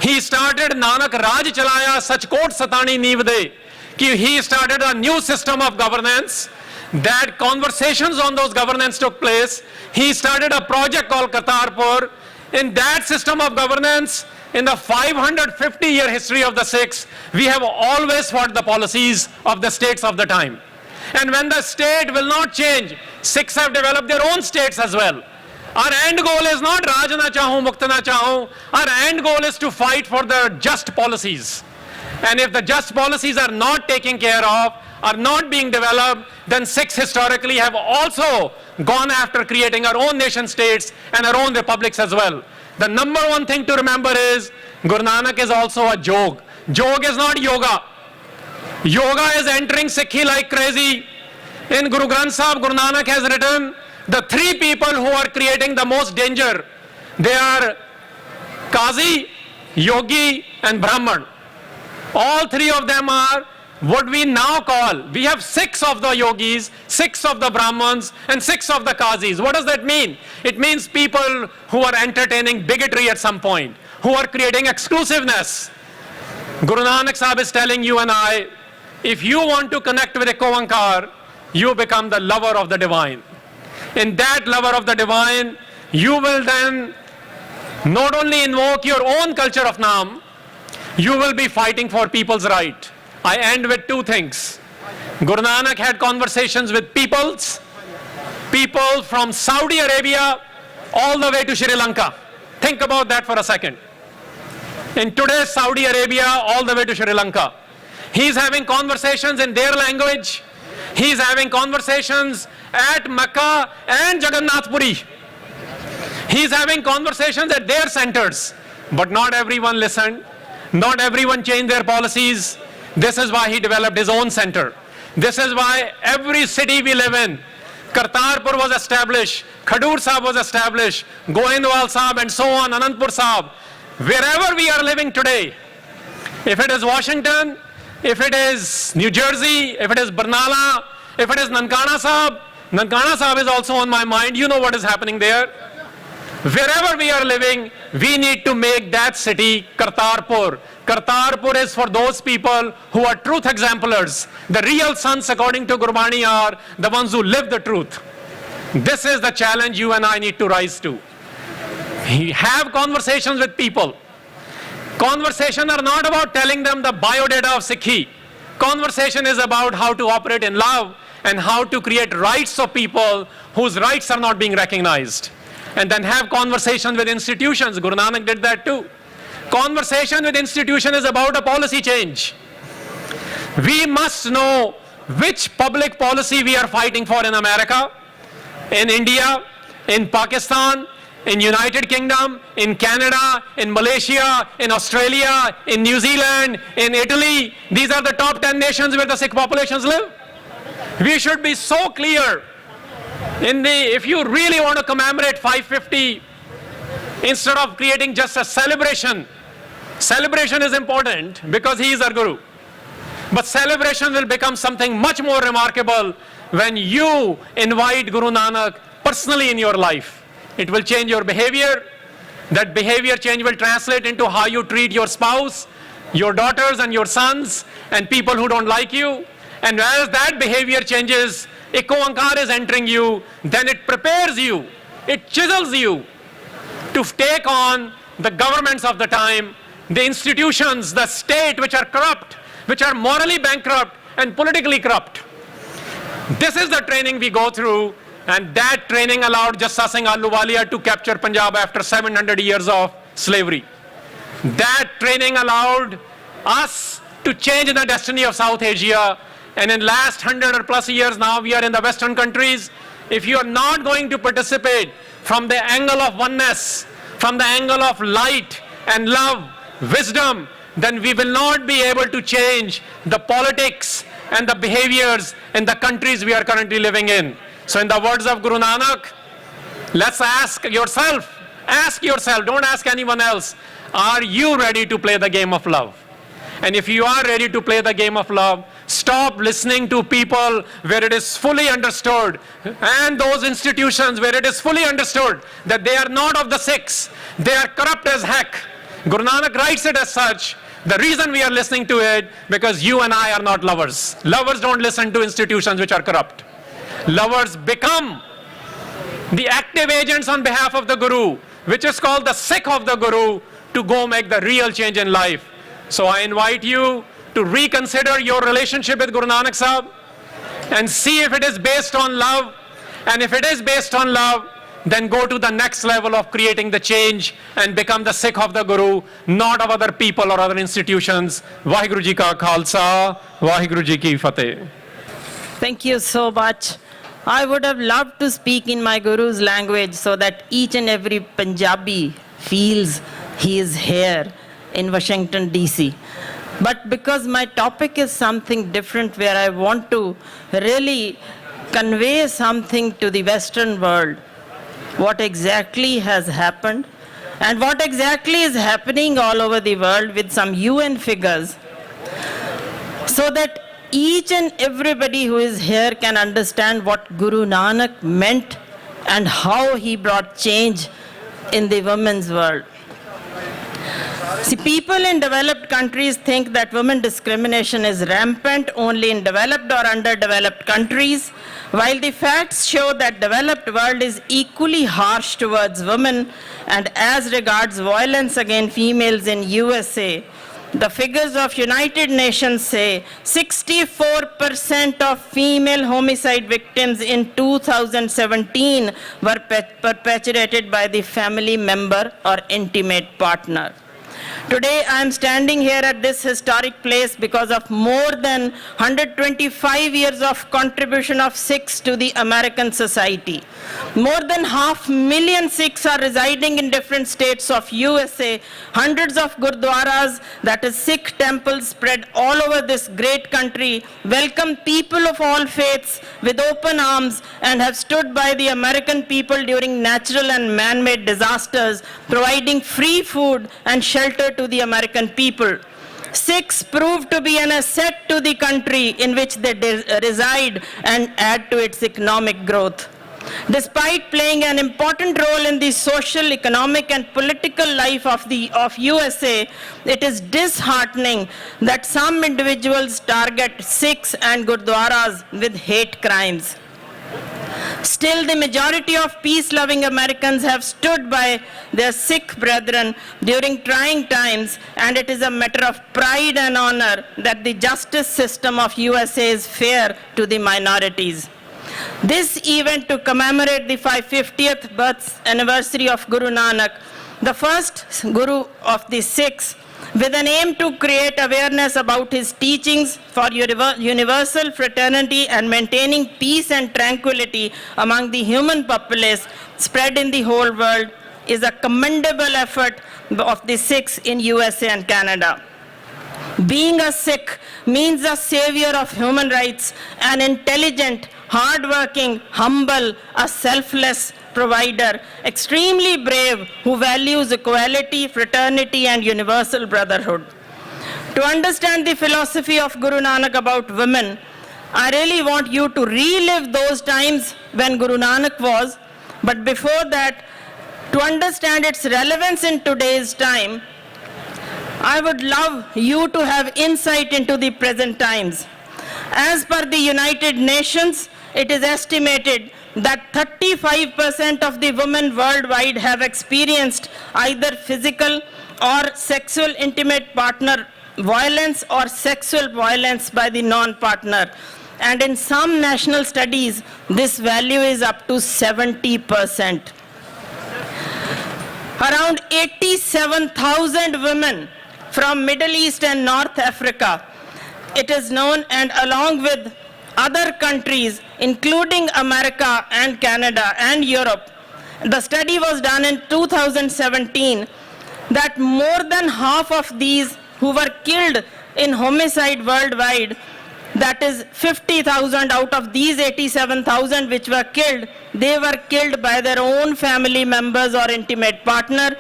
He started Nanak Raj Chalaya Sachkot Satani Neev De. He started a new system of governance. That conversations on those governance took place. He started a project called Kartarpur. In that system of governance, in the 550-year history of the Sikhs, we have always fought the policies of the states of the time. And when the state will not change, Sikhs have developed their own states as well. Our end goal is not Raj na chahu, Mukta na chahu. Our end goal is to fight for the just policies. And if the just policies are not taken care of, are not being developed, then Sikhs historically have also gone after creating our own nation states and our own republics as well. The number one thing to remember is Guru Nanak is also a Jog. Jog is not yoga. Yoga is entering Sikhi like crazy. In Guru Granth Sahib, Guru Nanak has written the three people who are creating the most danger. They are Qazi, Yogi and Brahman. All three of them are what we now call, we have 6 of the yogis, 6 of the Brahmans and 6 of the Qazis. What does that mean? It means people who are entertaining bigotry at some point, who are creating exclusiveness. Guru Nanak Sahib is telling you and I, if you want to connect with Ek Oankar, you become the lover of the divine. In that lover of the divine, you will then not only invoke your own culture of Naam, you will be fighting for people's right. I end with 2 things. Guru Nanak had conversations with people from Saudi Arabia all the way to Sri Lanka. Think about that for a second. In today's Saudi Arabia, all the way to Sri Lanka. He's having conversations in their language. He's having conversations at Mecca and Jagannath Puri. He's having conversations at their centers. But not everyone listened. Not everyone changed their policies. This is why he developed his own center. This is why every city we live in, Kartarpur was established, Khadur Sahib was established, Goindwal Sahib and so on, Anandpur Sahib. Wherever we are living today, if it is Washington, if it is New Jersey, if it is Barnala, if it is Nankana Sahib is also on my mind. You know what is happening there. Wherever we are living, we need to make that city Kartarpur. Kartarpur is for those people who are truth exemplars. The real sons, according to Gurbani, are the ones who live the truth. This is the challenge you and I need to rise to. Have conversations with people. Conversations are not about telling them the biodata of Sikhi. Conversation is about how to operate in love and how to create rights of people whose rights are not being recognized. And then have conversation with institutions. Guru Nanak did that too. Conversation with institution is about a policy change. We must know which public policy we are fighting for in America, in India, in Pakistan, in United Kingdom, in Canada, in Malaysia, in Australia, in New Zealand, in Italy. These are the top 10 nations where the Sikh populations live. We should be so clear. If you really want to commemorate 550, instead of creating just a celebration, celebration is important because he is our Guru. But celebration will become something much more remarkable when you invite Guru Nanak personally in your life. It will change your behavior. That behavior change will translate into how you treat your spouse, your daughters and your sons, and people who don't like you. And as that behavior changes, Eko Onkar is entering you, then it prepares you, it chisels you to take on the governments of the time, the institutions, the state which are corrupt, which are morally bankrupt and politically corrupt. This is the training we go through, and that training allowed Jassa Singh Ahluwalia to capture Punjab after 700 years of slavery. That training allowed us to change the destiny of South Asia, and in last 100 or plus years now we are in the Western countries. If you are not going to participate from the angle of oneness, from the angle of light and love, wisdom, then we will not be able to change the politics and the behaviors in the countries we are currently living in. So in the words of Guru Nanak, let's ask yourself, don't ask anyone else, are you ready to play the game of love? And if you are ready to play the game of love, stop listening to people where it is fully understood, and those institutions where it is fully understood that they are not of the Sikhs, they are corrupt as heck. Guru Nanak writes it as such. The reason we are listening to it, because you and I are not lovers. Lovers don't listen to institutions which are corrupt. Lovers become the active agents on behalf of the Guru, which is called the Sikh of the Guru, to go make the real change in life. So I invite you to reconsider your relationship with Guru Nanak Sahib and see if it is based on love. And if it is based on love, then go to the next level of creating the change and become the Sikh of the Guru, not of other people or other institutions. Vaheguru Ji Ka Khalsa, Vaheguru Ji Ki Fateh. Thank you so much. I would have loved to speak in my Guru's language so that each and every Punjabi feels he is here in Washington, D.C. But because my topic is something different, where I want to really convey something to the Western world, what exactly has happened and what exactly is happening all over the world with some UN figures, so that each and everybody who is here can understand what Guru Nanak meant and how he brought change in the women's world. See, people in developed countries think that women discrimination is rampant only in developed or underdeveloped countries, while the facts show that developed world is equally harsh towards women. And as regards violence against females in USA, the figures of United Nations say 64% of female homicide victims in 2017 were perpetrated by the family member or intimate partner. Today, I am standing here at this historic place because of more than 125 years of contribution of Sikhs to the American society. More than 500,000 Sikhs are residing in different states of USA. Hundreds of gurdwaras, that is Sikh temples spread all over this great country, welcome people of all faiths with open arms and have stood by the American people during natural and man-made disasters, providing free food and shelter to the American people. Sikhs proved to be an asset to the country in which they reside and add to its economic growth. Despite playing an important role in the social, economic and political life of USA, it is disheartening that some individuals target Sikhs and Gurdwaras with hate crimes. Still, the majority of peace-loving Americans have stood by their Sikh brethren during trying times, and it is a matter of pride and honor that the justice system of USA is fair to the minorities. This event to commemorate the 550th birth anniversary of Guru Nanak, the first Guru of the Sikhs, with an aim to create awareness about his teachings for universal fraternity and maintaining peace and tranquility among the human populace spread in the whole world, is a commendable effort of the Sikhs in USA and Canada. Being a Sikh means a savior of human rights, an intelligent, hardworking, humble, a selfless provider, extremely brave, who values equality, fraternity, and universal brotherhood. To understand the philosophy of Guru Nanak about women, I really want you to relive those times when Guru Nanak was, but before that, to understand its relevance in today's time, I would love you to have insight into the present times. As per the United Nations, it is estimated that 35% of the women worldwide have experienced either physical or sexual intimate partner violence or sexual violence by the non-partner. And in some national studies, this value is up to 70%. Around 87,000 women from Middle East and North Africa, it is known, and along with other countries, including America and Canada and Europe. The study was done in 2017 that more than half of these who were killed in homicide worldwide, that is 50,000 out of these 87,000 which were killed, they were killed by their own family members or intimate partner.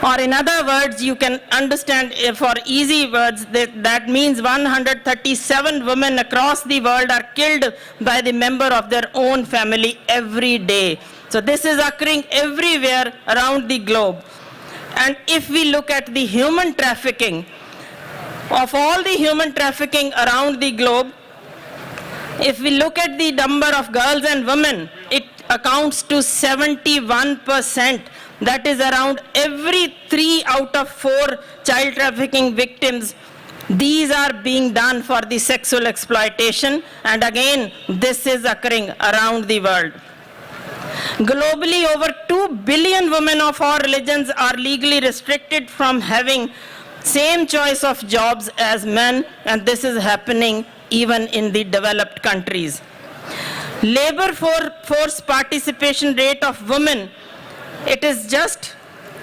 Or in other words, you can understand for easy words, that means 137 women across the world are killed by the member of their own family every day. So this is occurring everywhere around the globe. And if we look at the human trafficking, of all the human trafficking around the globe, if we look at the number of girls and women, it accounts to 71%. That is around every 3 out of 4 child trafficking victims. These are being done for the sexual exploitation, and again, this is occurring around the world. Globally, over 2 billion women of all religions are legally restricted from having same choice of jobs as men, and this is happening even in the developed countries. Labor force participation rate of women, it is just,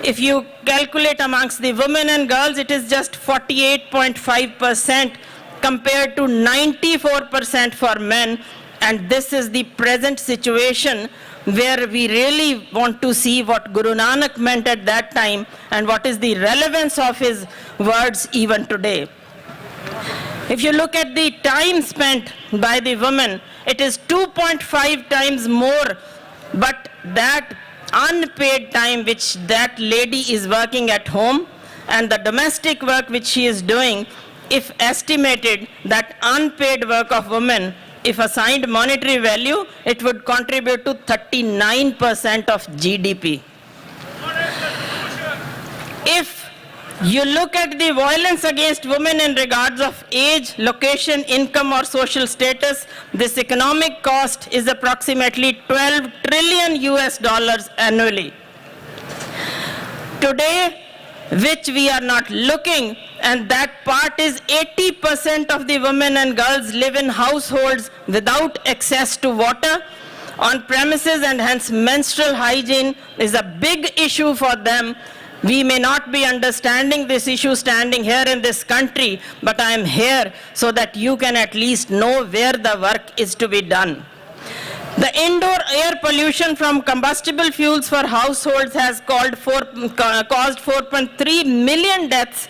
if you calculate amongst the women and girls, it is just 48.5% compared to 94% for men. And this is the present situation where we really want to see what Guru Nanak meant at that time and what is the relevance of his words even today. If you look at the time spent by the women, it is 2.5 times more, but that unpaid time which that lady is working at home and the domestic work which she is doing, if estimated, that unpaid work of women, if assigned monetary value, it would contribute to 39% of GDP. If you look at the violence against women in regards of age, location, income, or social status, this economic cost is approximately $12 trillion annually. Today, which we are not looking, and that part is 80% of the women and girls live in households without access to water on premises, and hence menstrual hygiene is a big issue for them. We may not be understanding this issue standing here in this country, but I am here so that you can at least know where the work is to be done. The indoor air pollution from combustible fuels for households has caused 4.3 million deaths,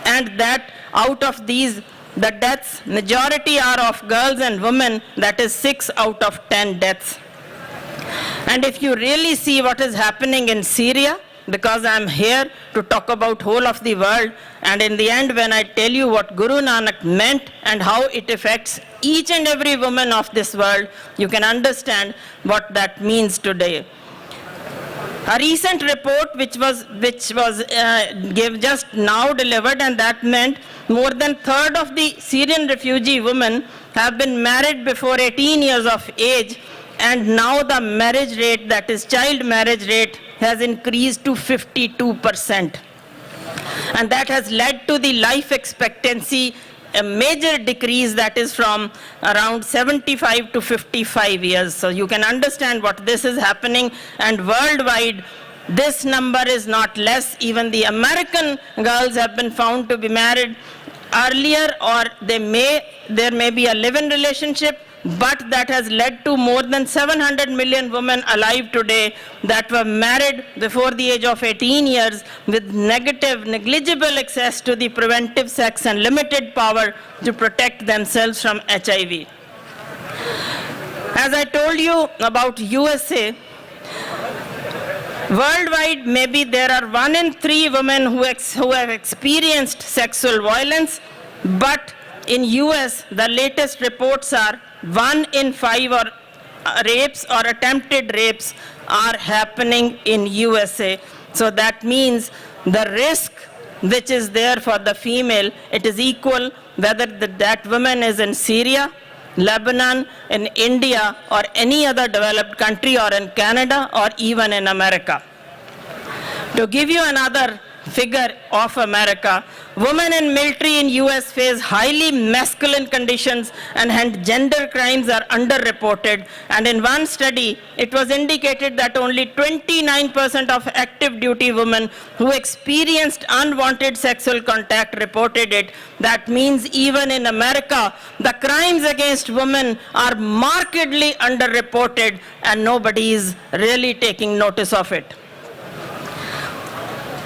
and that out of these, the deaths, majority are of girls and women, that is 6 out of 10 deaths. And if you really see what is happening in Syria, because I'm here to talk about whole of the world. And in the end, when I tell you what Guru Nanak meant and how it affects each and every woman of this world, you can understand what that means today. A recent report which was just now delivered, and that meant more than third of the Syrian refugee women have been married before 18 years of age, and now the marriage rate, that is child marriage rate, has increased to 52%. And that has led to the life expectancy a major decrease, that is from around 75 to 55 years. So you can understand what this is happening, and worldwide this number is not less. Even the American girls have been found to be married earlier, or there may be a live-in relationship, but that has led to more than 700 million women alive today that were married before the age of 18 years with negligible access to the preventive sex and limited power to protect themselves from HIV. As I told you about USA, worldwide maybe there are 1 in 3 women who have experienced sexual violence, but in US the latest reports are 1 in 5 rapes or attempted rapes are happening in USA. So that means the risk which is there for the female, it is equal whether that woman is in Syria, Lebanon, in India, or any other developed country, or in Canada, or even in America. To give you another figure of America, women in military in US face highly masculine conditions, and hence gender crimes are underreported. And in one study, it was indicated that only 29% of active duty women who experienced unwanted sexual contact reported it. That means even in America, the crimes against women are markedly underreported, and nobody is really taking notice of it.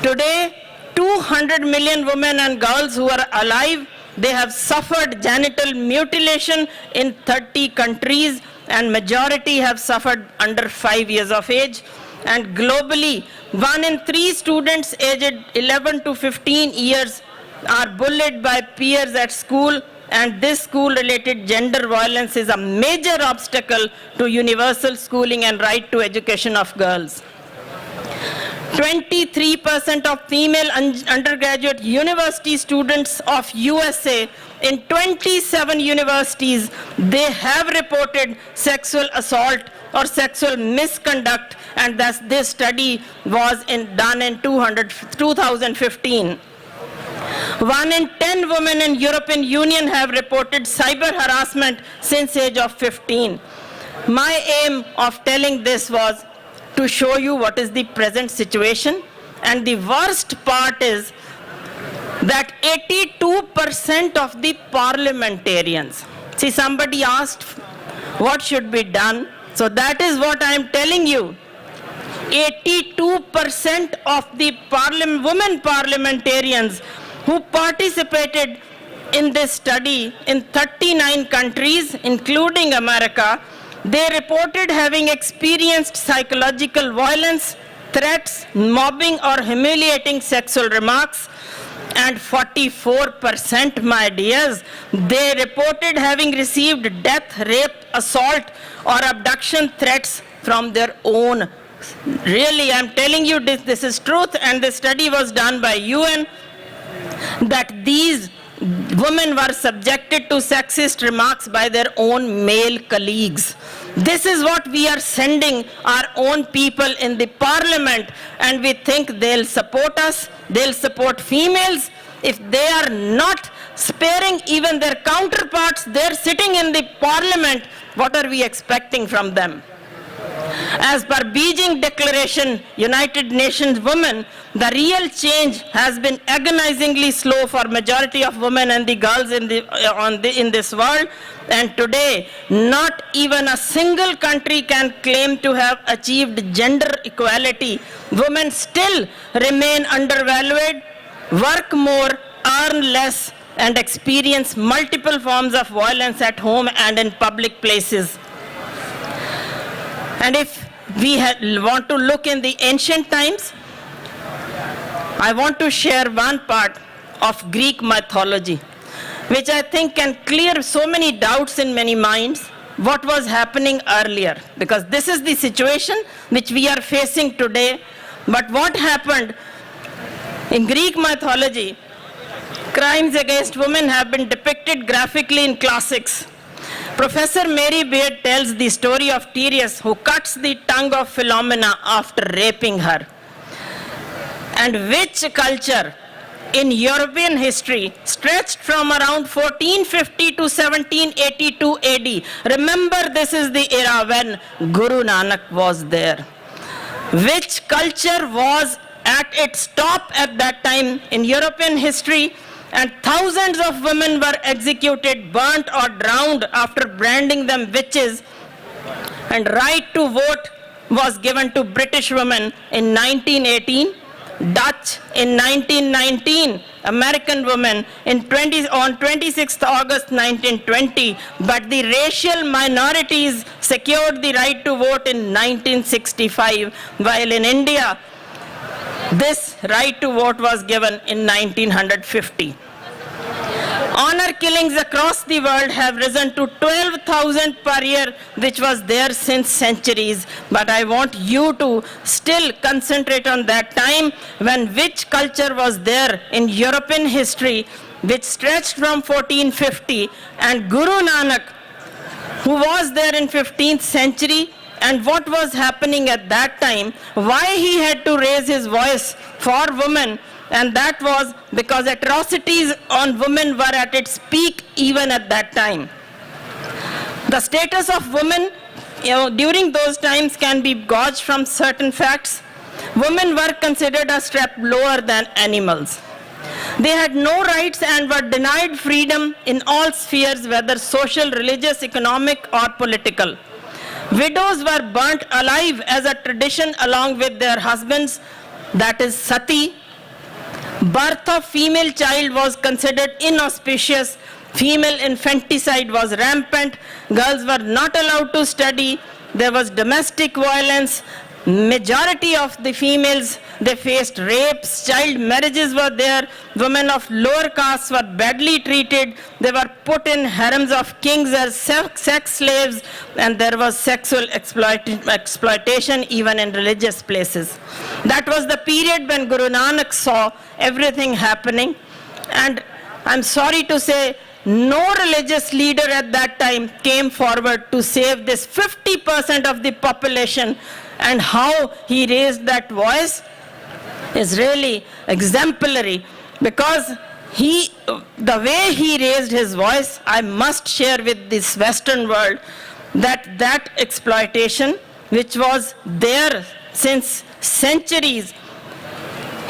Today, 200 million women and girls who are alive, they have suffered genital mutilation in 30 countries, and majority have suffered under 5 years of age. And globally, 1 in 3 students aged 11 to 15 years are bullied by peers at school, and this school-related gender violence is a major obstacle to universal schooling and right to education of girls. 23% of female undergraduate university students of USA in 27 universities, they have reported sexual assault or sexual misconduct, and thus this study was done in 2015. 1 in 10 women in European Union have reported cyber harassment since age of 15. My aim of telling this was to show you what is the present situation, and the worst part is that 82% of the parliamentarians, see, somebody asked what should be done, so that is what I am telling you. 82% of the women parliamentarians who participated in this study in 39 countries, including America, they reported having experienced psychological violence, threats, mobbing, or humiliating sexual remarks. And 44%, my dears, they reported having received death, rape, assault, or abduction threats from their own. Really, I'm telling you this is truth, and the study was done by UN, that these women were subjected to sexist remarks by their own male colleagues. This is what we are sending our own people in the parliament, and we think they'll support us, they'll support females. If they are not sparing even their counterparts, they're sitting in the parliament, what are we expecting from them? As per Beijing Declaration, United Nations Women, the real change has been agonizingly slow for majority of women and the girls in this world. And today, not even a single country can claim to have achieved gender equality. Women still remain undervalued, work more, earn less, and experience multiple forms of violence at home and in public places. And if we want to look in the ancient times, I want to share one part of Greek mythology, which I think can clear so many doubts in many minds what was happening earlier, because this is the situation which we are facing today. But what happened in Greek mythology, crimes against women have been depicted graphically in classics. Professor Mary Beard tells the story of Tereus, who cuts the tongue of Philomena after raping her. And which culture in European history stretched from around 1450 to 1782 AD. Remember, this is the era when Guru Nanak was there. Which culture was at its top at that time in European history, and thousands of women were executed, burnt or drowned after branding them witches, and right to vote was given to British women in 1918, Dutch in 1919, American women on 26th August 1920, but the racial minorities secured the right to vote in 1965, while in India, this right to vote was given in 1950. Honor killings across the world have risen to 12,000 per year, which was there since centuries. But I want you to still concentrate on that time when which culture was there in European history, which stretched from 1450, and Guru Nanak, who was there in 15th century, and what was happening at that time, why he had to raise his voice for women. And that was because atrocities on women were at its peak even at that time. The status of women during those times can be gauged from certain facts. Women were considered a step lower than animals. They had no rights and were denied freedom in all spheres, whether social, religious, economic, or political. Widows were burnt alive as a tradition along with their husbands, that is sati. Birth of female child was considered inauspicious. Female infanticide was rampant. Girls were not allowed to study. There was domestic violence. Majority of the females, they faced rapes, child marriages were there. Women of lower castes were badly treated. They were put in harems of kings as sex slaves, and there was sexual exploitation even in religious places. That was the period when Guru Nanak saw everything happening. And I'm sorry to say, no religious leader at that time came forward to save this 50% of the population. And how he raised that voice is really exemplary, because the way he raised his voice, I must share with this Western world that exploitation, which was there since centuries,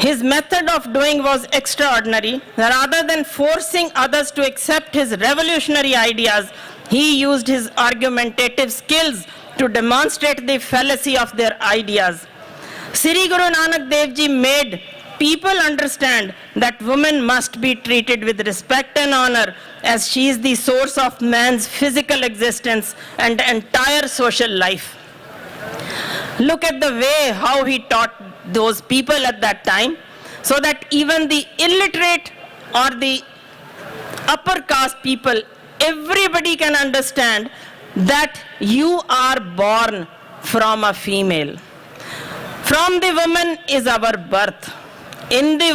his method of doing was extraordinary. Rather than forcing others to accept his revolutionary ideas, he used his argumentative skills to demonstrate the fallacy of their ideas. Sri Guru Nanak Dev Ji made people understand that women must be treated with respect and honor, as she is the source of man's physical existence and entire social life. Look at the way how he taught those people at that time, so that even the illiterate or the upper caste people, everybody can understand that you are born from a female. From the woman is our birth. In the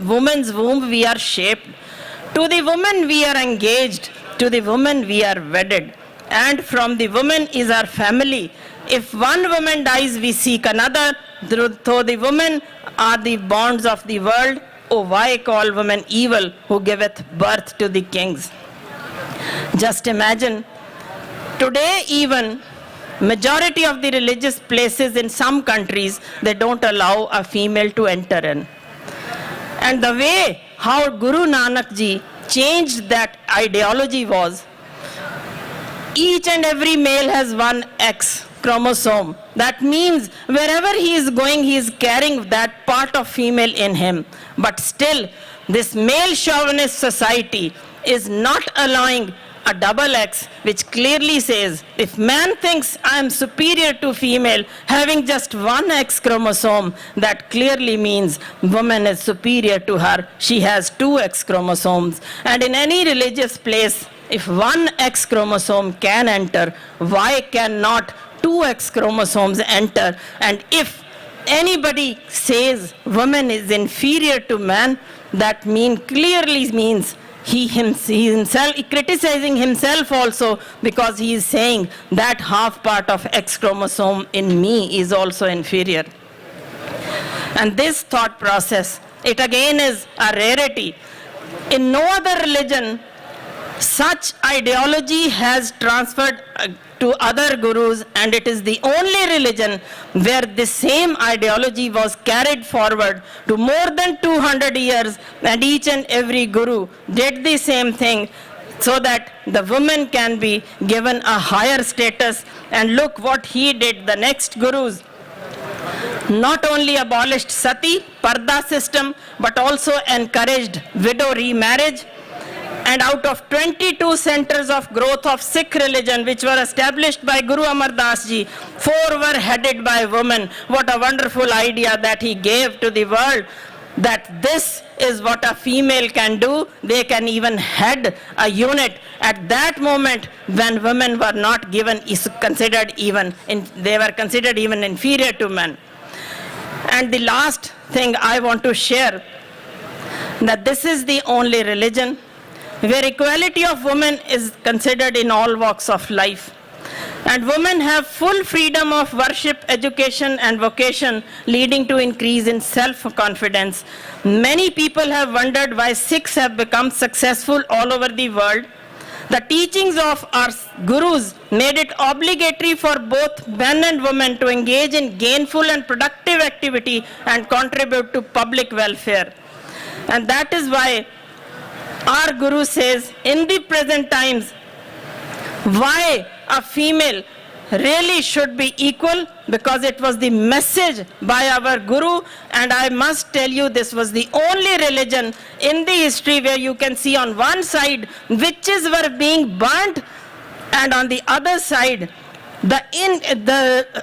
woman's womb we are shaped. To the woman we are engaged. To the woman we are wedded. And from the woman is our family. If one woman dies, we seek another. Though the women are the bonds of the world, oh, why call woman evil who giveth birth to the kings? Just imagine, today even, majority of the religious places in some countries, they don't allow a female to enter in. And the way how Guru Nanak Ji changed that ideology was, each and every male has one X chromosome. That means wherever he is going, he is carrying that part of female in him. But still, this male chauvinist society is not allowing a double X, which clearly says if man thinks I am superior to female having just one X chromosome, that clearly means woman is superior to her. She has two X chromosomes. And in any religious place, if one X chromosome can enter, why cannot two X chromosomes enter? And if anybody says woman is inferior to man, that clearly means he himself criticizing himself also, because he is saying that half part of X chromosome in me is also inferior. And this thought process, it again is a rarity. In no other religion such ideology has transferred to other gurus, and it is the only religion where the same ideology was carried forward to more than 200 years, and each and every guru did the same thing so that the woman can be given a higher status. And look what he did. The next gurus not only abolished sati, parda system, but also encouraged widow remarriage. And out of 22 centers of growth of Sikh religion, which were established by Guru Amar Das Ji, 4 were headed by women. What a wonderful idea that he gave to the world, that this is what a female can do. They can even head a unit. At that moment, when women were not given, they were considered even inferior to men. And the last thing I want to share, that this is the only religion where equality of women is considered in all walks of life. And women have full freedom of worship, education, and vocation, leading to increase in self-confidence. Many people have wondered why Sikhs have become successful all over the world. The teachings of our gurus made it obligatory for both men and women to engage in gainful and productive activity and contribute to public welfare. And that is why our guru says, in the present times, why a female really should be equal, because it was the message by our guru. And I must tell you, this was the only religion in the history where you can see on one side witches were being burnt, and on the other side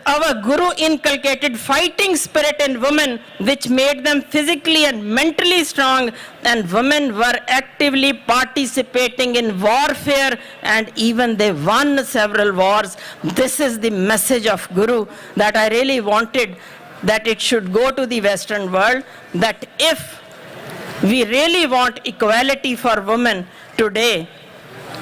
our guru inculcated fighting spirit in women, which made them physically and mentally strong, and women were actively participating in warfare, and even they won several wars. This is the message of guru that I really wanted that it should go to the Western world, that if we really want equality for women today,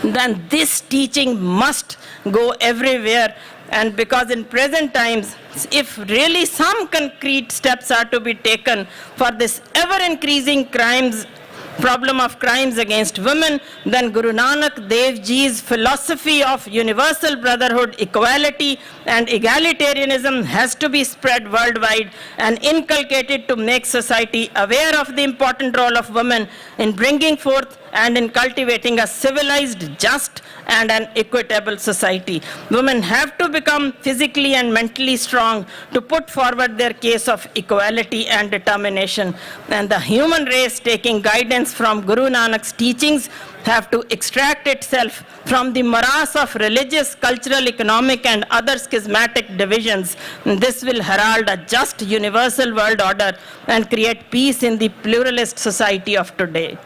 then this teaching must go everywhere. And because in present times, if really some concrete steps are to be taken for this ever-increasing problem of crimes against women, then Guru Nanak Dev Ji's philosophy of universal brotherhood, equality, and egalitarianism has to be spread worldwide and inculcated to make society aware of the important role of women in bringing forth and in cultivating a civilized, just, and an equitable society. Women have to become physically and mentally strong to put forward their case of equality and determination. And the human race, taking guidance from Guru Nanak's teachings, have to extract itself from the morass of religious, cultural, economic, and other schismatic divisions. This will herald a just universal world order and create peace in the pluralist society of today.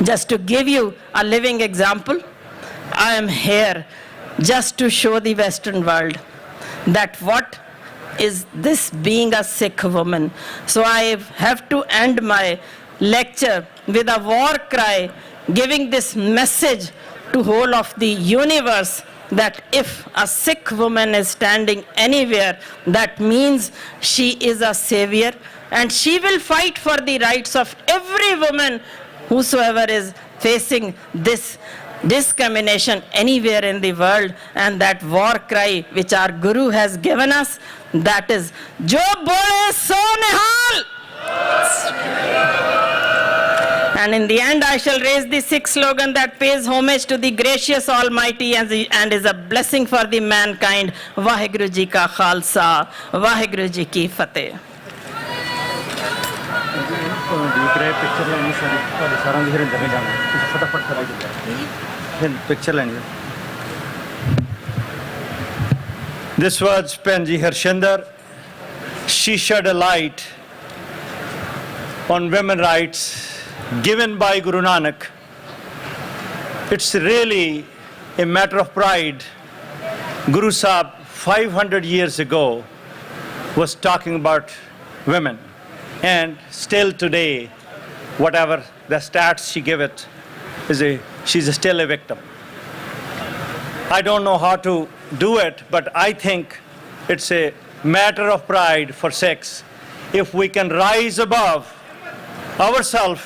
Just to give you a living example, I am here just to show the Western world that what is this being a Sikh woman. So I have to end my lecture with a war cry, giving this message to whole of the universe, that if a Sikh woman is standing anywhere, that means she is a savior, and she will fight for the rights of every woman whosoever is facing this discrimination anywhere in the world. And that war cry which our guru has given us, that is Jo Bole So Nihal. And in the end, I shall raise the sixth slogan that pays homage to the gracious Almighty and is a blessing for the mankind. Vaheguru Ji Ka Khalsa, Vaheguru Ji Ki Fateh. ਦੇਖ ਰਹੇ picture ਲੈਣੀ ਸਾਰੀ ਤੁਹਾਡੇ ਸਾਰਿਆਂ ਦੀ ਹਰਿੰਦਰ ਨੇ ਜਾਣਾ ਤੁਸੀਂ ਫਟਾਫਟ ਖੜਾ ਹੋ ਜਾਓ Picture line. This was Penji Harshinder. She shed a light on women's rights given by Guru Nanak. It's really a matter of pride. Guru Sahib 500 years ago was talking about women, and still today, whatever the stats she gave it, she's still a victim. I don't know how to do it, but I think it's a matter of pride for Sikhs if we can rise above ourselves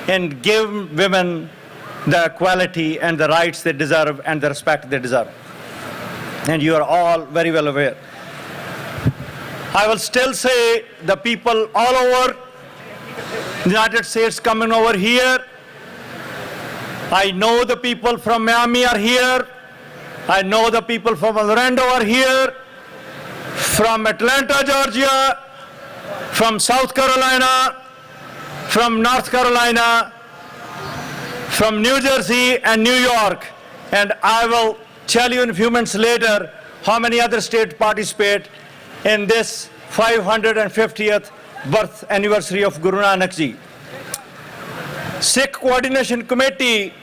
and give women the equality and the rights they deserve and the respect they deserve. And you are all very well aware. I will still say the people all over the United States coming over here. I know the people from Miami are here. I know the people from Orlando are here, from Atlanta, Georgia, from South Carolina, from North Carolina, from New Jersey and New York. And I will tell you in a few minutes later how many other states participate in this 550th birth anniversary of Guru Nanak Ji. Sikh Coordination Committee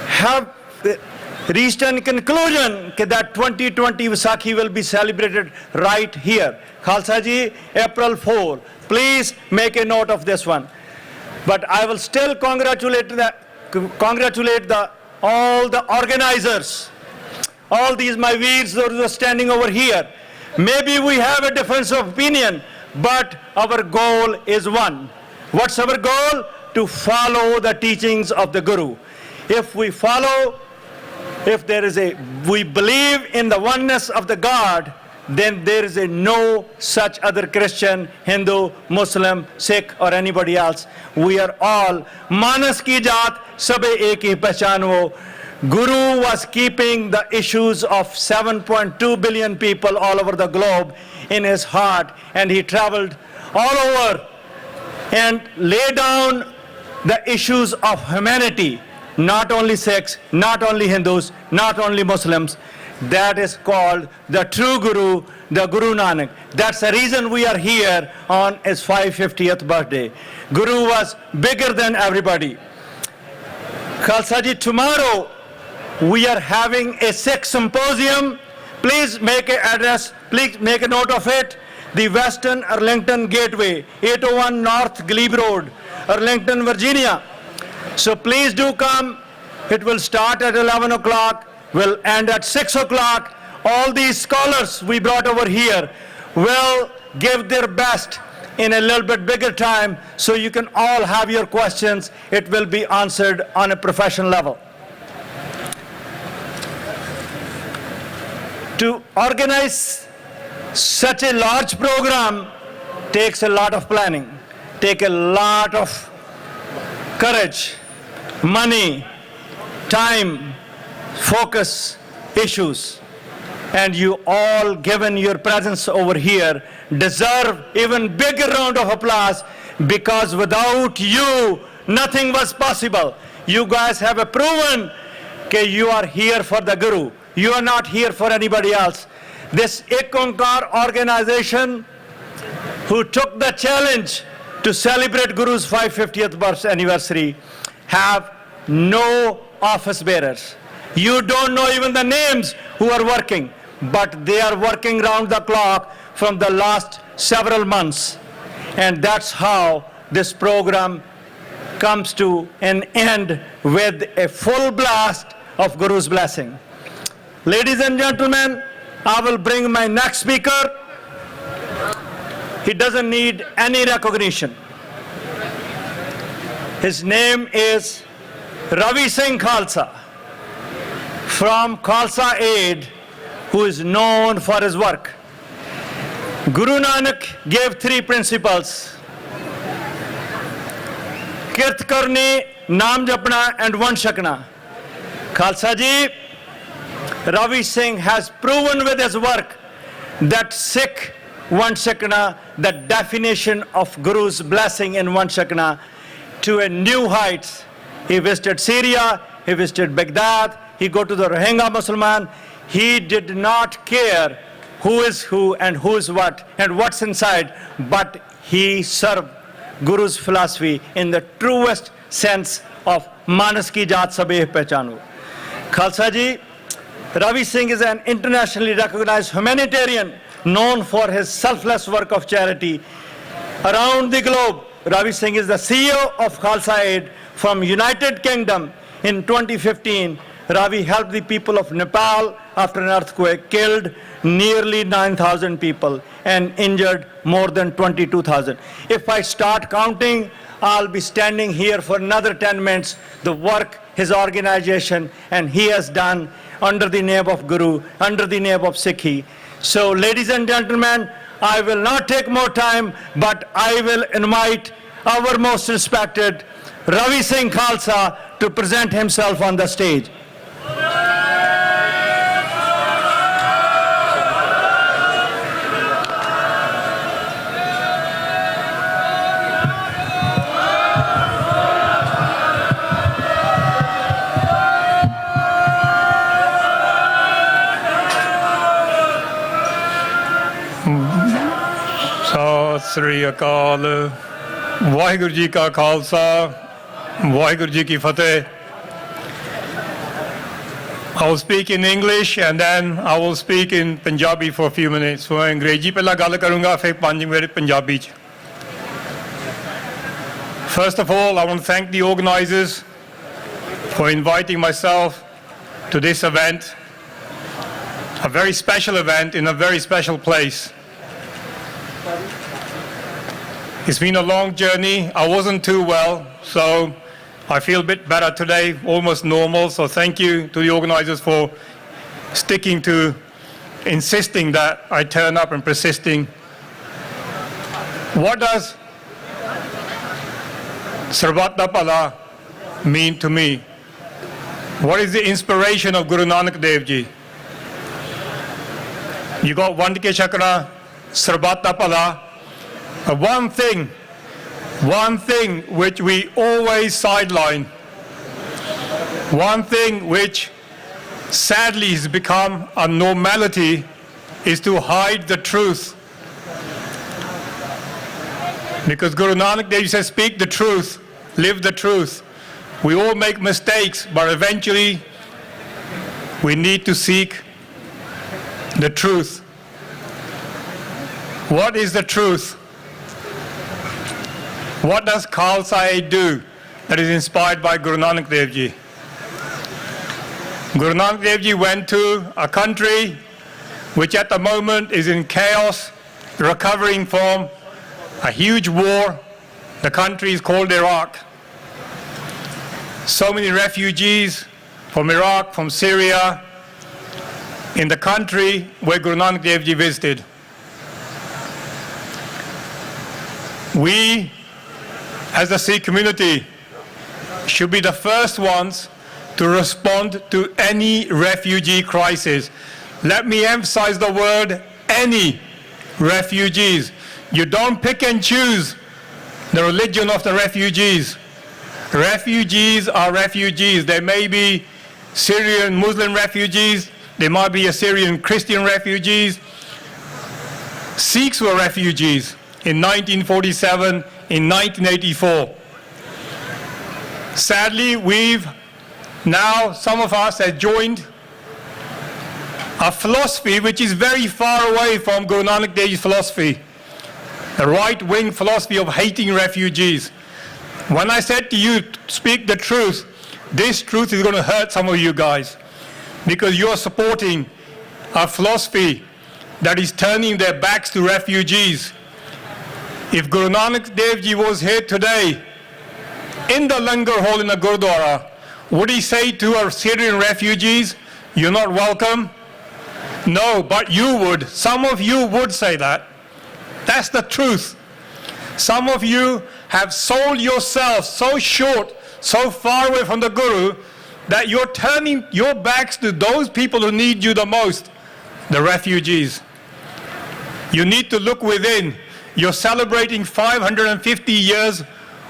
have reached a conclusion that 2020 Vaisakhi will be celebrated right here. Khalsa Ji, April 4. Please make a note of this one. But I will still congratulate all the organizers, all these my veers who are standing over here. Maybe we have a difference of opinion, but our goal is one. What's our goal? To follow the teachings of the Guru. If we follow, we believe in the oneness of the God, then there is no such other Christian, Hindu, Muslim, Sikh or anybody else. We are all Manas ki jaat, sabe ek hi pehchan wo. Guru was keeping the issues of 7.2 billion people all over the globe in his heart, and he traveled all over and laid down the issues of humanity. Not only Sikhs, not only Hindus, not only Muslims. That is called the true Guru, the Guru Nanak. That's the reason we are here on his 550th birthday. Guru was bigger than everybody. Khalsa Ji, tomorrow we are having a Sikh symposium. Please make an address, please make a note of it. The Western Arlington Gateway, 801 North Glebe Road, Arlington, Virginia. So please do come. It will start at 11 o'clock, will end at 6 o'clock. All these scholars we brought over here will give their best in a little bit bigger time, so you can all have your questions. It will be answered on a professional level. To organize such a large program takes a lot of planning, take a lot of courage, money, time, focus, issues. And you all, given your presence over here, deserve even bigger round of applause, because without you, nothing was possible. You guys have proven that you are here for the Guru. You are not here for anybody else. This Ek Onkar organization, who took the challenge to celebrate Guru's 550th birth anniversary, have no office bearers. You don't know even the names who are working, but they are working round the clock from the last several months. And that's how this program comes to an end with a full blast of Guru's blessing. Ladies and gentlemen, I will bring my next speaker. He doesn't need any recognition. His name is Ravi Singh Khalsa from Khalsa Aid, who is known for his work. Guru Nanak gave 3 principles: Kirt Karni, Naam Japna and Van Shakna. Khalsa Ji, Ravi Singh has proven with his work that Sikh Van Shakna, the definition of Guru's blessing in Van Shakna, to a new heights. He visited Syria, he visited Baghdad, he go to the Rohingya Musliman. He did not care who is who and who is what and what's inside, but he served Guru's philosophy in the truest sense of Manas ki jaat sabeh pehchano. Khalsa ji, Ravi Singh is an internationally recognized humanitarian known for his selfless work of charity. Around the globe, Ravi Singh is the CEO of Khalsa Aid from United Kingdom. In 2015, Ravi helped the people of Nepal after an earthquake, killed nearly 9,000 people and injured more than 22,000. If I start counting, I'll be standing here for another 10 minutes. The work his organization and he has done under the name of Guru, under the name of Sikhi. So, ladies and gentlemen, I will not take more time, but I will invite our most respected Ravi Singh Khalsa to present himself on the stage. Sri Akal, Vaheguru Ji Ka Khalsa, Vaheguru Ji Ki Fateh. I will speak in English and then I will speak in Punjabi for a few minutes. So मैं अंग्रेजी पहला गल करूँगा फिर 5 minute Punjabi च. First of all, I want to thank the organizers for inviting myself to this event, a very special event in a very special place. It's been a long journey. I wasn't too well, so I feel a bit better today, almost normal. So thank you to the organizers for sticking to insisting that I turn up and persisting. What does Sarbat da Pala mean to me? What is the inspiration of Guru Nanak Dev Ji? You got Vandike Chakra, Sarbat da Pala. One thing which we always sideline, one thing which sadly has become a normality is to hide the truth. Because Guru Nanak Dev says, speak the truth, live the truth. We all make mistakes, but eventually we need to seek the truth. What is the truth? What does Khalsa Aid do that is inspired by Guru Nanak Dev Ji? Guru Nanak Dev Ji went to a country which at the moment is in chaos, recovering from a huge war. The country is called Iraq. So many refugees from Iraq, from Syria, in the country where Guru Nanak Dev Ji visited. We, as the Sikh community, should be the first ones to respond to any refugee crisis. Let me emphasize the word any refugees. You don't pick and choose the religion of the refugees. Refugees are refugees. They may be Syrian Muslim refugees, they might be Assyrian Christian refugees. Sikhs were refugees in 1947, in 1984. Sadly, some of us have joined a philosophy which is very far away from Guru Nanak Dev's philosophy, the right-wing philosophy of hating refugees. When I said to you, speak the truth, this truth is going to hurt some of you guys, because you're supporting a philosophy that is turning their backs to refugees. If Guru Nanak Dev Ji was here today in the Langar hall in the Gurdwara, would he say to our Syrian refugees, you're not welcome? No, but you would. Some of you would say that. That's the truth. Some of you have sold yourselves so short, so far away from the Guru, that you're turning your backs to those people who need you the most, the refugees. You need to look within. You're celebrating 550 years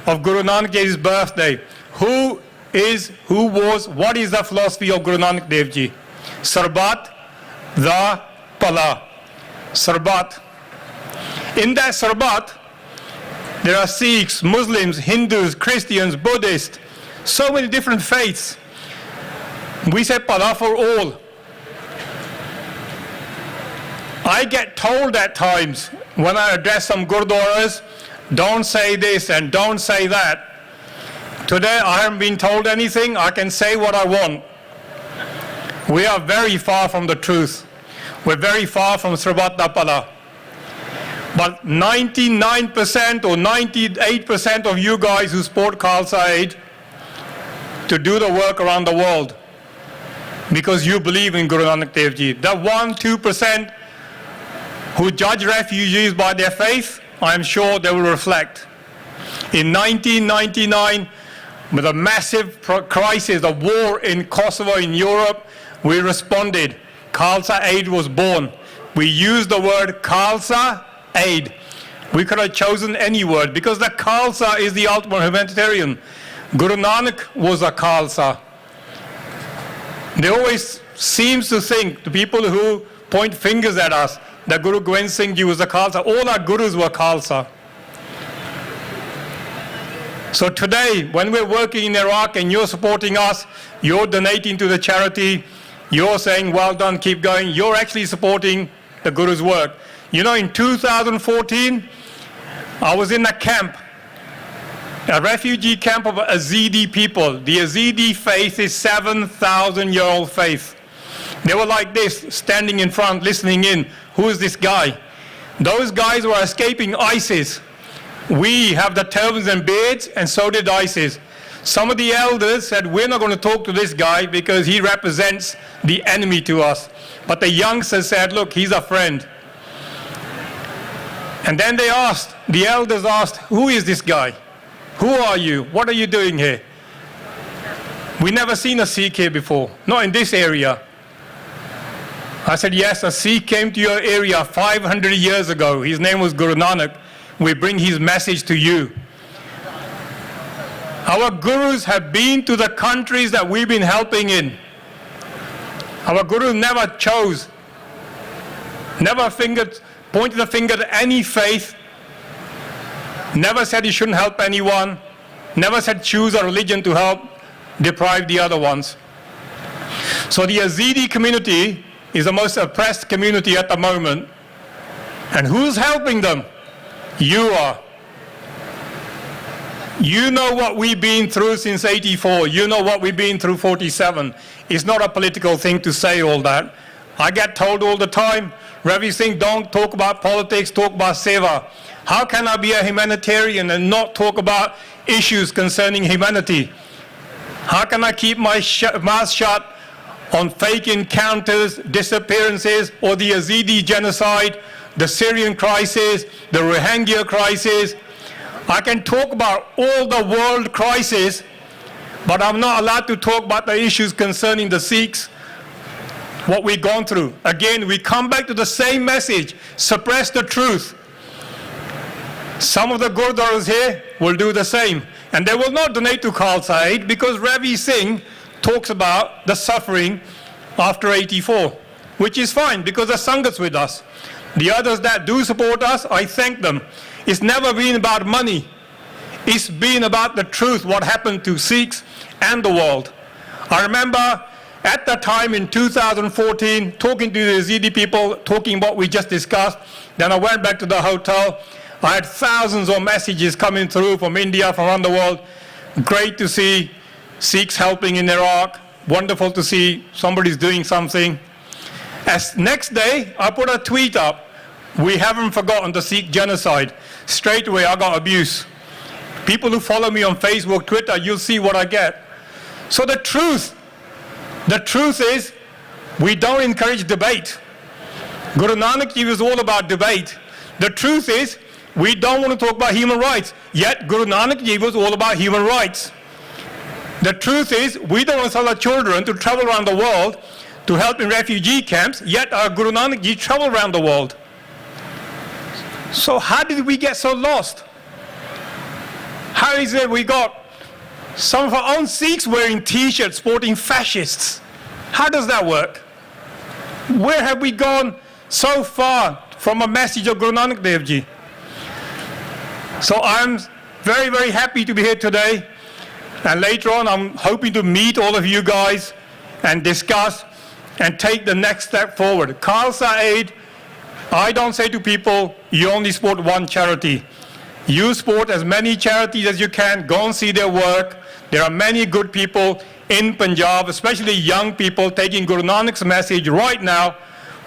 of Guru Nanak Dev's birthday. Who is what is the philosophy of Guru Nanak Dev Ji? Sarbat da Pala. Sarbat. In that Sarbat, there are Sikhs, Muslims, Hindus, Christians, Buddhists, so many different faiths. We say Pala for all. I get told at times when I address some gurdwaras, don't say this and don't say that. Today I haven't been told anything. I can say what I want. We are very far from the truth. We're very far from Sarbat da Pala. But 99% or 98% of you guys who support Khalsa Aid to do the work around the world because you believe in Guru Nanak Dev Ji. That 1-2% who judge refugees by their faith, I am sure they will reflect. In 1999, with a massive crisis, a war in Kosovo in Europe, we responded. Khalsa Aid was born. We used the word Khalsa Aid. We could have chosen any word because the Khalsa is the ultimate humanitarian. Guru Nanak was a Khalsa. They always seems to think, the people who point fingers at us, that Guru Gobind Singh Ji was a Khalsa. All our Gurus were Khalsa. So today, when we're working in Iraq and you're supporting us, you're donating to the charity, you're saying, well done, keep going, you're actually supporting the Guru's work. You know, in 2014, I was in a camp, a refugee camp of Yazidi people. The Yazidi faith is 7,000-year-old faith. They were like this, standing in front, listening in. Who is this guy? Those guys were escaping ISIS. We have the turbans and beards, and so did ISIS. Some of the elders said, we're not going to talk to this guy because he represents the enemy to us. But the youngsters said, look, he's a friend. And then they asked, the elders asked, who is this guy? Who are you? What are you doing here? We never seen a Sikh here before, not in this area. I said, yes, a Sikh came to your area 500 years ago. His name was Guru Nanak. We bring his message to you. Our Gurus have been to the countries that we've been helping in. Our Guru never chose, never pointed the finger at any faith, never said he shouldn't help anyone, never said choose a religion to help deprive the other ones. So the Yazidi community is the most oppressed community at the moment. And who's helping them? You are. You know what we've been through since 84. You know what we've been through 47. It's not a political thing to say all that. I get told all the time, Ravi Singh, don't talk about politics, talk about seva. How can I be a humanitarian and not talk about issues concerning humanity? How can I keep my mouth shut on fake encounters, disappearances, or the Yazidi genocide, the Syrian crisis, the Rohingya crisis? I can talk about all the world crises, but I'm not allowed to talk about the issues concerning the Sikhs, what we've gone through. Again, we come back to the same message, suppress the truth. Some of the Gurdwaras here will do the same, and they will not donate to Khalsa Aid because Ravi Singh talks about the suffering after 84, which is fine because the Sangat's with us. The others that do support us, I thank them. It's never been about money. It's been about the truth, what happened to Sikhs and the world. I remember at the time in 2014, talking to the Yazidi people, talking what we just discussed. Then I went back to the hotel. I had thousands of messages coming through from India, from around the world. Great to see Sikhs helping in Iraq. Wonderful to see somebody's doing something. As next day, I put a tweet up. We haven't forgotten the Sikh genocide. Straight away, I got abuse. People who follow me on Facebook, Twitter, you'll see what I get. So the truth is, we don't encourage debate. Guru Nanak Ji was all about debate. The truth is, we don't want to talk about human rights. Yet Guru Nanak Ji was all about human rights. The truth is, we don't want to sell our children to travel around the world to help in refugee camps, yet our Guru Nanak Ji traveled around the world. So how did we get so lost? How is it we got Some of our own Sikhs wearing t-shirts sporting fascists. How does that work? Where have we gone so far from a message of Guru Nanak Dev Ji? So I'm very, very happy to be here today. And later on, I'm hoping to meet all of you guys and discuss and take the next step forward. Khalsa Aid, I don't say to people, you only support one charity. You support as many charities as you can. Go and see their work. There are many good people in Punjab, especially young people, taking Guru Nanak's message right now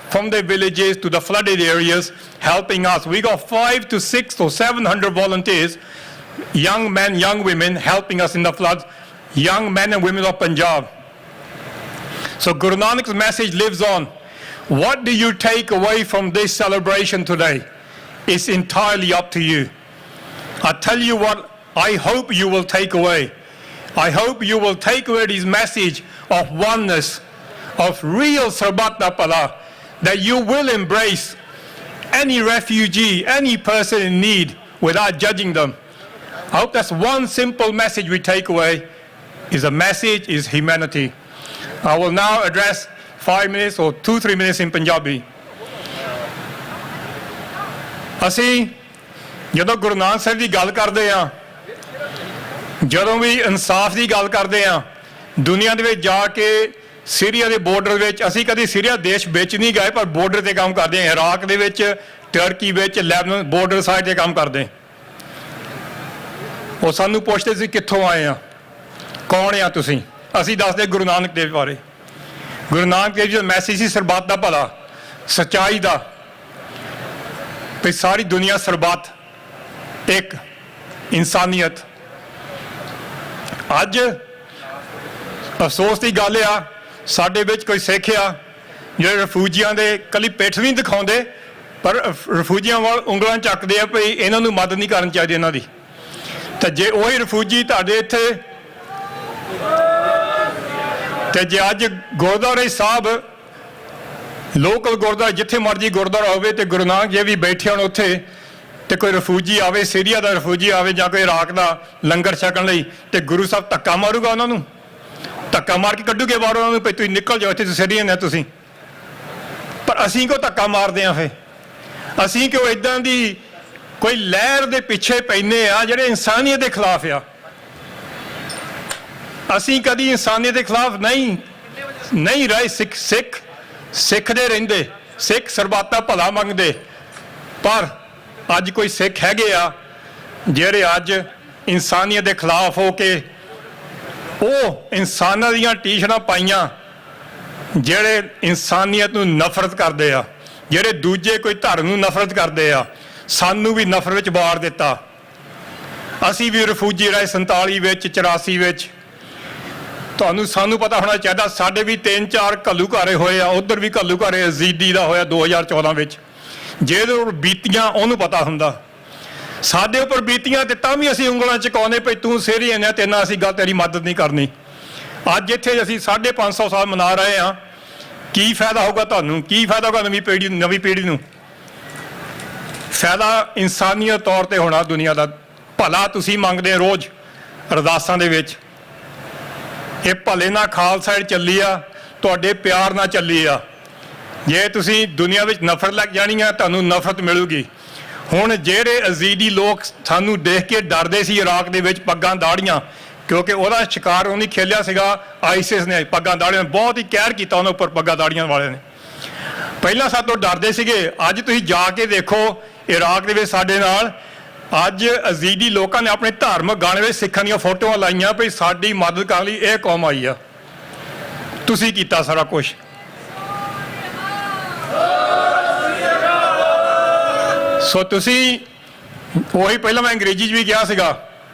from their villages to the flooded areas, helping us. We got 500 to 600 or 700 volunteers, young men, young women, helping us in the floods, young men and women of Punjab. So Guru Nanak's message lives on. What do you take away from this celebration today? It's entirely up to you. I tell you what I hope you will take away. I hope you will take away this message of oneness, of real Sarbat da Pala, that you will embrace any refugee, any person in need without judging them. I hope that's one simple message we take away, is a message, is humanity. I will now address 5 minutes or 2-3 minutes in Punjabi. ਅਸੀਂ ਜਦੋਂ ਗੁਰੂ ਨਾਨਕ ਸਾਹਿਬ ਦੀ ਗੱਲ ਕਰਦੇ ਆ, ਜਦੋਂ ਵੀ ਇਨਸਾਫ ਦੀ ਗੱਲ ਕਰਦੇ ਆ, ਦੁਨੀਆ ਦੇ ਵਿੱਚ ਜਾ ਕੇ ਸੀਰੀਆ ਦੇ ਬਾਰਡਰ ਵਿੱਚ, ਅਸੀਂ ਕਦੀ ਸੀਰੀਆ ਦੇਸ਼ ਵਿੱਚ ਨਹੀਂ ਗਏ ਪਰ ਬਾਰਡਰ ਤੇ ਕੰਮ ਕਰਦੇ ਆ, ਇਰਾਕ ਦੇ ਵਿੱਚ, ਟਰਕੀ ਵਿੱਚ, ਲੈਬਨਾਨ ਬਾਰਡਰ ਸਾਈਡ ਤੇ ਕੰਮ ਕਰਦੇ। ਉਹ ਸਾਨੂੰ ਪੁੱਛਦੇ ਸੀ ਕਿੱਥੋਂ ਆਏ ਆ, ਕੌਣ ਆ ਤੁਸੀਂ? ਅਸੀਂ ਦੱਸਦੇ ਗੁਰੂ ਨਾਨਕ ਦੇਵ ਬਾਰੇ। ਗੁਰੂ ਨਾਨਕ ਦੇਵ ਜੀ ਦਾ ਮੈਸੇਜ ਸੀ ਸਰਬੱਤ ਦਾ ਭਲਾ, ਸੱਚਾਈ ਦਾ, ਵੀ ਸਾਰੀ ਦੁਨੀਆ ਸਰਬੱਤ, ਇੱਕ ਇਨਸਾਨੀਅਤ। ਅੱਜ ਅਫਸੋਸ ਦੀ ਗੱਲ ਆ, ਸਾਡੇ ਵਿੱਚ ਕੋਈ ਸਿੱਖ ਆ ਜਿਹੜੇ ਰਿਫਿਊਜੀਆਂ ਦੇ ਕੱਲੀ ਪਿੱਠ ਵੀ ਨਹੀਂ ਦਿਖਾਉਂਦੇ, ਪਰ ਰਿਫਿਊਜੀਆਂ ਵੱਲ ਉਂਗਲਾਂ ਚੱਕਦੇ ਆ ਵੀ ਇਹਨਾਂ ਨੂੰ ਮਦਦ ਨਹੀਂ ਕਰਨੀ ਚਾਹੀਦੀ ਇਹਨਾਂ ਦੀ। ਤੇ ਜੇ ਉਹੀ ਰਿਫਿਊਜੀ ਤੁਹਾਡੇ ਇੱਥੇ, ਤੇ ਜੇ ਅੱਜ ਗੁਰਦੁਆਰੇ ਸਾਹਿਬ, ਲੋਕਲ ਗੁਰਦੁਆਰਾ ਜਿੱਥੇ ਮਰਜੀ ਗੁਰਦੁਆਰਾ ਹੋਵੇ ਤੇ ਗੁਰੂ ਨਾਨਕ ਜੀ ਵੀ ਬੈਠੇ ਹੋਣ ਉੱਥੇ, ਤੇ ਕੋਈ ਰਿਫਿਊਜੀ ਆਵੇ, ਸੀਰੀਆ ਦਾ ਰਿਫਿਊਜੀ ਆਵੇ ਜਾਂ ਕੋਈ ਇਰਾਕ ਦਾ ਲੰਗਰ ਛਕਣ ਲਈ, ਤੇ ਗੁਰੂ ਸਾਹਿਬ ਧੱਕਾ ਮਾਰੂਗਾ ਉਹਨਾਂ ਨੂੰ, ਧੱਕਾ ਮਾਰ ਕੇ ਕੱਢੂਗੇ ਬਾਹਰ ਉਹਨਾਂ ਨੂੰ, ਵੀ ਤੁਸੀਂ ਨਿਕਲ ਜਾਓ, ਇੱਥੇ ਸੀਰੀਅਨ ਹੈ ਤੁਸੀਂ। ਪਰ ਅਸੀਂ ਕਿਉਂ ਧੱਕਾ ਮਾਰਦੇ ਹਾਂ? ਫਿਰ ਅਸੀਂ ਕਿਉਂ ਇੱਦਾਂ ਦੀ ਕੋਈ ਲਹਿਰ ਦੇ ਪਿੱਛੇ ਪੈਂਦੇ ਆ ਜਿਹੜੇ ਇਨਸਾਨੀਅਤ ਦੇ ਖਿਲਾਫ ਆ? ਅਸੀਂ ਕਦੀ ਇਨਸਾਨੀਅਤ ਦੇ ਖਿਲਾਫ ਨਹੀਂ ਰਹੇ। ਸਿੱਖਦੇ ਰਹਿੰਦੇ, ਸਿੱਖ ਸਰਬੱਤ ਦਾ ਭਲਾ ਮੰਗਦੇ, ਪਰ ਅੱਜ ਕੋਈ ਸਿੱਖ ਹੈਗੇ ਆ ਜਿਹੜੇ ਅੱਜ ਇਨਸਾਨੀਅਤ ਦੇ ਖਿਲਾਫ ਹੋ ਕੇ ਉਹ ਇਨਸਾਨਾਂ ਦੀਆਂ ਟੀ-ਸ਼ਰਟਾਂ ਪਾਈਆਂ, ਜਿਹੜੇ ਇਨਸਾਨੀਅਤ ਨੂੰ ਨਫ਼ਰਤ ਕਰਦੇ ਆ, ਜਿਹੜੇ ਦੂਜੇ ਕੋਈ ਧਰਮ ਨੂੰ ਨਫ਼ਰਤ ਕਰਦੇ ਆ, ਸਾਨੂੰ ਵੀ ਨਫ਼ਰਤ ਵਿੱਚ ਵਾੜ ਦਿੱਤਾ। ਅਸੀਂ ਵੀ ਰਿਫਿਊਜੀ ਰਹੇ 47 ਵਿੱਚ, 84 ਵਿੱਚ। ਸਾਨੂੰ ਪਤਾ ਹੋਣਾ ਚਾਹੀਦਾ, ਸਾਡੇ ਵੀ 3-4 ਘੱਲੂਘਾਰੇ ਹੋਏ ਆ, ਉਧਰ ਵੀ ਘੱਲੂਘਾਰੇ ਯਜ਼ੀਦੀ ਦਾ ਹੋਇਆ 2014 ਵਿੱਚ। ਜਿਹਦੇ ਉੱਪਰ ਬੀਤੀਆਂ ਉਹਨੂੰ ਪਤਾ ਹੁੰਦਾ, ਸਾਡੇ ਉੱਪਰ ਬੀਤੀਆਂ ਤੇ ਤਾਂ ਵੀ ਅਸੀਂ ਉਂਗਲਾਂ ਚੁਕਾਉਂਦੇ ਪਈ, ਤੂੰ ਸੀਰੀਅਨ ਹੈ, ਤੇ ਨਾ ਅਸੀਂ ਗੱਲ ਤੇਰੀ ਮਦਦ ਨਹੀਂ ਕਰਨੀ। ਅੱਜ ਇੱਥੇ ਅਸੀਂ 550 ਸਾਲ ਮਨਾ ਰਹੇ ਹਾਂ, ਕੀ ਫਾਇਦਾ ਹੋਊਗਾ ਤੁਹਾਨੂੰ? ਕੀ ਫਾਇਦਾ ਹੋਊਗਾ ਨਵੀਂ ਪੀੜ੍ਹੀ ਨੂੰ? ਫਾਇਦਾ ਇਨਸਾਨੀਅਤ ਤੌਰ ਤੇ ਹੋਣਾ, ਦੁਨੀਆ ਦਾ ਭਲਾ ਤੁਸੀਂ ਮੰਗਦੇ ਰੋਜ਼ ਅਰਦਾਸਾਂ ਦੇ ਵਿੱਚ। ਇਹ ਭਲੇ ਨਾਲ ਖਾਲਸਾ ਏਡ ਚੱਲੀ ਆ, ਤੁਹਾਡੇ ਪਿਆਰ ਨਾਲ ਚੱਲੀ ਆ। ਜੇ ਤੁਸੀਂ ਦੁਨੀਆ ਵਿੱਚ ਨਫ਼ਰਤ ਲੱਗ ਜਾਣੀ ਆ, ਤੁਹਾਨੂੰ ਨਫ਼ਰਤ ਮਿਲੂਗੀ। ਹੁਣ ਜਿਹੜੇ ਅਜ਼ੀਦੀ ਲੋਕ ਸਾਨੂੰ ਦੇਖ ਕੇ ਡਰਦੇ ਸੀ ਇਰਾਕ ਦੇ ਵਿੱਚ, ਪੱਗਾਂ ਦਾੜੀਆਂ, ਕਿਉਂਕਿ ਉਹਦਾ ਸ਼ਿਕਾਰ ਉਹਨੇ ਖੇਲਿਆ ਸੀਗਾ ਆਈਸਿਸ ਨੇ, ਪੱਗਾਂ ਦਾੜੀਆਂ ਨੇ ਬਹੁਤ ਹੀ ਕਹਿਰ ਕੀਤਾ ਉਹਨਾਂ ਉੱਪਰ, ਪੱਗਾਂ ਦਾੜੀਆਂ ਵਾਲਿਆਂ ਨੇ। ਪਹਿਲਾਂ ਸਾਡੇ ਤੋਂ ਡਰਦੇ ਸੀਗੇ, ਅੱਜ ਤੁਸੀਂ ਜਾ ਕੇ ਦੇਖੋ ਇਰਾਕ ਦੇ ਵਿੱਚ ਸਾਡੇ ਨਾਲ, ਅੱਜ ਅਜ਼ੀਦੀ ਲੋਕਾਂ ਨੇ ਆਪਣੇ ਧਾਰਮਿਕ ਗਾਣੇ ਵਿੱਚ ਸਿੱਖਾਂ ਦੀਆਂ ਫੋਟੋਆਂ ਲਾਈਆਂ ਵੀ ਸਾਡੀ ਮਦਦ ਕਰਨ ਲਈ ਇਹ ਕੌਮ ਆਈ ਆ। ਤੁਸੀਂ ਕੀਤਾ ਸਾਰਾ ਕੁਝ। ਸੋ ਤੁਸੀਂ ਉਹੀ, ਪਹਿਲਾਂ ਮੈਂ ਅੰਗਰੇਜ਼ੀ 'ਚ ਵੀ ਕਿਹਾ ਸੀਗਾ,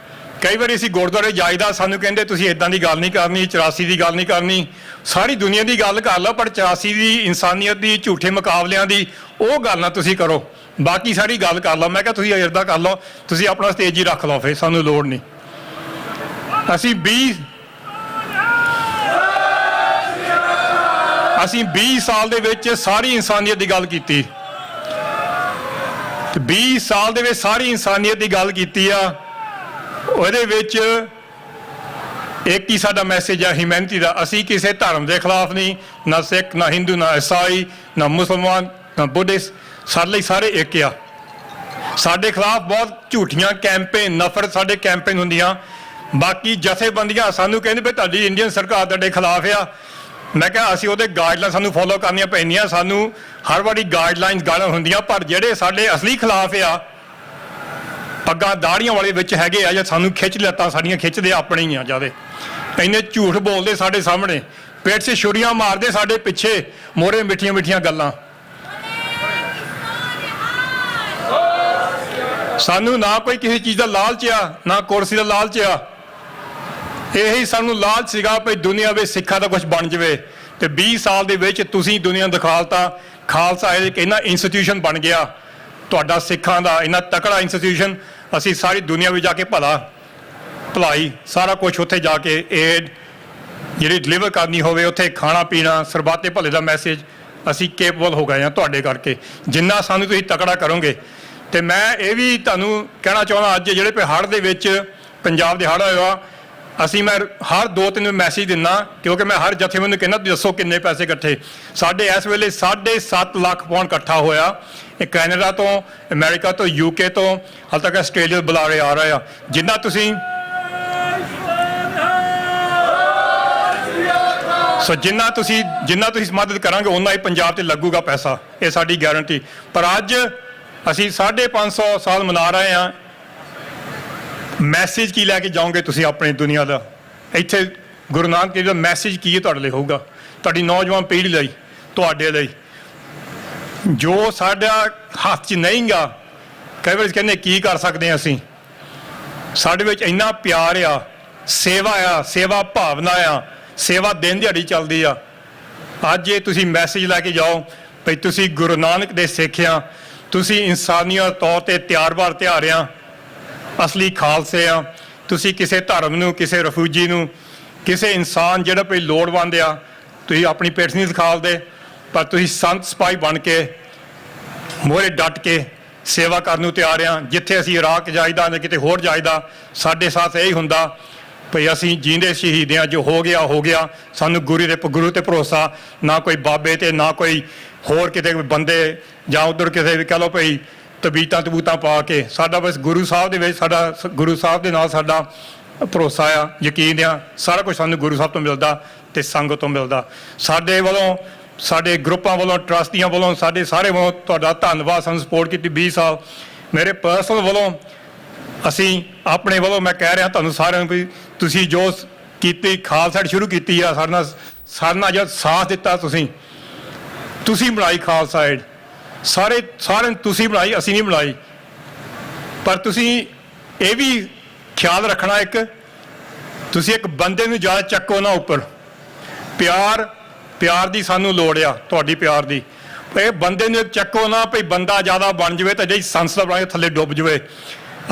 ਕਈ ਵਾਰੀ ਅਸੀਂ ਗੁਰਦੁਆਰੇ ਜਾਈਦਾ, ਸਾਨੂੰ ਕਹਿੰਦੇ ਤੁਸੀਂ ਇੱਦਾਂ ਦੀ ਗੱਲ ਨਹੀਂ ਕਰਨੀ, 84 ਦੀ ਗੱਲ ਨਹੀਂ ਕਰਨੀ, ਸਾਰੀ ਦੁਨੀਆ ਦੀ ਗੱਲ ਕਰ ਲਓ, ਪਰ 84 ਦੀ ਇਨਸਾਨੀਅਤ ਦੀ, ਝੂਠੇ ਮੁਕਾਬਲਿਆਂ ਦੀ ਉਹ ਗੱਲ ਨਾ ਤੁਸੀਂ ਕਰੋ, ਬਾਕੀ ਸਾਰੀ ਗੱਲ ਕਰ ਲਓ। ਮੈਂ ਕਿਹਾ ਤੁਸੀਂ ਇੱਦਾਂ ਕਰ ਲਓ, ਤੁਸੀਂ ਆਪਣਾ ਸਟੇਜ ਹੀ ਰੱਖ ਲਓ, ਫਿਰ ਸਾਨੂੰ ਲੋੜ ਨਹੀਂ। ਅਸੀਂ 20 ਸਾਲ ਦੇ ਵਿੱਚ ਸਾਰੀ ਇਨਸਾਨੀਅਤ ਦੀ ਗੱਲ ਕੀਤੀ, 20 ਸਾਲ ਦੇ ਵਿੱਚ ਸਾਰੀ ਇਨਸਾਨੀਅਤ ਦੀ ਗੱਲ ਕੀਤੀ ਆ। ਉਹਦੇ ਵਿੱਚ ਇੱਕ ਹੀ ਸਾਡਾ ਮੈਸੇਜ ਆ ਹਿਊਮੈਨਿਟੀ ਦਾ। ਅਸੀਂ ਕਿਸੇ ਧਰਮ ਦੇ ਖਿਲਾਫ ਨਹੀਂ, ਨਾ ਸਿੱਖ, ਨਾ ਹਿੰਦੂ, ਨਾ ਈਸਾਈ, ਨਾ ਮੁਸਲਮਾਨ, ਨਾ ਬੁੱਧਿਸਟ। ਸਾਡੇ ਲਈ ਸਾਰੇ ਇੱਕ ਆ। ਸਾਡੇ ਖਿਲਾਫ ਬਹੁਤ ਝੂਠੀਆਂ ਕੈਂਪੇਨ, ਨਫ਼ਰਤ ਸਾਡੇ ਕੈਂਪੇਨ ਹੁੰਦੀਆਂ। ਬਾਕੀ ਜਥੇਬੰਦੀਆਂ ਸਾਨੂੰ ਕਹਿੰਦੇ ਵੀ ਤੁਹਾਡੀ ਇੰਡੀਅਨ ਸਰਕਾਰ ਤੁਹਾਡੇ ਖਿਲਾਫ ਆ। ਮੈਂ ਕਿਹਾ ਅਸੀਂ ਉਹਦੇ ਗਾਈਡਲਾਈਨ ਸਾਨੂੰ ਫੋਲੋ ਕਰਨੀਆਂ ਪੈਂਦੀਆਂ। ਸਾਨੂੰ ਹਰ ਵਾਰੀ ਗਾਈਡਲਾਈਨ ਗਾਲਾਂ ਹੁੰਦੀਆਂ, ਪਰ ਜਿਹੜੇ ਸਾਡੇ ਅਸਲੀ ਖਿਲਾਫ ਆ, ਪੱਗਾਂ ਦਾੜੀਆਂ ਵਾਲੇ ਵਿੱਚ ਹੈਗੇ ਆ, ਜਾਂ ਸਾਨੂੰ ਖਿੱਚ ਲੱਤਾਂ ਸਾਡੀਆਂ ਖਿੱਚਦੇ ਆਪਣੇ ਹੀ ਆ ਜਿਆਦੇ। ਇੰਨੇ ਝੂਠ ਬੋਲਦੇ ਸਾਡੇ ਸਾਹਮਣੇ, ਪੇਟ 'ਚ ਛੁਰੀਆਂ ਮਾਰਦੇ ਸਾਡੇ ਪਿੱਛੇ, ਮੋਹਰੇ ਮਿੱਠੀਆਂ ਮਿੱਠੀਆਂ ਗੱਲਾਂ। ਸਾਨੂੰ ਨਾ ਕੋਈ ਕਿਸੇ ਚੀਜ਼ ਦਾ ਲਾਲਚ ਆ, ਨਾ ਕੁਰਸੀ ਦਾ ਲਾਲਚ ਆ। ਇਹੀ ਸਾਨੂੰ ਲਾਲਚ ਸੀਗਾ ਵੀ ਦੁਨੀਆ ਵਿੱਚ ਸਿੱਖਾਂ ਦਾ ਕੁਝ ਬਣ ਜਾਵੇ। ਤੇ 20 ਸਾਲ ਦੇ ਵਿੱਚ ਤੁਸੀਂ ਦੁਨੀਆ ਨੂੰ ਦਿਖਾਲਤਾ। ਖਾਲਸਾ ਇੱਕ ਇੰਨਾ ਇੰਸਟੀਟਿਊਸ਼ਨ ਬਣ ਗਿਆ ਤੁਹਾਡਾ, ਸਿੱਖਾਂ ਦਾ ਇੰਨਾ ਤਕੜਾ ਇੰਸਟੀਟਿਊਸ਼ਨ। ਅਸੀਂ ਸਾਰੀ ਦੁਨੀਆ ਵਿੱਚ ਜਾ ਕੇ ਭਲਾਈ ਸਾਰਾ ਕੁਝ ਉੱਥੇ ਜਾ ਕੇ ਏਡ ਜਿਹੜੀ ਡਿਲੀਵਰ ਕਰਨੀ ਹੋਵੇ, ਉੱਥੇ ਖਾਣਾ ਪੀਣਾ, ਸਰਬੱਤ ਦੇ ਭਲੇ ਦਾ ਮੈਸੇਜ ਅਸੀਂ ਕੇਪੇਬਲ ਹੋ ਗਏ ਹਾਂ ਤੁਹਾਡੇ ਕਰਕੇ। ਜਿੰਨਾ ਸਾਨੂੰ ਤੁਸੀਂ ਤਕੜਾ ਕਰੋਗੇ। ਤੇ ਮੈਂ ਇਹ ਵੀ ਤੁਹਾਨੂੰ ਕਹਿਣਾ ਚਾਹੁੰਦਾ, ਅੱਜ ਜਿਹੜੇ ਹੜ੍ਹ ਦੇ ਵਿੱਚ ਪੰਜਾਬ ਦੇ ਹੜ੍ਹ ਹੋਇਆ, ਮੈਂ ਹਰ 2-3 ਮੈਸੇਜ ਦਿੰਦਾ, ਕਿਉਂਕਿ ਮੈਂ ਹਰ ਜਥੇਬੰਦੀ ਨੂੰ ਕਹਿੰਦਾ ਦੱਸੋ ਕਿੰਨੇ ਪੈਸੇ ਇਕੱਠੇ। ਸਾਡੇ ਇਸ ਵੇਲੇ 7.5 ਲੱਖ ਪਾਉਂਡ ਇਕੱਠਾ ਹੋਇਆ। ਇਹ ਕੈਨੇਡਾ ਤੋਂ, ਅਮਰੀਕਾ ਤੋਂ, UK ਤੋਂ, ਹਾਲੇ ਤੱਕ ਆਸਟ੍ਰੇਲੀਆ ਤੋਂ ਬੁਲਾਰੇ ਆ ਰਹੇ ਆ। ਜਿੰਨਾ ਤੁਸੀਂ ਮਦਦ ਕਰਾਂਗੇ ਉਹਨਾਂ ਹੀ ਪੰਜਾਬ ਤੇ ਲੱਗੂਗਾ ਪੈਸਾ। ਇਹ ਸਾਡੀ ਗਾਰੰਟੀ। ਪਰ ਅੱਜ ਅਸੀਂ 550 ਸਾਲ ਮਨਾ ਰਹੇ ਹਾਂ। ਮੈਸੇਜ ਕੀ ਲੈ ਕੇ ਜਾਓਗੇ ਤੁਸੀਂ ਆਪਣੀ ਦੁਨੀਆ ਦਾ? ਇੱਥੇ ਗੁਰੂ ਨਾਨਕ ਦੇਵ ਦਾ ਮੈਸੇਜ ਕੀ ਹੈ ਤੁਹਾਡੇ ਲਈ ਹੋਊਗਾ, ਤੁਹਾਡੀ ਨੌਜਵਾਨ ਪੀੜ੍ਹੀ ਲਈ, ਤੁਹਾਡੇ ਲਈ? ਜੋ ਸਾਡਾ ਹੱਥ 'ਚ ਨਹੀਂ ਗਾ, ਕਈ ਵਾਰ ਕਹਿੰਦੇ ਕੀ ਕਰ ਸਕਦੇ ਹਾਂ ਅਸੀਂ। ਸਾਡੇ ਵਿੱਚ ਇੰਨਾ ਪਿਆਰ ਆ, ਸੇਵਾ ਆ, ਸੇਵਾ ਭਾਵਨਾ ਆ, ਸੇਵਾ ਦਿਨ ਦਿਹਾੜੀ ਚੱਲਦੀ ਆ। ਅੱਜ ਇਹ ਤੁਸੀਂ ਮੈਸੇਜ ਲੈ ਕੇ ਜਾਓ ਭਈ ਤੁਸੀਂ ਗੁਰੂ ਨਾਨਕ ਦੇ ਸਿੱਖਿਆ, ਤੁਸੀਂ ਇਨਸਾਨੀਅਤ ਤੌਰ ਤੇ ਤਿਆਰ-ਬਾਰ ਤਿਆਰਿਆਂ, ਅਸਲੀ ਖਾਲਸੇ ਆ। ਤੁਸੀਂ ਕਿਸੇ ਧਰਮ ਨੂੰ, ਕਿਸੇ ਰਫਿਊਜੀ ਨੂੰ, ਕਿਸੇ ਇਨਸਾਨ ਜਿਹੜਾ ਕੋਈ ਲੋੜਵੰਦ ਆ, ਤੁਸੀਂ ਆਪਣੀ ਪਿੱਠ ਨਹੀਂ ਦਿਖਾਲਦੇ, ਪਰ ਤੁਸੀਂ ਸੰਤ ਸਿਪਾਹੀ ਬਣ ਕੇ ਮੋਹਰੇ ਡਟ ਕੇ ਸੇਵਾ ਕਰਨ ਨੂੰ ਤਿਆਰ ਆ। ਜਿੱਥੇ ਅਸੀਂ ਇਰਾਕ ਜਾਈਦਾ ਜਾਂ ਕਿਤੇ ਹੋਰ ਜਾਈਦਾ, ਸਾਡੇ ਸਾਥ ਇਹੀ ਹੁੰਦਾ ਭਈ ਅਸੀਂ ਜੀਂਦੇ ਸ਼ਹੀਦ ਹਾਂ। ਜੋ ਹੋ ਗਿਆ। ਸਾਨੂੰ ਗੁਰੂ ਤੇ ਭਰੋਸਾ, ਨਾ ਕੋਈ ਬਾਬੇ ਤੇ, ਨਾ ਕੋਈ ਹੋਰ ਕਿਤੇ ਬੰਦੇ, ਜਾਂ ਉੱਧਰ ਕਿਸੇ ਵੀ ਕਹਿ ਲਓ ਭਈ ਤਬੂਤਾਂ ਪਾ ਕੇ। ਸਾਡਾ ਬਸ ਗੁਰੂ ਸਾਹਿਬ ਦੇ ਵਿੱਚ, ਗੁਰੂ ਸਾਹਿਬ ਦੇ ਨਾਲ ਸਾਡਾ ਭਰੋਸਾ ਆ, ਯਕੀਨ ਆ। ਸਾਰਾ ਕੁਝ ਸਾਨੂੰ ਗੁਰੂ ਸਾਹਿਬ ਤੋਂ ਮਿਲਦਾ ਤੇ ਸੰਗਤ ਤੋਂ ਮਿਲਦਾ। ਸਾਡੇ ਵੱਲੋਂ, ਸਾਡੇ ਗਰੁੱਪਾਂ ਵੱਲੋਂ, ਟਰਸਟੀਆਂ ਵੱਲੋਂ, ਸਾਡੇ ਸਾਰੇ ਵੱਲੋਂ ਤੁਹਾਡਾ ਧੰਨਵਾਦ। ਸਾਨੂੰ ਸਪੋਰਟ ਕੀਤੀ 20 ਸਾਲ। ਮੇਰੇ ਪਰਸਨਲ ਵੱਲੋਂ, ਅਸੀਂ ਆਪਣੇ ਵੱਲੋਂ ਮੈਂ ਕਹਿ ਰਿਹਾ ਤੁਹਾਨੂੰ ਸਾਰਿਆਂ ਨੂੰ ਵੀ ਤੁਸੀਂ ਜੋ ਕੀਤੀ, ਖਾਲਸਾ ਸ਼ੁਰੂ ਕੀਤੀ ਆ, ਸਾਡੇ ਨਾਲ ਜਦ ਸਾਥ ਦਿੱਤਾ, ਤੁਸੀਂ ਬਣਾਈ ਖਾਲਸਾ ਏਡ। ਸਾਰਿਆਂ ਤੁਸੀਂ ਬਣਾਈ, ਅਸੀਂ ਨਹੀਂ ਬਣਾਈ। ਪਰ ਤੁਸੀਂ ਇਹ ਵੀ ਖਿਆਲ ਰੱਖਣਾ, ਤੁਸੀਂ ਇੱਕ ਬੰਦੇ ਨੂੰ ਜ਼ਿਆਦਾ ਚੱਕੋ ਨਾ ਉੱਪਰ। ਪਿਆਰ ਦੀ ਸਾਨੂੰ ਲੋੜ ਆ, ਤੁਹਾਡੀ ਪਿਆਰ ਦੀ। ਇਹ ਬੰਦੇ ਨੂੰ ਚੱਕੋ ਨਾ ਭਈ ਬੰਦਾ ਜ਼ਿਆਦਾ ਬਣ ਜਾਵੇ ਤਾਂ ਜਿਹੜੀ ਸੰਸਥਾ ਬਣਾ ਕੇ ਥੱਲੇ ਡੁੱਬ ਜਾਵੇ।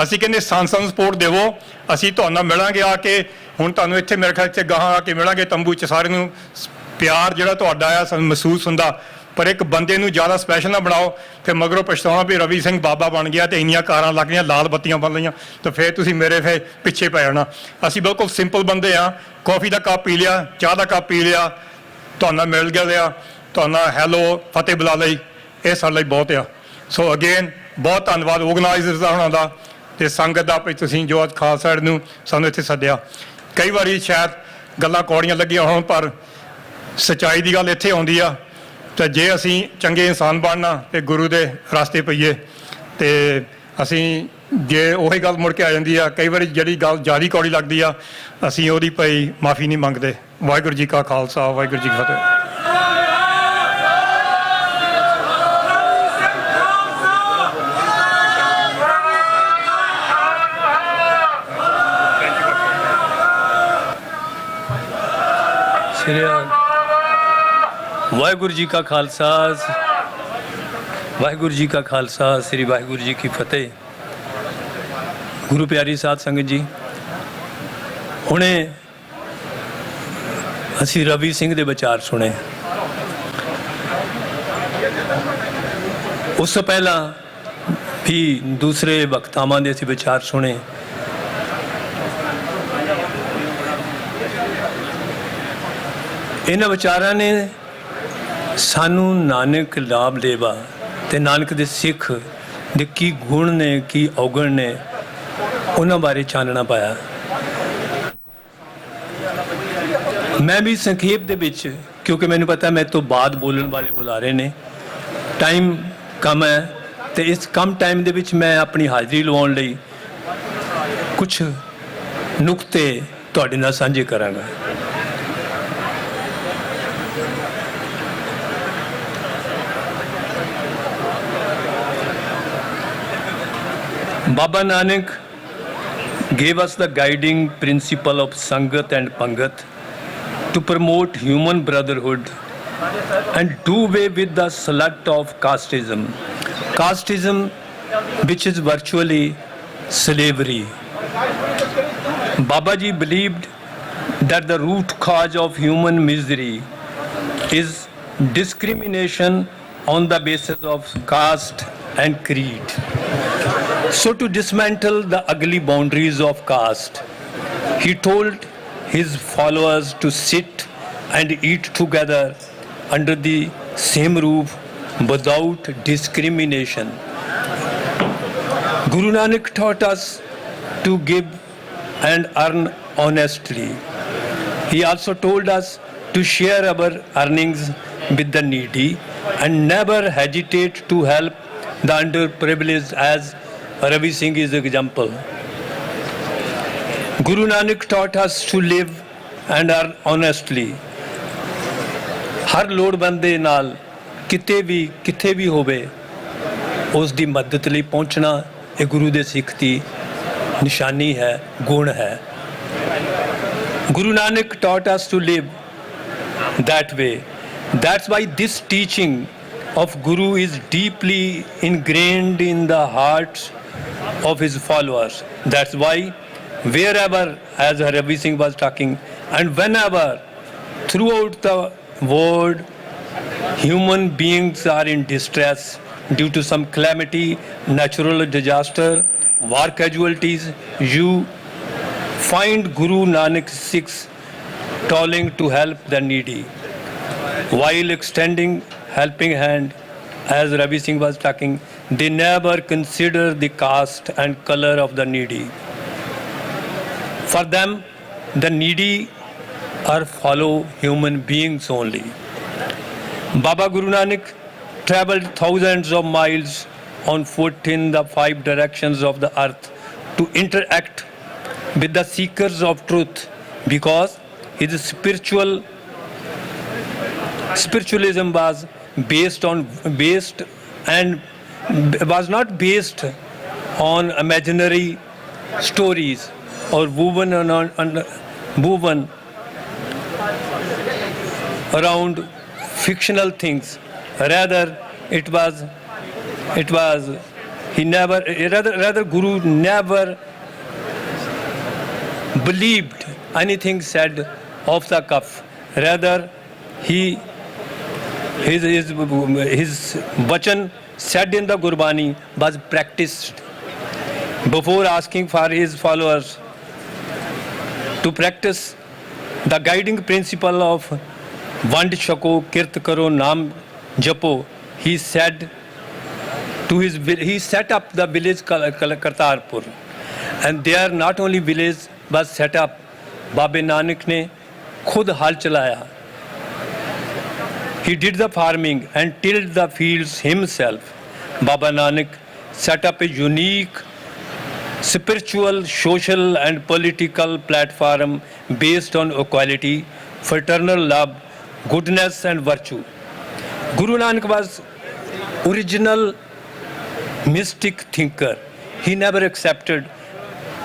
ਅਸੀਂ ਕਹਿੰਦੇ ਸੰਸਥਾ ਨੂੰ ਸਪੋਰਟ ਦੇਵੋ। ਅਸੀਂ ਤੁਹਾਨੂੰ ਨਾਲ ਮਿਲਾਂਗੇ ਆ ਕੇ। ਹੁਣ ਤੁਹਾਨੂੰ ਇੱਥੇ ਮੇਰੇ ਖਿਆਲ 'ਚ ਗਾਹਾਂ ਆ ਕੇ ਮਿਲਾਂਗੇ ਤੰਬੂ 'ਚ। ਸਾਰਿਆਂ ਨੂੰ ਪਿਆਰ ਜਿਹੜਾ ਤੁਹਾਡਾ ਆ ਸਾਨੂੰ ਮਹਿਸੂਸ ਹੁੰਦਾ। ਪਰ ਇੱਕ ਬੰਦੇ ਨੂੰ ਜ਼ਿਆਦਾ ਸਪੈਸ਼ਲ ਨਾ ਬਣਾਓ, ਫਿਰ ਮਗਰੋਂ ਪਛਤਾਉਣਾ ਵੀ ਰਵੀ ਸਿੰਘ ਬਾਬਾ ਬਣ ਗਿਆ ਤੇ ਇੰਨੀਆਂ ਕਾਰਾਂ ਲੱਗ ਗਈਆਂ, ਲਾਲ ਬੱਤੀਆਂ ਬਣ ਲਈਆਂ, ਤਾਂ ਫਿਰ ਤੁਸੀਂ ਮੇਰੇ ਪਿੱਛੇ ਪੈ ਜਾਣਾ। ਅਸੀਂ ਬਿਲਕੁਲ ਸਿੰਪਲ ਬੰਦੇ ਆ। ਕੌਫੀ ਦਾ ਕੱਪ ਪੀ ਲਿਆ, ਚਾਹ ਦਾ ਕੱਪ ਪੀ ਲਿਆ, ਤੁਹਾਨੂੰ ਮਿਲ ਗਿਆ, ਤੁਹਾਨੂੰ ਹੈਲੋ ਫਤਿਹ ਬੁਲਾ ਲਈ, ਇਹ ਸਾਡੇ ਲਈ ਬਹੁਤ ਆ। ਸੋ ਅਗੇਨ ਬਹੁਤ ਧੰਨਵਾਦ ਆਰਗੇਨਾਈਜ਼ਰਸ ਦਾ, ਉਹਨਾਂ ਦਾ ਤੇ ਸੰਗਤ ਦਾ ਵੀ ਤੁਸੀਂ ਜੋ ਅੱਜ ਖਾਲਸਾ ਏਡ ਨੂੰ ਸਾਨੂੰ ਇੱਥੇ ਸੱਦਿਆ। ਕਈ ਵਾਰੀ ਸ਼ਾਇਦ ਗੱਲਾਂ ਕੌੜੀਆਂ ਲੱਗੀਆਂ ਹੋਣ, ਪਰ ਸੱਚਾਈ ਦੀ ਗੱਲ ਇੱਥੇ ਆਉਂਦੀ ਆ। ਤੇ ਜੇ ਅਸੀਂ ਚੰਗੇ ਇਨਸਾਨ ਬਣਨਾ ਤੇ ਗੁਰੂ ਦੇ ਰਸਤੇ ਪਈਏ, ਤੇ ਅਸੀਂ ਜੇ ਉਹੀ ਗੱਲ ਮੁੜ ਕੇ ਆ ਜਾਂਦੀ ਆ, ਕਈ ਵਾਰੀ ਜਿਹੜੀ ਗੱਲ ਜ਼ਿਆਦਾ ਕੌੜੀ ਲੱਗਦੀ ਆ, ਅਸੀਂ ਉਹਦੀ ਭਈ ਮਾਫੀ ਨਹੀਂ ਮੰਗਦੇ। ਵਾਹਿਗੁਰੂ ਜੀ ਕਾ ਖਾਲਸਾ, ਵਾਹਿਗੁਰੂ ਜੀ ਕੀ ਫਤਿਹ। ਵਾਹਿਗੁਰੂ ਜੀ ਕਾ ਖਾਲਸਾ, ਵਾਹਿਗੁਰੂ ਜੀ ਕਾ ਖਾਲਸਾ, ਸ੍ਰੀ ਵਾਹਿਗੁਰੂ ਜੀ ਕੀ ਫਤਿਹ। ਗੁਰੂ ਪਿਆਰੀ ਸਾਧ ਸੰਗਤ ਜੀ, ਹੁਣੇ ਅਸੀਂ ਰਵੀ ਸਿੰਘ ਦੇ ਵਿਚਾਰ ਸੁਣੇ। ਉਸ ਤੋਂ ਪਹਿਲਾਂ ਵੀ ਦੂਸਰੇ ਵਕਤਾਵਾਂ ਦੇ ਅਸੀਂ ਵਿਚਾਰ ਸੁਣੇ। ਇਹਨਾਂ ਵਿਚਾਰਾਂ ਨੇ ਸਾਨੂੰ ਨਾਨਕ ਲਾਭ ਲੇਵਾ ਤੇ ਨਾਨਕ ਦੇ ਸਿੱਖ ਦੇ ਕੀ ਗੁਣ ਨੇ, ਕੀ ਔਗਣ ਨੇ, ਉਹਨਾਂ ਬਾਰੇ ਚਾਨਣਾ ਪਾਇਆ। ਮੈਂ ਵੀ ਸੰਖੇਪ ਦੇ ਵਿੱਚ, ਕਿਉਂਕਿ ਮੈਨੂੰ ਪਤਾ ਮੇਰੇ ਤੋਂ ਬਾਅਦ ਬੋਲਣ ਵਾਲੇ ਬੁਲਾਰੇ ਨੇ, ਟਾਈਮ ਕਮ ਹੈ, ਤੇ ਇਸ ਕਮ ਟਾਈਮ ਦੇ ਵਿੱਚ ਮੈਂ ਆਪਣੀ ਹਾਜ਼ਰੀ ਲਵਾਉਣ ਲਈ ਕੁਝ ਨੁਕਤੇ ਤੁਹਾਡੇ ਨਾਲ ਸਾਂਝੇ ਕਰਾਂਗਾ। Baba Nanak gave us the guiding principle of Sangat and Pangat to promote human brotherhood and do away with the slut of casteism. Casteism, which is virtually slavery. Babaji believed that the root cause of human misery is discrimination on the basis of caste and creed. So to dismantle the ugly boundaries of caste, he told his followers to sit and eat together under the same roof without discrimination. Guru Nanak taught us to give and earn honestly. He also told us to share our earnings with the needy and never hesitate to help the underprivileged, as Ravi Singh is an example. Guru Nanak taught us to live and earn honestly. ਹਰ ਲੋੜਵੰਦ ਦੇ ਨਾਲ ਕਿਤੇ ਵੀ ਹੋਵੇ ਉਸ ਦੀ ਮਦਦ ਲਈ ਪਹੁੰਚਣਾ, ਇਹ ਗੁਰੂ ਦੇ ਸਿੱਖ ਦੀ ਨਿਸ਼ਾਨੀ ਹੈ, ਗੁਣ ਹੈ। Guru Nanak taught us to live that way. That's why this teaching of Guru is deeply ingrained in the hearts of his followers. That's why wherever, as Ravi Singh was talking, and whenever throughout the world human beings are in distress due to some calamity, natural disaster, war casualties, you find Guru Nanak Sikhs toiling to help the needy while extending helping hand. As Ravi Singh was talking, they never consider the caste and color of the needy. For them, the needy are fellow human beings only. Baba Guru Nanak traveled thousands of miles on foot in the 5 directions of the earth to interact with the seekers of truth, because his spiritualism was was not based on imaginary stories or woven around fictional things. Rather Guru never believed anything said off the cuff. Rather his vachan said in the Gurbani was practiced. Before asking for his followers to practice the guiding principle of Vand Shako, Kirt Karo, Naam Japo, he set up the village Kartarpur, and there not only village was set up, Baba Nanak ne khud hal chalaya. He did the farming and tilled the fields himself. Baba Nanak set up a unique spiritual, social and political platform based on equality, fraternal love, goodness and virtue. Guru Nanak was original mystic thinker. He never accepted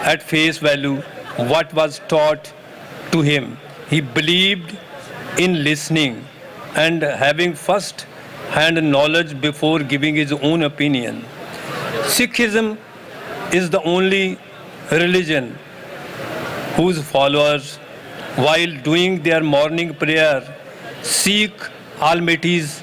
at face value what was taught to him. He believed in listening and having first-hand knowledge before giving his own opinion. Sikhism is the only religion whose followers, while doing their morning prayer, seek Almighty's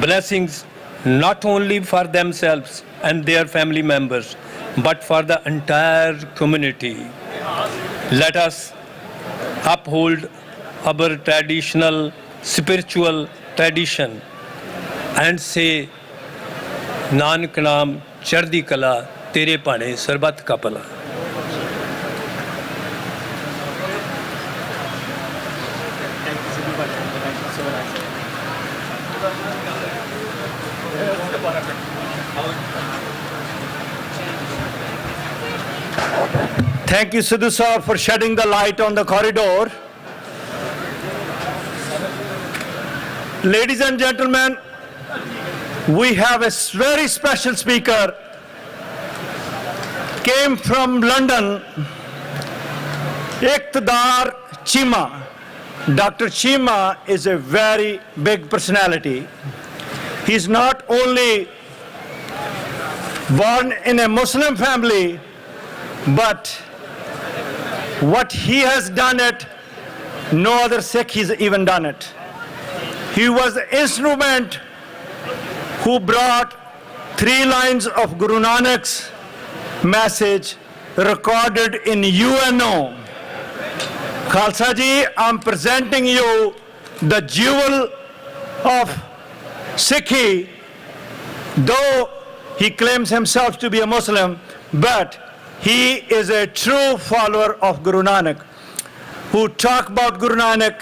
blessings not only for themselves and their family members, but for the entire community. Let us uphold our traditional spiritual tradition and say, Nanak Naam Chardi Kala, Tere Pane Sarbat Kapala. Thank you, Sidhu sir, for shedding the light on the corridor. Ladies and gentlemen, we have a very special speaker. Came from London, Iqtidar Chima. Dr. Chima is a very big personality. He's not only born in a Muslim family, but what he has done it, no other Sikh has even done it. He was the instrument who brought 3 lines of Guru Nanak's message recorded in UNO. Khalsa ji, I'm presenting you the jewel of Sikhi, though he claims himself to be a Muslim, but he is a true follower of Guru Nanak. Who talk about Guru Nanak.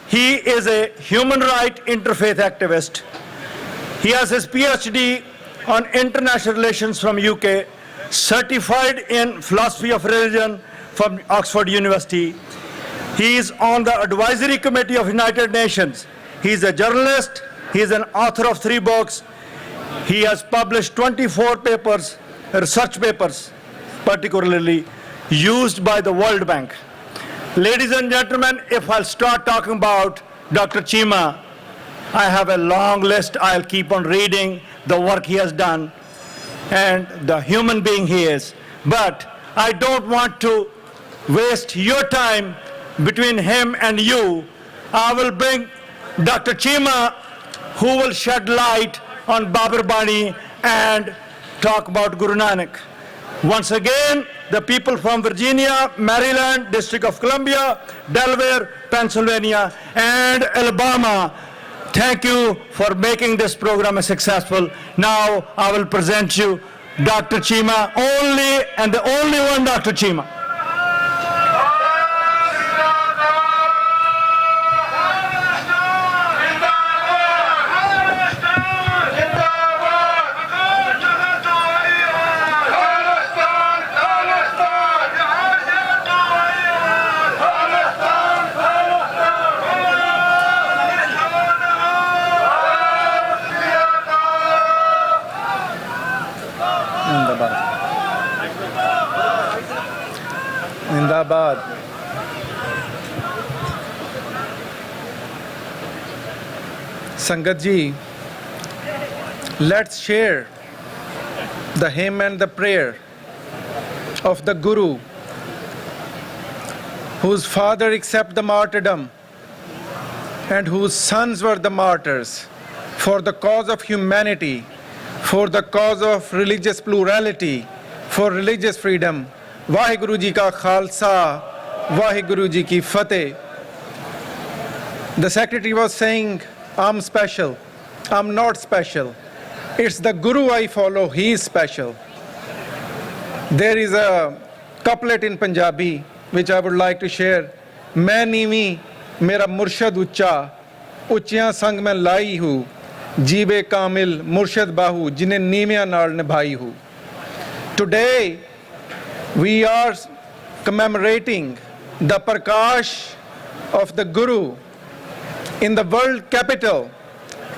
He is a human rights interfaith activist. He has his PhD on international relations from UK, certified in philosophy of religion from Oxford University. He is on the advisory committee of United Nations. He is a journalist. He is an author of 3 books. He has published 24 papers, research papers, particularly used by the World Bank. Ladies and gentlemen, if I'll start talking about Dr. Chima, I have a long list. I'll keep on reading the work he has done and the human being he is. But I don't want to waste your time between him and you. I will bring Dr. Chima, who will shed light on Babar Bani and talk about Guru Nanak. Once again, the people from Virginia, Maryland, District of Columbia, Delaware, Pennsylvania, and Alabama, thank you for making this program successful. Now I will present you Dr. Chima, only and the only one Dr. Chima. Zindabad. Sangat ji, let's share the hymn and the prayer of the Guru, whose father accepted the martyrdom and whose sons were the martyrs for the cause of humanity, for the cause of religious plurality, for religious freedom. Vaheguru Ji Ka Khalsa, Vaheguru Ji Ki Fateh. The secretary was saying, I'm special. I'm not special. It's the Guru I follow, he is special. There is a couplet in Punjabi which I would like to share. Main neemi mera murshad ucha, uchiyan sang mein lai hu, jeewe kamil murshad bahu, jine neemiyan naal nibhai hu. Today, we are commemorating the Prakash of the Guru in the world capital.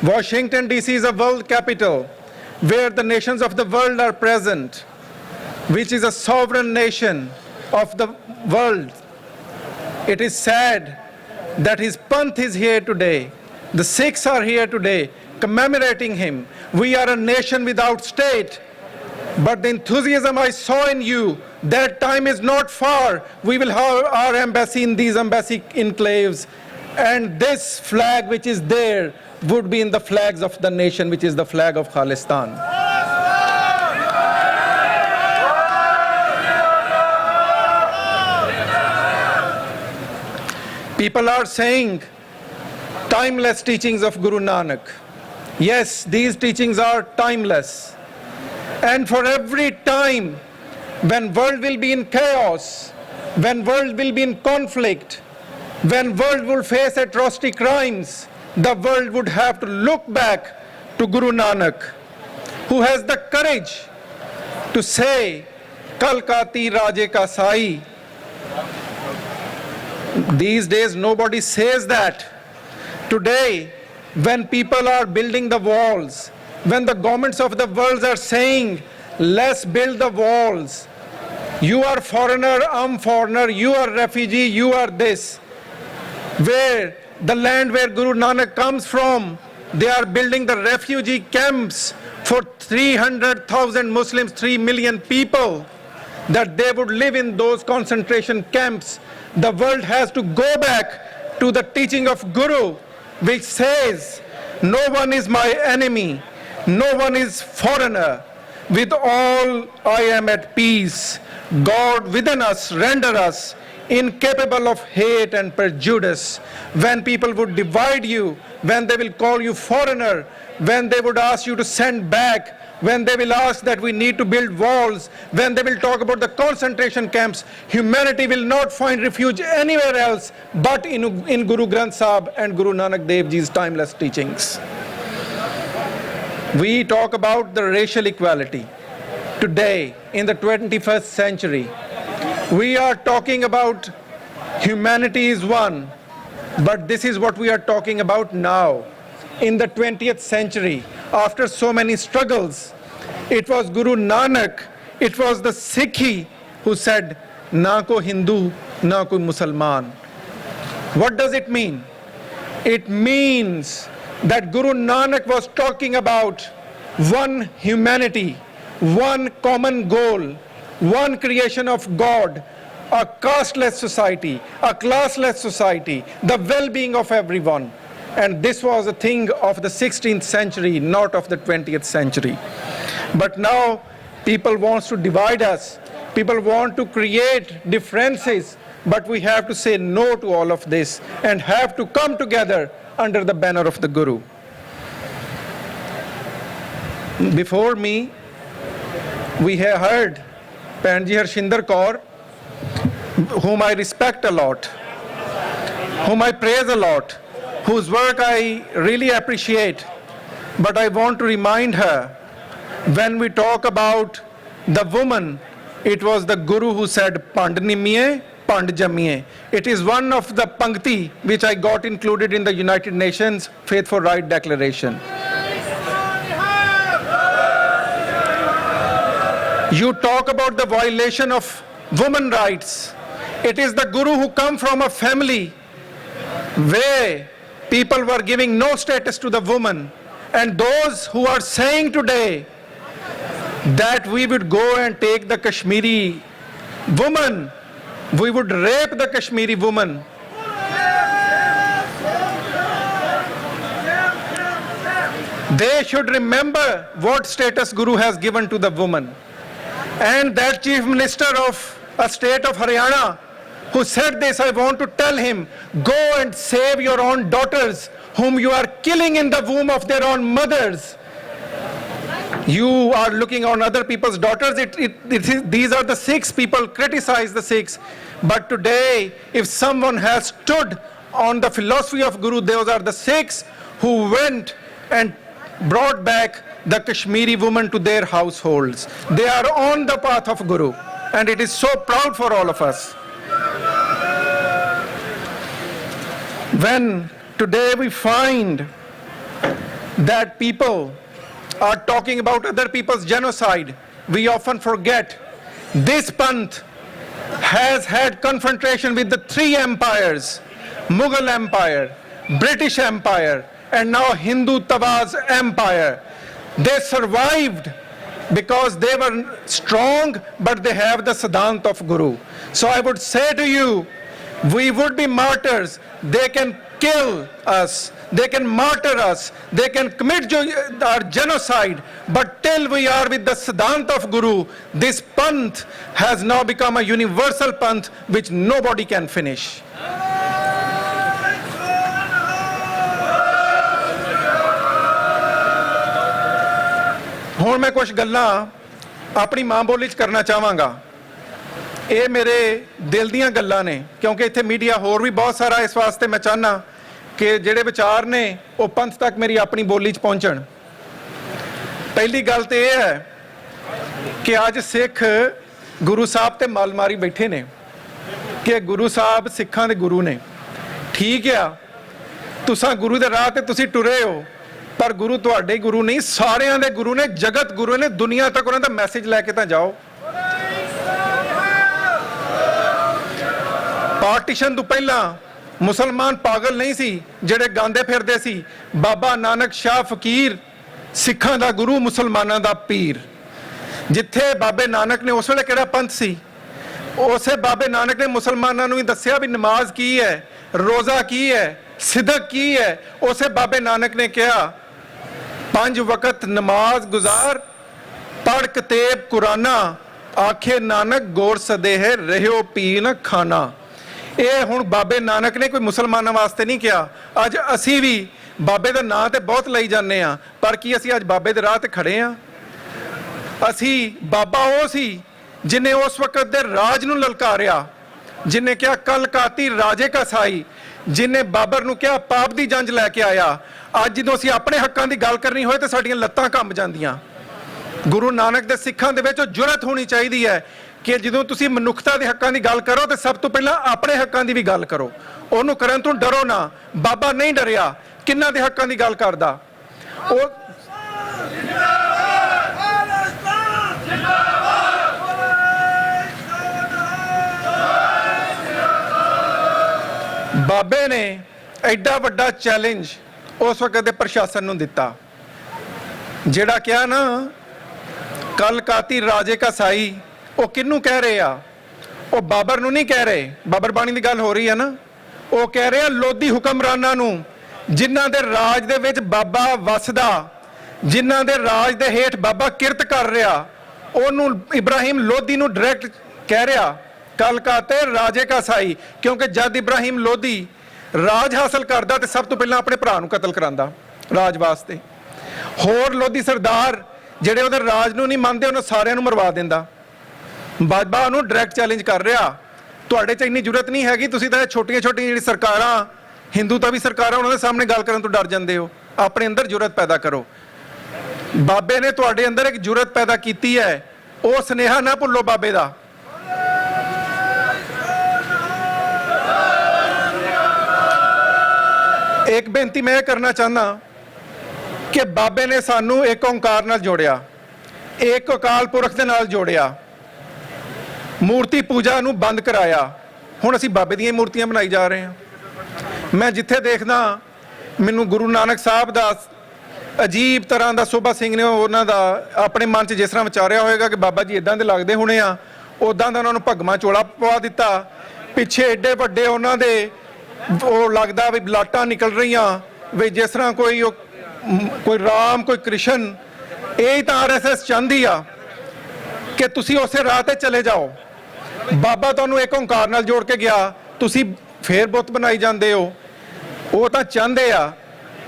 Washington, D.C. is a world capital where the nations of the world are present, which is a sovereign nation of the world. It is sad that his Panth is here today. The Sikhs are here today commemorating him. We are a nation without state. But the enthusiasm I saw in you, that time is not far. We will have our embassy in these embassy enclaves. And this flag which is there would be in the flags of the nation, which is the flag of Khalistan. People are saying timeless teachings of Guru Nanak. Yes, these teachings are timeless. And for every time when world will be in chaos, when world will be in conflict, when world will face atrocity crimes, the world would have to look back to Guru Nanak, who has the courage to say, Kal Kati Raje Ka Sai. These days nobody says that. Today, when people are building the walls, when the governments of the world are saying, let's build the walls, you are foreigner, I'm foreigner, you are refugee, you are this. Where the land where Guru Nanak comes from, they are building the refugee camps for 300,000 Muslims, 3 million people, that they would live in those concentration camps. The world has to go back to the teaching of Guru, which says, no one is my enemy, no one is foreigner. With all I am at peace. God within us render us incapable of hate and prejudice. When people would divide you, when they will call you foreigner, when they would ask you to send back, when they will ask that we need to build walls, when they will talk about the concentration camps, humanity will not find refuge anywhere else but in Guru Granth Sahib and Guru Nanak Dev Ji's timeless teachings. We talk about the racial equality. Today, in the 21st century, we are talking about humanity is one, but this is what we are talking about now. In the 20th century, after so many struggles, it was Guru Nanak, it was the Sikhi who said, na ko Hindu, na ko Musalman. What does it mean? It means that Guru Nanak was talking about one humanity, one common goal, one creation of God, a casteless society, a classless society, the well-being of everyone. And this was a thing of the 16th century, not of the 20th century. But now people want to divide us. People want to create differences, but we have to say no to all of this and have to come together under the banner of the Guru. Before me, we have heard Panji Harshinder Kaur, whom I respect a lot, whom I praise a lot, whose work I really appreciate. But I want to remind her, when we talk about the woman, it was the Guru who said, Pand Nimiye, Pand Jamiye. It is one of the Pankti which I got included in the United Nations Faith for Right Declaration. You talk about the violation of women rights. It is the Guru who come from a family where people were giving no status to the woman. And those who are saying today that we would go and take the Kashmiri woman, we would rape the Kashmiri woman. They should remember what status Guru has given to the woman. And that Chief Minister of a state of Haryana who said this, I want to tell him, go and save your own daughters whom you are killing in the womb of their own mothers. You are looking on other people's daughters. These are the Sikhs. People criticize the Sikhs. But today, if someone has stood on the philosophy of Guru, those are the Sikhs who went and brought back the Kashmiri women to their households. They are on the path of Guru, and it is so proud for all of us. When today we find that people are talking about other people's genocide, we often forget this Panth has had confrontation with the three empires, Mughal Empire, British Empire, and now Hindu Tawaz Empire. They survived because they were strong, but they have the Siddhant of Guru. So I would say to you, we would be martyrs. They can kill us, they can martyr us, they can commit our genocide, but till we are with the Siddhant of Guru, this Panth has now become a universal Panth which nobody can finish. ਹੁਣ ਮੈਂ ਕੁਝ ਗੱਲਾਂ ਆਪਣੀ ਮਾਂ ਬੋਲੀ 'ਚ ਕਰਨਾ ਚਾਹਾਂਗਾ। ਇਹ ਮੇਰੇ ਦਿਲ ਦੀਆਂ ਗੱਲਾਂ ਨੇ, ਕਿਉਂਕਿ ਇੱਥੇ ਮੀਡੀਆ ਹੋਰ ਵੀ ਬਹੁਤ ਸਾਰਾ, ਇਸ ਵਾਸਤੇ ਮੈਂ ਚਾਹੁੰਦਾ ਕਿ ਜਿਹੜੇ ਵਿਚਾਰ ਨੇ ਉਹ ਪੰਥ ਤੱਕ ਮੇਰੀ ਆਪਣੀ ਬੋਲੀ 'ਚ ਪਹੁੰਚਣ। ਪਹਿਲੀ ਗੱਲ ਤੇ ਇਹ ਹੈ ਕਿ ਅੱਜ ਸਿੱਖ ਗੁਰੂ ਸਾਹਿਬ ਤੇ ਮੱਲ ਮਾਰੀ ਬੈਠੇ ਨੇ ਕਿ ਗੁਰੂ ਸਾਹਿਬ ਸਿੱਖਾਂ ਦੇ ਗੁਰੂ ਨੇ। ਠੀਕ ਆ, ਤੁਸੀਂ ਗੁਰੂ ਦੇ ਰਾਹ ਤੇ ਤੁਸੀਂ ਟੁਰੇ ਹੋ, ਪਰ ਗੁਰੂ ਤੁਹਾਡੇ ਗੁਰੂ ਨਹੀਂ, ਸਾਰਿਆਂ ਦੇ ਗੁਰੂ ਨੇ, ਜਗਤ ਗੁਰੂ ਨੇ। ਦੁਨੀਆ ਤੱਕ ਉਹਨਾਂ ਦਾ ਮੈਸੇਜ ਲੈ ਕੇ ਤਾਂ ਜਾਓ। ਪਾਰਟੀਸ਼ਨ ਤੋਂ ਪਹਿਲਾਂ ਮੁਸਲਮਾਨ ਪਾਗਲ ਨਹੀਂ ਸੀ ਜਿਹੜੇ ਗਾਉਂਦੇ ਫਿਰਦੇ ਸੀ ਬਾਬਾ ਨਾਨਕ ਸ਼ਾਹ ਫਕੀਰ, ਸਿੱਖਾਂ ਦਾ ਗੁਰੂ, ਮੁਸਲਮਾਨਾਂ ਦਾ ਪੀਰ। ਜਿੱਥੇ ਬਾਬੇ ਨਾਨਕ ਨੇ, ਉਸ ਵੇਲੇ ਕਿਹੜਾ ਪੰਥ ਸੀ, ਉਸੇ ਬਾਬੇ ਨਾਨਕ ਨੇ ਮੁਸਲਮਾਨਾਂ ਨੂੰ ਵੀ ਦੱਸਿਆ ਵੀ ਨਮਾਜ਼ ਕੀ ਹੈ, ਰੋਜ਼ਾ ਕੀ ਹੈ, ਸਿਦਕ ਕੀ ਹੈ। ਉਸੇ ਬਾਬੇ ਨਾਨਕ ਨੇ ਕਿਹਾ 5 ਵਕਤ ਨਮਾਜ਼ ਗੁਜ਼ਾਰ, ਪੜ੍ਹ ਕਿਤਾਬ ਕੁਰਾਨਾ, ਆਖੇ ਨਾਨਕ ਗੌਰ ਸਦੇ ਹੈ ਰਹਿਓ ਪੀ ਨ ਖਾਣਾ। ਇਹ ਹੁਣ ਬਾਬੇ ਨਾਨਕ ਨੇ ਕੋਈ ਮੁਸਲਮਾਨਾਂ ਵਾਸਤੇ ਨਹੀਂ ਕਿਹਾ। ਅੱਜ ਅਸੀਂ ਵੀ ਬਾਬੇ ਦਾ ਨਾਂ ਤੇ ਬਹੁਤ ਲਈ ਜਾਂਦੇ ਆ, ਪਰ ਕੀ ਅਸੀਂ ਅੱਜ ਬਾਬੇ ਦੇ ਰਾਹ ਤੇ ਖੜੇ ਆ? ਅਸੀਂ ਬਾਬਾ ਉਹ ਸੀ ਜਿਨੇ ਉਸ ਵਕਤ ਦੇ ਰਾਜ ਨੂੰ ਲਲਕਾਰਿਆ, ਜਿਨੇ ਕਿਹਾ ਕਲ ਕਾਤੀ ਰਾਜੇ ਕਾ ਸਾਈ, ਜਿਨੇ ਬਾਬਰ ਨੂੰ ਕਿਹਾ ਪਾਪ ਦੀ ਜੰਜ ਲੈ ਕੇ ਆਇਆ। ਅੱਜ ਜਦੋਂ ਅਸੀਂ ਆਪਣੇ ਹੱਕਾਂ ਦੀ ਗੱਲ ਕਰਨੀ ਹੋਏ ਤਾਂ ਸਾਡੀਆਂ ਲੱਤਾਂ ਕੰਬ ਜਾਂਦੀਆਂ। ਗੁਰੂ ਨਾਨਕ ਦੇ ਸਿੱਖਾਂ ਦੇ ਵਿੱਚ ਉਹ ਜੁਰਤ ਹੋਣੀ ਚਾਹੀਦੀ ਹੈ ਕਿ ਜਦੋਂ ਤੁਸੀਂ ਮਨੁੱਖਤਾ ਦੇ ਹੱਕਾਂ ਦੀ ਗੱਲ ਕਰੋ ਤੇ ਸਭ ਤੋਂ ਪਹਿਲਾਂ ਆਪਣੇ ਹੱਕਾਂ ਦੀ ਵੀ ਗੱਲ ਕਰੋ। ਉਹਨੂੰ ਕਰਨ ਤੋਂ ਡਰੋ ਨਾ। ਬਾਬਾ ਨਹੀਂ ਡਰਿਆ, ਕਿੰਨਾਂ ਦੇ ਹੱਕਾਂ ਦੀ ਗੱਲ ਕਰਦਾ। ਉਹ ਬਾਬੇ ਨੇ ਐਡਾ ਵੱਡਾ ਚੈਲੰਜ ਉਸ ਵਕਤ ਦੇ ਪ੍ਰਸ਼ਾਸਨ ਨੂੰ ਦਿੱਤਾ, ਜਿਹੜਾ ਕਿਹਾ ਨਾ ਕਲ ਕਾਤੀ ਰਾਜੇ ਕਾ ਸਾਈ। ਉਹ ਕਿਹਨੂੰ ਕਹਿ ਰਹੇ ਆ? ਉਹ ਬਾਬਰ ਨੂੰ ਨਹੀਂ ਕਹਿ ਰਹੇ, ਬਾਬਰ ਬਾਣੀ ਦੀ ਗੱਲ ਹੋ ਰਹੀ ਹੈ ਨਾ। ਉਹ ਕਹਿ ਰਹੇ ਆ ਲੋਧੀ ਹੁਕਮਰਾਨਾਂ ਨੂੰ, ਜਿਨ੍ਹਾਂ ਦੇ ਰਾਜ ਦੇ ਵਿੱਚ ਬਾਬਾ ਵਸਦਾ, ਜਿਨ੍ਹਾਂ ਦੇ ਰਾਜ ਦੇ ਹੇਠ ਬਾਬਾ ਕਿਰਤ ਕਰ ਰਿਹਾ। ਉਹਨੂੰ ਇਬਰਾਹਿਮ ਲੋਧੀ ਨੂੰ ਡਾਇਰੈਕਟ ਕਹਿ ਰਿਹਾ ਕਲ ਕਾਤੇ ਰਾਜੇ ਕਾ ਸਾਈ, ਕਿਉਂਕਿ ਜਦ ਇਬਰਾਹਿਮ ਲੋਧੀ ਰਾਜ ਹਾਸਲ ਕਰਦਾ ਤੇ ਸਭ ਤੋਂ ਪਹਿਲਾਂ ਆਪਣੇ ਭਰਾ ਨੂੰ ਕਤਲ ਕਰਾਂਦਾ ਰਾਜ ਵਾਸਤੇ। ਹੋਰ ਲੋਧੀ ਸਰਦਾਰ ਜਿਹੜੇ ਉਹਦੇ ਰਾਜ ਨੂੰ ਨਹੀਂ ਮੰਨਦੇ, ਉਹਨਾਂ ਸਾਰਿਆਂ ਨੂੰ ਮਰਵਾ ਦਿੰਦਾ। ਬਾਬਾ ਉਹਨੂੰ ਡਾਇਰੈਕਟ ਚੈਲੰਜ ਕਰ ਰਿਹਾ। ਤੁਹਾਡੇ 'ਚ ਇੰਨੀ ਜ਼ਰੂਰਤ ਨਹੀਂ ਹੈਗੀ, ਤੁਸੀਂ ਤਾਂ ਛੋਟੀਆਂ ਛੋਟੀਆਂ ਜਿਹੜੀ ਸਰਕਾਰਾਂ, ਹਿੰਦੂ ਤਾਂ ਵੀ ਸਰਕਾਰਾਂ, ਉਹਨਾਂ ਦੇ ਸਾਹਮਣੇ ਗੱਲ ਕਰਨ ਤੋਂ ਡਰ ਜਾਂਦੇ ਹੋ। ਆਪਣੇ ਅੰਦਰ ਜ਼ਰੂਰਤ ਪੈਦਾ ਕਰੋ। ਬਾਬੇ ਨੇ ਤੁਹਾਡੇ ਅੰਦਰ ਇੱਕ ਜ਼ਰੂਰਤ ਪੈਦਾ ਕੀਤੀ ਹੈ, ਉਹ ਸੁਨੇਹਾ ਨਾ ਭੁੱਲੋ ਬਾਬੇ ਦਾ। ਇੱਕ ਬੇਨਤੀ ਮੈਂ ਕਰਨਾ ਚਾਹੁੰਦਾ ਕਿ ਬਾਬੇ ਨੇ ਸਾਨੂੰ ਇੱਕ ਓਂਕਾਰ ਨਾਲ ਜੋੜਿਆ, ਇੱਕ ਅਕਾਲ ਪੁਰਖ ਦੇ ਨਾਲ ਜੋੜਿਆ, ਮੂਰਤੀ ਪੂਜਾ ਨੂੰ ਬੰਦ ਕਰਾਇਆ। ਹੁਣ ਅਸੀਂ ਬਾਬੇ ਦੀਆਂ ਮੂਰਤੀਆਂ ਬਣਾਈ ਜਾ ਰਹੇ ਹਾਂ। ਮੈਂ ਜਿੱਥੇ ਦੇਖਦਾ, ਮੈਨੂੰ ਗੁਰੂ ਨਾਨਕ ਸਾਹਿਬ ਦਾ ਅਜੀਬ ਤਰ੍ਹਾਂ ਦਾ, ਸੋਭਾ ਸਿੰਘ ਨੇ ਉਹਨਾਂ ਦਾ ਆਪਣੇ ਮਨ 'ਚ ਜਿਸ ਤਰ੍ਹਾਂ ਵਿਚਾਰਿਆ ਹੋਏਗਾ ਕਿ ਬਾਬਾ ਜੀ ਇਦਾਂ ਦੇ ਲੱਗਦੇ ਹੋਣੇ ਆ, ਉਦਾਂ ਦਾ ਉਹਨਾਂ ਨੂੰ ਭਗਮਾ ਚੋਲਾ ਪਵਾ ਦਿੱਤਾ। ਪਿੱਛੇ ਏਡੇ ਵੱਡੇ ਉਹਨਾਂ ਦੇ ਉਹ ਲੱਗਦਾ ਵੀ ਬਲਾਟਾਂ ਨਿਕਲ ਰਹੀਆਂ ਵੀ ਜਿਸ ਤਰ੍ਹਾਂ ਕੋਈ ਰਾਮ, ਕੋਈ ਕ੍ਰਿਸ਼ਨ। ਇਹ ਤਾਂ RSS ਚਾਹੁੰਦੀ ਆ ਕਿ ਤੁਸੀਂ ਉਸੇ ਰਾਹ ਤੇ ਚਲੇ ਜਾਓ। ਬਾਬਾ ਤੁਹਾਨੂੰ ਇੱਕ ਓਂਕਾਰ ਨਾਲ ਜੋੜ ਕੇ ਗਿਆ, ਤੁਸੀਂ ਫੇਰ ਬੁੱਤ ਬਣਾਈ ਜਾਂਦੇ ਹੋ। ਉਹ ਤਾਂ ਚਾਹੁੰਦੇ ਆ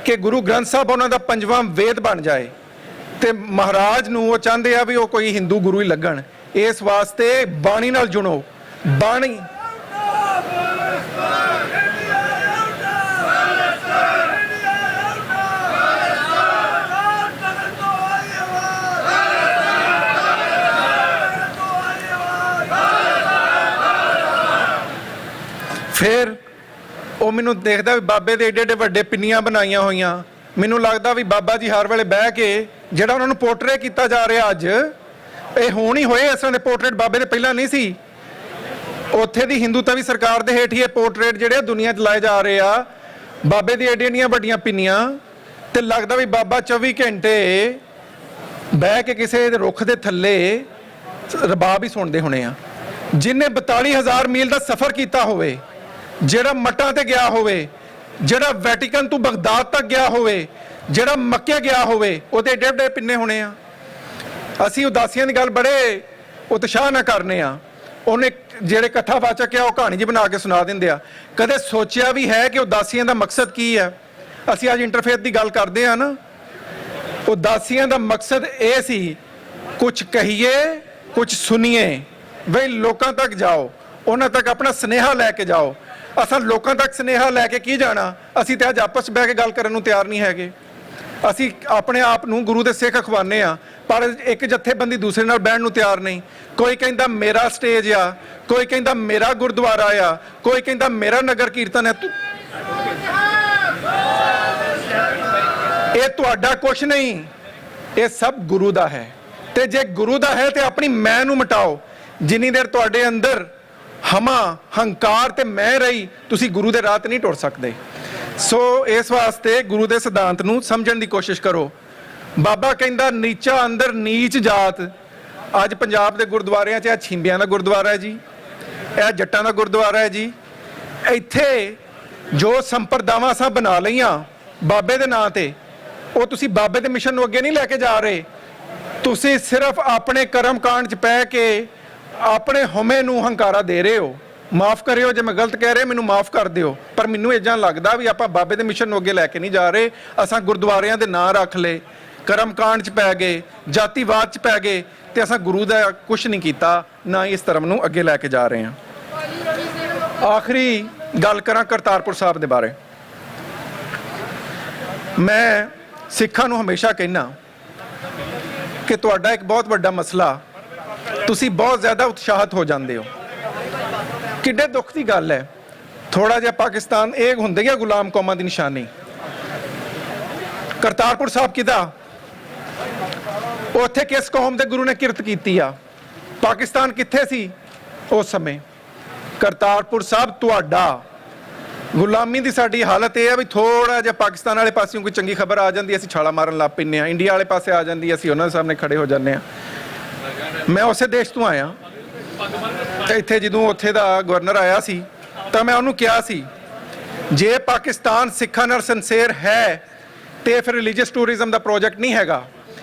ਕਿ ਗੁਰੂ ਗ੍ਰੰਥ ਸਾਹਿਬ ਉਹਨਾਂ ਦਾ 5ਵਾਂ ਵੇਦ ਬਣ ਜਾਏ, ਤੇ ਮਹਾਰਾਜ ਨੂੰ ਉਹ ਚਾਹੁੰਦੇ ਆ ਵੀ ਉਹ ਕੋਈ ਹਿੰਦੂ ਗੁਰੂ ਹੀ ਲੱਗਣ। ਇਸ ਵਾਸਤੇ ਬਾਣੀ ਨਾਲ ਜੁੜੋ। ਬਾਣੀ ਫਿਰ ਉਹ ਮੈਨੂੰ ਦੇਖਦਾ ਵੀ ਬਾਬੇ ਦੇ ਏਡੇ ਏਡੇ ਵੱਡੇ ਪਿੰਨੀਆਂ ਬਣਾਈਆਂ ਹੋਈਆਂ। ਮੈਨੂੰ ਲੱਗਦਾ ਵੀ ਬਾਬਾ ਜੀ ਹਰ ਵੇਲੇ ਬਹਿ ਕੇ ਜਿਹੜਾ ਉਹਨਾਂ ਨੂੰ ਪੋਰਟਰੇਟ ਕੀਤਾ ਜਾ ਰਿਹਾ, ਅੱਜ ਇਹ ਹੋਣ ਹੀ ਹੋਏ ਇਸ ਤਰ੍ਹਾਂ ਦੇ ਪੋਰਟਰੇਟ ਬਾਬੇ ਦੇ ਪਹਿਲਾਂ ਨਹੀਂ ਸੀ। ਉੱਥੇ ਦੀ ਹਿੰਦੂਤਾ ਵੀ ਸਰਕਾਰ ਦੇ ਹੇਠ ਹੀ ਇਹ ਪੋਰਟਰੇਟ ਜਿਹੜੇ ਦੁਨੀਆ 'ਚ ਲਾਏ ਜਾ ਰਹੇ ਆ। ਬਾਬੇ ਦੀ ਏਡੀਆਂ ਵੱਡੀਆਂ ਪਿੰਨੀਆਂ, ਤੇ ਲੱਗਦਾ ਵੀ ਬਾਬਾ 24 ਘੰਟੇ ਬਹਿ ਕੇ ਕਿਸੇ ਦੇ ਰੁੱਖ ਦੇ ਥੱਲੇ ਰਬਾਬ ਹੀ ਸੁਣਦੇ ਹੋਣੇ ਆ। ਜਿਹਨੇ 42,000 ਮੀਲ ਦਾ ਸਫ਼ਰ ਕੀਤਾ ਹੋਵੇ, ਜਿਹੜਾ ਮੱਟਾਂ ਤੇ ਗਿਆ ਹੋਵੇ, ਜਿਹੜਾ ਵੈਟੀਕਨ ਤੋਂ ਬਗਦਾਦ ਤੱਕ ਗਿਆ ਹੋਵੇ, ਜਿਹੜਾ ਮੱਕੇ ਗਿਆ ਹੋਵੇ, ਉਹਦੇ ਏਡੇ ਏਡੇ ਪਿੰਨੇ ਹੋਣੇ ਆ। ਅਸੀਂ ਉਦਾਸੀਆਂ ਦੀ ਗੱਲ ਬੜੇ ਉਤਸ਼ਾਹ ਨਾਲ ਕਰਨੇ ਆ। ਉਹਨੇ ਜਿਹੜੇ ਕਥਾਵਾਚਕ ਆ ਉਹ ਕਹਾਣੀ ਜੀ ਬਣਾ ਕੇ ਸੁਣਾ ਦਿੰਦੇ ਆ। ਕਦੇ ਸੋਚਿਆ ਵੀ ਹੈ ਕਿ ਉਦਾਸੀਆਂ ਦਾ ਮਕਸਦ ਕੀ ਹੈ? ਅਸੀਂ ਅੱਜ ਇੰਟਰਫੇਥ ਦੀ ਗੱਲ ਕਰਦੇ ਆ ਨਾ, ਉਦਾਸੀਆਂ ਦਾ ਮਕਸਦ ਇਹ ਸੀ, ਕੁਝ ਕਹੀਏ ਕੁਝ ਸੁਣੀਏ, ਬਈ ਲੋਕਾਂ ਤੱਕ ਜਾਓ, ਉਹਨਾਂ ਤੱਕ ਆਪਣਾ ਸੁਨੇਹਾ ਲੈ ਕੇ ਜਾਓ। ਅਸਾਂ ਲੋਕਾਂ ਤੱਕ ਸੁਨੇਹਾ ਲੈ ਕੇ ਕੀ ਜਾਣਾ? ਅਸੀਂ ਤੇ ਅੱਜ ਆਪਸ 'ਚ ਬਹਿ ਕੇ ਗੱਲ ਕਰਨ ਨੂੰ ਤਿਆਰ ਨਹੀਂ ਹੈਗੇ। ਅਸੀਂ ਆਪਣੇ ਆਪ ਨੂੰ ਗੁਰੂ ਦੇ ਸਿੱਖ ਅਖਵਾਉਂਦੇ ਆ, ਪਰ ਇੱਕ ਜਥੇਬੰਦੀ ਦੂਸਰੇ ਨਾਲ ਬਹਿਣ ਨੂੰ ਤਿਆਰ ਨਹੀਂ। ਕੋਈ ਕਹਿੰਦਾ ਮੇਰਾ ਸਟੇਜ ਆ, ਕੋਈ ਕਹਿੰਦਾ ਮੇਰਾ ਗੁਰਦੁਆਰਾ ਆ, ਕੋਈ ਕਹਿੰਦਾ ਮੇਰਾ ਨਗਰ ਕੀਰਤਨ ਹੈ। ਇਹ ਤੁਹਾਡਾ ਕੁਛ ਨਹੀਂ, ਇਹ ਸਭ ਗੁਰੂ ਦਾ ਹੈ। ਤੇ ਜੇ ਗੁਰੂ ਦਾ ਹੈ ਤੇ ਆਪਣੀ ਮੈਂ ਨੂੰ ਮਿਟਾਓ। ਜਿੰਨੀ ਦੇਰ ਤੁਹਾਡੇ ਅੰਦਰ ਹਮਾ, ਹੰਕਾਰ ਤੇ ਮੈਂ ਰਹੀ, ਤੁਸੀਂ ਗੁਰੂ ਦੇ ਰਾਹ ਤੇ ਨਹੀਂ ਟੁਰ ਸਕਦੇ। ਸੋ ਇਸ ਵਾਸਤੇ ਗੁਰੂ ਦੇ ਸਿਧਾਂਤ ਨੂੰ ਸਮਝਣ ਦੀ ਕੋਸ਼ਿਸ਼ ਕਰੋ। ਬਾਬਾ ਕਹਿੰਦਾ ਨੀਚਾ ਅੰਦਰ ਨੀਚ ਜਾਤ। ਅੱਜ ਪੰਜਾਬ ਦੇ ਗੁਰਦੁਆਰਿਆਂ 'ਚ ਇਹ ਛਿੰਬਿਆਂ ਦਾ ਗੁਰਦੁਆਰਾ ਹੈ ਜੀ, ਇਹ ਜੱਟਾਂ ਦਾ ਗੁਰਦੁਆਰਾ ਹੈ ਜੀ। ਇੱਥੇ ਜੋ ਸੰਪਰਦਾਵਾਂ ਸਾਂ ਬਣਾ ਲਈਆਂ ਬਾਬੇ ਦੇ ਨਾਂ ਤੇ, ਉਹ ਤੁਸੀਂ ਬਾਬੇ ਦੇ ਮਿਸ਼ਨ ਨੂੰ ਅੱਗੇ ਨਹੀਂ ਲੈ ਕੇ ਜਾ ਰਹੇ। ਤੁਸੀਂ ਸਿਰਫ ਆਪਣੇ ਕਰਮ ਕਾਂਡ 'ਚ ਪੈ ਕੇ ਆਪਣੇ ਹਉਮੈ ਨੂੰ ਹੰਕਾਰਾ ਦੇ ਰਹੇ ਹੋ। ਮਾਫ ਕਰਿਓ ਜੇ ਮੈਂ ਗਲਤ ਕਹਿ ਰਿਹਾ, ਮੈਨੂੰ ਮਾਫ ਕਰ ਦਿਓ, ਪਰ ਮੈਨੂੰ ਇਦਾਂ ਲੱਗਦਾ ਵੀ ਆਪਾਂ ਬਾਬੇ ਦੇ ਮਿਸ਼ਨ ਨੂੰ ਅੱਗੇ ਲੈ ਕੇ ਨਹੀਂ ਜਾ ਰਹੇ। ਅਸਾਂ ਗੁਰਦੁਆਰਿਆਂ ਦੇ ਨਾਂ ਰੱਖ ਲਏ, ਕਰਮ ਕਾਂਡ 'ਚ ਪੈ ਗਏ, ਜਾਤੀਵਾਦ 'ਚ ਪੈ ਗਏ, ਤੇ ਅਸਾਂ ਗੁਰੂ ਦਾ ਕੁਝ ਨਹੀਂ ਕੀਤਾ, ਨਾ ਇਸ ਧਰਮ ਨੂੰ ਅੱਗੇ ਲੈ ਕੇ ਜਾ ਰਹੇ ਹਾਂ। ਆਖਰੀ ਗੱਲ ਕਰਾਂ ਕਰਤਾਰਪੁਰ ਸਾਹਿਬ ਦੇ ਬਾਰੇ। ਮੈਂ ਸਿੱਖਾਂ ਨੂੰ ਹਮੇਸ਼ਾ ਕਹਿਣਾ ਕਿ ਤੁਹਾਡਾ ਇੱਕ ਬਹੁਤ ਵੱਡਾ ਮਸਲਾ, ਤੁਸੀਂ ਬਹੁਤ ਜ਼ਿਆਦਾ ਉਤਸ਼ਾਹਿਤ ਹੋ ਜਾਂਦੇ ਹੋ। ਕਿੱਡੇ ਦੁੱਖ ਦੀ ਗੱਲ ਹੈ। ਥੋੜਾ ਜਿਹਾ ਪਾਕਿਸਤਾਨ ਇਹ ਹੁੰਦੀ ਹੈ ਗੁਲਾਮ ਕੌਮਾਂ ਦੀ ਨਿਸ਼ਾਨੀ। ਕਰਤਾਰਪੁਰ ਸਾਹਿਬ ਕਿਹਦਾ? ਉੱਥੇ ਕਿਸ ਕੌਮ ਦੇ ਗੁਰੂ ਨੇ ਕਿਰਤ ਕੀਤੀ ਆ? ਪਾਕਿਸਤਾਨ ਕਿੱਥੇ ਸੀ ਉਸ ਸਮੇਂ? ਕਰਤਾਰਪੁਰ ਸਾਹਿਬ ਤੁਹਾਡਾ। ਗੁਲਾਮੀ ਦੀ ਸਾਡੀ ਹਾਲਤ ਇਹ ਹੈ ਵੀ ਥੋੜਾ ਜਿਹਾ ਪਾਕਿਸਤਾਨ ਵਾਲੇ ਪਾਸਿਓਂ ਕੋਈ ਚੰਗੀ ਖਬਰ ਆ ਜਾਂਦੀ, ਅਸੀਂ ਛਾਲਾ ਮਾਰਨ ਲੱਗ ਪੈਂਦੇ ਹਾਂ। ਇੰਡੀਆ ਵਾਲੇ ਪਾਸੇ ਆ ਜਾਂਦੀ, ਅਸੀਂ ਉਹਨਾਂ ਦੇ ਸਾਹਮਣੇ ਖੜੇ ਹੋ ਜਾਂਦੇ ਹਾਂ। ਮੈਂ ਉਸੇ ਦੇਸ਼ ਤੋਂ ਆਇਆ ਤੇ ਇੱਥੇ ਜਦੋਂ ਉੱਥੇ ਦਾ ਗਵਰਨਰ ਆਇਆ ਸੀ ਤਾਂ ਮੈਂ ਉਹਨੂੰ ਕਿਹਾ ਸੀ, ਜੇ ਪਾਕਿਸਤਾਨ ਸਿੱਖਾਂ ਨਾਲ ਸਿੰਸੇਅਰ ਹੈ ਤੇ ਫਿਰ ਰਿਲੀਜੀਅਸ ਟੂਰਿਜ਼ਮ ਦਾ ਪ੍ਰੋਜੈਕਟ ਨਹੀਂ ਹੈਗਾ,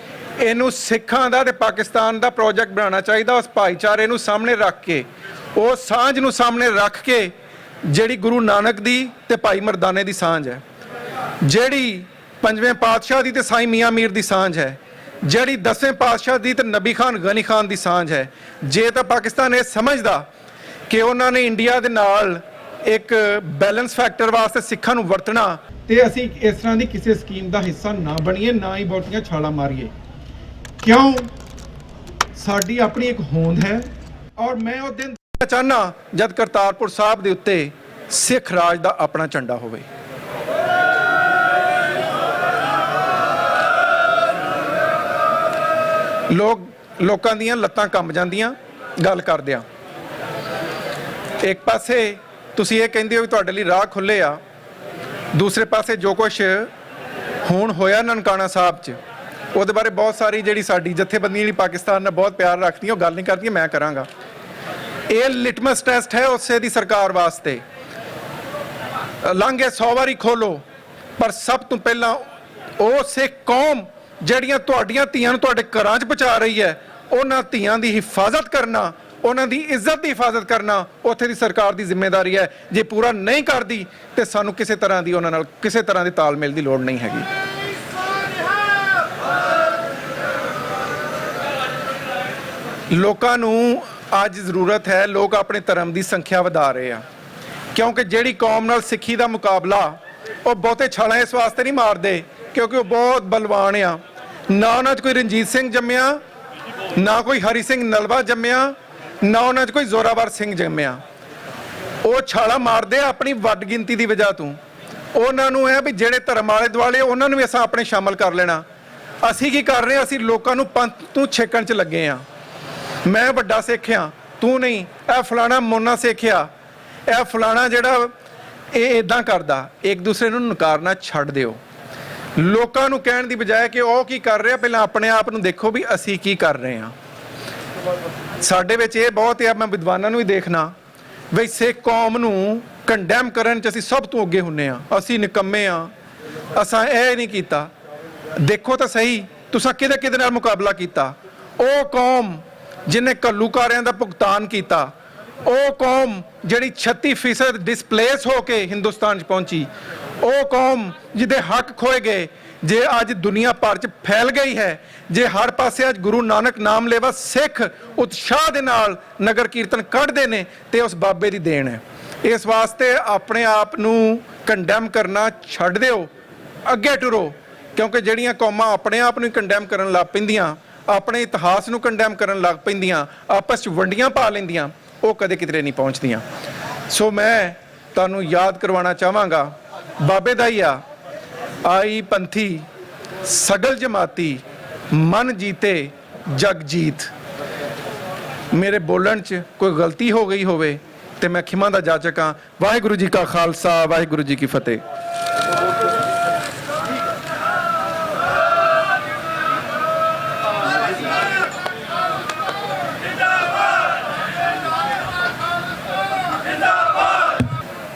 ਇਹਨੂੰ ਸਿੱਖਾਂ ਦਾ ਤੇ ਪਾਕਿਸਤਾਨ ਦਾ ਪ੍ਰੋਜੈਕਟ ਬਣਾਉਣਾ ਚਾਹੀਦਾ। ਉਸ ਭਾਈਚਾਰੇ ਨੂੰ ਸਾਹਮਣੇ ਰੱਖ ਕੇ, ਉਸ ਸਾਂਝ ਨੂੰ ਸਾਹਮਣੇ ਰੱਖ ਕੇ, ਜਿਹੜੀ ਗੁਰੂ ਨਾਨਕ ਦੀ ਤੇ ਭਾਈ ਮਰਦਾਨੇ ਦੀ ਸਾਂਝ ਹੈ, ਜਿਹੜੀ ਪੰਜਵੇਂ ਪਾਤਸ਼ਾਹ ਦੀ ਤੇ ਸਾਈਂ ਮੀਆਂ ਮੀਰ ਦੀ ਸਾਂਝ ਹੈ, ਜਿਹੜੀ 10ਵੇਂ ਪਾਤਸ਼ਾਹ ਦੀ ਤੇ ਨਬੀ ਖਾਨ ਗਨੀ ਖਾਨ ਦੀ ਸਾਂਝ ਹੈ। ਜੇ ਤਾਂ ਪਾਕਿਸਤਾਨ ਇਹ ਸਮਝਦਾ ਕਿ ਉਹਨਾਂ ਨੇ ਇੰਡੀਆ ਦੇ ਨਾਲ ਇੱਕ ਬੈਲੈਂਸ ਫੈਕਟਰ ਵਾਸਤੇ ਸਿੱਖਾਂ ਨੂੰ ਵਰਤਣਾ, ਤੇ ਅਸੀਂ ਇਸ ਤਰ੍ਹਾਂ ਦੀ ਕਿਸੇ ਸਕੀਮ ਦਾ ਹਿੱਸਾ ਨਾ ਬਣੀਏ, ਨਾ ਹੀ ਬਹੁਤੀਆਂ ਛਾਲਾਂ ਮਾਰੀਏ। ਕਿਉਂ? ਸਾਡੀ ਆਪਣੀ ਇੱਕ ਹੋਂਦ ਹੈ, ਔਰ ਮੈਂ ਉਹ ਦਿਨ ਚਾਹੁੰਦਾ ਜਦ ਕਰਤਾਰਪੁਰ ਸਾਹਿਬ ਦੇ ਉੱਤੇ ਸਿੱਖ ਰਾਜ ਦਾ ਆਪਣਾ ਝੰਡਾ ਹੋਵੇ। ਲੋਕਾਂ ਦੀਆਂ ਲੱਤਾਂ ਕੰਬ ਜਾਂਦੀਆਂ ਗੱਲ ਕਰਦਿਆਂ। ਇੱਕ ਪਾਸੇ ਤੁਸੀਂ ਇਹ ਕਹਿੰਦੇ ਹੋ ਕਿ ਤੁਹਾਡੇ ਲਈ ਰਾਹ ਖੁੱਲੇ ਆ, ਦੂਸਰੇ ਪਾਸੇ ਜੋ ਕੁਛ ਹੁਣ ਹੋਇਆ ਨਨਕਾਣਾ ਸਾਹਿਬ 'ਚ, ਉਹਦੇ ਬਾਰੇ ਬਹੁਤ ਸਾਰੀ ਜਿਹੜੀ ਸਾਡੀ ਜਥੇਬੰਦੀ ਜਿਹੜੀ ਪਾਕਿਸਤਾਨ ਨਾਲ ਬਹੁਤ ਪਿਆਰ ਰੱਖਦੀ ਹੈ, ਉਹ ਗੱਲ ਨਹੀਂ ਕਰਦੀ, ਮੈਂ ਕਰਾਂਗਾ। ਇਹ ਲਿਟਮਸ ਟੈਸਟ ਹੈ ਉਸੇ ਦੀ ਸਰਕਾਰ ਵਾਸਤੇ। ਲਾਂਘੇ 100 ਵਾਰੀ ਖੋਲੋ, ਪਰ ਸਭ ਤੋਂ ਪਹਿਲਾਂ ਉਹ ਸਿੱਖ ਕੌਮ ਜਿਹੜੀਆਂ ਤੁਹਾਡੀਆਂ ਧੀਆਂ ਨੂੰ ਤੁਹਾਡੇ ਘਰਾਂ 'ਚ ਪਹੁੰਚਾ ਰਹੀ ਹੈ, ਉਹਨਾਂ ਧੀਆਂ ਦੀ ਹਿਫਾਜ਼ਤ ਕਰਨਾ, ਉਹਨਾਂ ਦੀ ਇੱਜ਼ਤ ਦੀ ਹਿਫਾਜ਼ਤ ਕਰਨਾ ਉੱਥੇ ਦੀ ਸਰਕਾਰ ਦੀ ਜ਼ਿੰਮੇਵਾਰੀ ਹੈ। ਜੇ ਪੂਰਾ ਨਹੀਂ ਕਰਦੀ ਤੇ ਸਾਨੂੰ ਕਿਸੇ ਤਰ੍ਹਾਂ ਦੀ ਉਹਨਾਂ ਨਾਲ ਕਿਸੇ ਤਰ੍ਹਾਂ ਦੇ ਤਾਲਮੇਲ ਦੀ ਲੋੜ ਨਹੀਂ ਹੈਗੀ। ਲੋਕਾਂ ਨੂੰ ਅੱਜ ਜ਼ਰੂਰਤ ਹੈ, ਲੋਕ ਆਪਣੇ ਧਰਮ ਦੀ ਸੰਖਿਆ ਵਧਾ ਰਹੇ ਆ, ਕਿਉਂਕਿ ਜਿਹੜੀ ਕੌਮ ਨਾਲ ਸਿੱਖੀ ਦਾ ਮੁਕਾਬਲਾ, ਉਹ ਬਹੁਤੇ ਛਾਲਾਂ ਇਸ ਵਾਸਤੇ ਨਹੀਂ ਮਾਰਦੇ ਕਿਉਂਕਿ ਉਹ ਬਹੁਤ ਬਲਵਾਨ ਆ। ਨਾ ਉਹਨਾਂ 'ਚ ਕੋਈ ਰਣਜੀਤ ਸਿੰਘ ਜੰਮਿਆ, ਨਾ ਕੋਈ ਹਰੀ ਸਿੰਘ ਨਲਵਾ ਜੰਮਿਆ, ਨਾ ਉਹਨਾਂ 'ਚ ਕੋਈ ਜ਼ੋਰਾਵਰ ਸਿੰਘ ਜੰਮਿਆ। ਉਹ ਛਾਲਾਂ ਮਾਰਦੇ ਆ ਆਪਣੀ ਵੱਡ ਗਿਣਤੀ ਦੀ ਵਜ੍ਹਾ ਤੋਂ। ਉਹਨਾਂ ਨੂੰ ਹੈ ਵੀ ਜਿਹੜੇ ਧਰਮ ਵਾਲੇ ਦੁਆਲੇ ਉਹਨਾਂ ਨੂੰ ਵੀ ਅਸਾਂ ਆਪਣੇ ਸ਼ਾਮਲ ਕਰ ਲੈਣਾ। ਅਸੀਂ ਕੀ ਕਰ ਰਹੇ ਹਾਂ? ਅਸੀਂ ਲੋਕਾਂ ਨੂੰ ਪੰਥ ਤੋਂ ਛੇਕਣ 'ਚ ਲੱਗੇ ਹਾਂ। ਮੈਂ ਵੱਡਾ ਸਿੱਖ ਹਾਂ, ਤੂੰ ਨਹੀਂ, ਇਹ ਫਲਾਣਾ ਮੋਨਾ ਸਿੱਖਿਆ, ਇਹ ਫਲਾਣਾ ਜਿਹੜਾ ਇਹ ਇਦਾਂ ਕਰਦਾ। ਇੱਕ ਦੂਸਰੇ ਨੂੰ ਨਕਾਰਨਾ ਛੱਡ ਦਿਓ। ਲੋਕਾਂ ਨੂੰ ਕਹਿਣ ਦੀ ਬਜਾਏ ਕਿ ਉਹ ਕੀ ਕਰ ਰਿਹਾ, ਪਹਿਲਾਂ ਆਪਣੇ ਆਪ ਨੂੰ ਦੇਖੋ ਵੀ ਅਸੀਂ ਕੀ ਕਰ ਰਹੇ ਹਾਂ। ਸਾਡੇ ਵਿੱਚ ਇਹ ਬਹੁਤ ਹੈ, ਮੈਂ ਵਿਦਵਾਨਾਂ ਨੂੰ ਵੀ ਦੇਖਣਾ ਵੀ ਸਿੱਖ ਕੌਮ ਨੂੰ ਕੰਡੈਮ ਕਰਨ 'ਚ ਅਸੀਂ ਸਭ ਤੋਂ ਅੱਗੇ ਹੁੰਨੇ ਆ। ਅਸੀਂ ਨਿਕੰਮੇ ਆ, ਅਸਾਂ ਇਹ ਨਹੀਂ ਕੀਤਾ। ਦੇਖੋ ਤਾਂ ਸਹੀ, ਤੁਸੀਂ ਕਿਹਦੇ ਨਾਲ ਮੁਕਾਬਲਾ ਕੀਤਾ? ਉਹ ਕੌਮ ਜਿਹਨੇ ਘੱਲੂਕਾਰਿਆਂ ਦਾ ਭੁਗਤਾਨ ਕੀਤਾ, ਉਹ ਕੌਮ ਜਿਹੜੀ 36% ਡਿਸਪਲੇਸ ਹੋ ਕੇ ਹਿੰਦੁਸਤਾਨ 'ਚ ਪਹੁੰਚੀ, ਉਹ ਕੌਮ ਜਿਹਦੇ ਹੱਕ ਖੋਏ ਗਏ। ਜੇ ਅੱਜ ਦੁਨੀਆ ਭਰ 'ਚ ਫੈਲ ਗਈ ਹੈ, ਜੇ ਹਰ ਪਾਸੇ ਅੱਜ ਗੁਰੂ ਨਾਨਕ ਨਾਮ ਲੇਵਾ ਸਿੱਖ ਉਤਸ਼ਾਹ ਦੇ ਨਾਲ ਨਗਰ ਕੀਰਤਨ ਕੱਢਦੇ ਨੇ ਤੇ ਉਸ ਬਾਬੇ ਦੀ ਦੇਣ ਹੈ। ਇਸ ਵਾਸਤੇ ਆਪਣੇ ਆਪ ਨੂੰ ਕੰਡੈਮ ਕਰਨਾ ਛੱਡ ਦਿਓ, ਅੱਗੇ ਟੁਰੋ, ਕਿਉਂਕਿ ਜਿਹੜੀਆਂ ਕੌਮਾਂ ਆਪਣੇ ਆਪ ਨੂੰ ਕੰਡੈਮ ਕਰਨ ਲੱਗ ਪੈਂਦੀਆਂ, ਆਪਣੇ ਇਤਿਹਾਸ ਨੂੰ ਕੰਡੈਮ ਕਰਨ ਲੱਗ ਪੈਂਦੀਆਂ, ਆਪਸ 'ਚ ਵੰਡੀਆਂ ਪਾ ਲੈਂਦੀਆਂ, ਉਹ ਕਦੇ ਕਿਤੇ ਨਹੀਂ ਪਹੁੰਚਦੀਆਂ। ਸੋ ਮੈਂ ਤੁਹਾਨੂੰ ਯਾਦ ਕਰਵਾਉਣਾ ਚਾਹਾਂਗਾ, ਬਾਬੇ ਦਾ ਹੀ ਆ, ਆਈ ਪੰਥੀ ਸਗਲ ਜਮਾਤੀ ਮਨ ਜੀਤੇ ਜਗ ਜੀਤ। ਮੇਰੇ ਬੋਲਣ 'ਚ ਕੋਈ ਗਲਤੀ ਹੋ ਗਈ ਹੋਵੇ ਤੇ ਮੈਂ ਖਿਮਾ ਦਾ ਜਾਚਕ ਹਾਂ। ਵਾਹਿਗੁਰੂ ਜੀ ਕਾ ਖਾਲਸਾ, ਵਾਹਿਗੁਰੂ ਜੀ ਕੀ ਫਤਿਹ।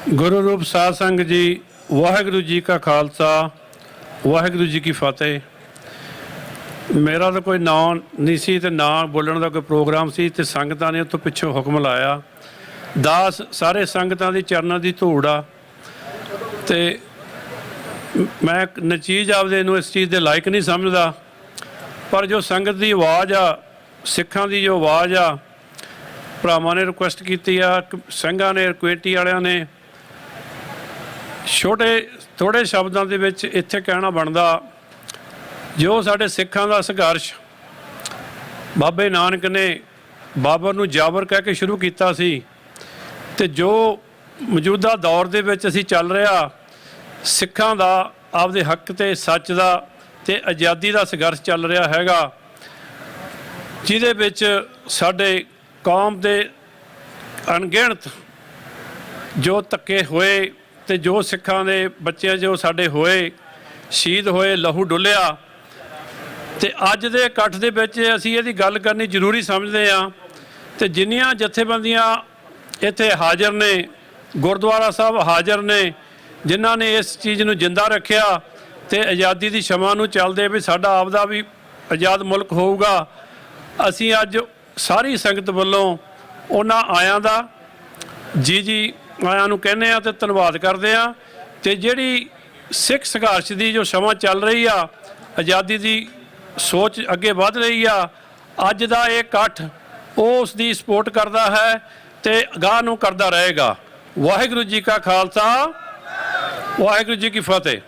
ਗੁਰੂ ਰੂਪ ਸਾਧ ਸੰਗਤ ਜੀ, ਵਾਹਿਗੁਰੂ ਜੀ ਕਾ ਖਾਲਸਾ, ਵਾਹਿਗੁਰੂ ਜੀ ਕੀ ਫਤਿਹ। ਮੇਰਾ ਤਾਂ ਕੋਈ ਨਾਂ ਨਹੀਂ ਸੀ ਤੇ ਨਾ ਬੋਲਣ ਦਾ ਕੋਈ ਪ੍ਰੋਗਰਾਮ ਸੀ ਤੇ ਸੰਗਤਾਂ ਨੇ ਉੱਥੋਂ ਪਿੱਛੋਂ ਹੁਕਮ ਲਾਇਆ। ਦਾਸ ਸਾਰੇ ਸੰਗਤਾਂ ਦੀ ਚਰਨਾਂ ਦੀ ਧੂੜ ਆ ਤੇ ਮੈਂ ਨਚੀਜ਼ ਆਪਦੇ ਨੂੰ ਇਸ ਚੀਜ਼ ਦੇ ਲਾਇਕ ਨਹੀਂ ਸਮਝਦਾ, ਪਰ ਜੋ ਸੰਗਤ ਦੀ ਆਵਾਜ਼ ਆ, ਸਿੱਖਾਂ ਦੀ ਜੋ ਆਵਾਜ਼ ਆ, ਭਰਾਵਾਂ ਨੇ ਰਿਕੁਐਸਟ ਕੀਤੀ ਆ, ਸਿੰਘਾਂ ਨੇ, ਕਮੇਟੀ ਵਾਲਿਆਂ ਨੇ, ਛੋਟੇ ਥੋੜ੍ਹੇ ਸ਼ਬਦਾਂ ਦੇ ਵਿੱਚ ਇੱਥੇ ਕਹਿਣਾ ਬਣਦਾ, ਜੋ ਸਾਡੇ ਸਿੱਖਾਂ ਦਾ ਸੰਘਰਸ਼ ਬਾਬੇ ਨਾਨਕ ਨੇ ਬਾਬਰ ਨੂੰ ਜਾਬਰ ਕਹਿ ਕੇ ਸ਼ੁਰੂ ਕੀਤਾ ਸੀ ਤੇ ਜੋ ਮੌਜੂਦਾ ਦੌਰ ਦੇ ਵਿੱਚ ਅਸੀਂ ਚੱਲ ਰਿਹਾ, ਸਿੱਖਾਂ ਦਾ ਆਪਦੇ ਹੱਕ ਤੇ ਸੱਚ ਦਾ ਤੇ ਆਜ਼ਾਦੀ ਦਾ ਸੰਘਰਸ਼ ਚੱਲ ਰਿਹਾ ਹੈਗਾ, ਜਿਹਦੇ ਵਿੱਚ ਸਾਡੇ ਕੌਮ ਦੇ ਅਣਗਿਣਤ ਜੋ ਧੱਕੇ ਹੋਏ ਤੇ ਜੋ ਸਿੱਖਾਂ ਦੇ ਬੱਚੇ ਜੋ ਸਾਡੇ ਹੋਏ, ਸ਼ਹੀਦ ਹੋਏ, ਲਹੂ ਡੁੱਲਿਆ, ਤੇ ਅੱਜ ਦੇ ਇਕੱਠ ਦੇ ਵਿੱਚ ਅਸੀਂ ਇਹਦੀ ਗੱਲ ਕਰਨੀ ਜ਼ਰੂਰੀ ਸਮਝਦੇ ਹਾਂ। ਤੇ ਜਿੰਨੀਆਂ ਜਥੇਬੰਦੀਆਂ ਇੱਥੇ ਹਾਜ਼ਰ ਨੇ, ਗੁਰਦੁਆਰਾ ਸਾਹਿਬ ਹਾਜ਼ਰ ਨੇ, ਜਿਨ੍ਹਾਂ ਨੇ ਇਸ ਚੀਜ਼ ਨੂੰ ਜਿੰਦਾ ਰੱਖਿਆ ਤੇ ਆਜ਼ਾਦੀ ਦੀ ਸ਼ਮਾ ਨੂੰ ਚੱਲਦੇ ਵੀ ਸਾਡਾ ਆਪਦਾ ਵੀ ਆਜ਼ਾਦ ਮੁਲਕ ਹੋਊਗਾ, ਅਸੀਂ ਅੱਜ ਸਾਰੀ ਸੰਗਤ ਵੱਲੋਂ ਉਹਨਾਂ ਆਇਆਂ ਦਾ ਜੀ ਆਇਆਂ ਨੂੰ ਕਹਿੰਦੇ ਆ ਤੇ ਧੰਨਵਾਦ ਕਰਦੇ ਆ। ਤੇ ਜਿਹੜੀ ਸਿੱਖ ਸੰਘਰਸ਼ ਦੀ ਜੋ ਸਮਾਂ ਚੱਲ ਰਹੀ ਆ, ਆਜ਼ਾਦੀ ਦੀ ਸੋਚ ਅੱਗੇ ਵੱਧ ਰਹੀ ਆ, ਅੱਜ ਦਾ ਇਹ ਇਕੱਠ ਉਸ ਦੀ ਸਪੋਰਟ ਕਰਦਾ ਹੈ ਤੇ ਅਗਾਂਹ ਨੂੰ ਕਰਦਾ ਰਹੇਗਾ। ਵਾਹਿਗੁਰੂ ਜੀ ਕਾ ਖਾਲਸਾ, ਵਾਹਿਗੁਰੂ ਜੀ ਕੀ ਫਤਿਹ।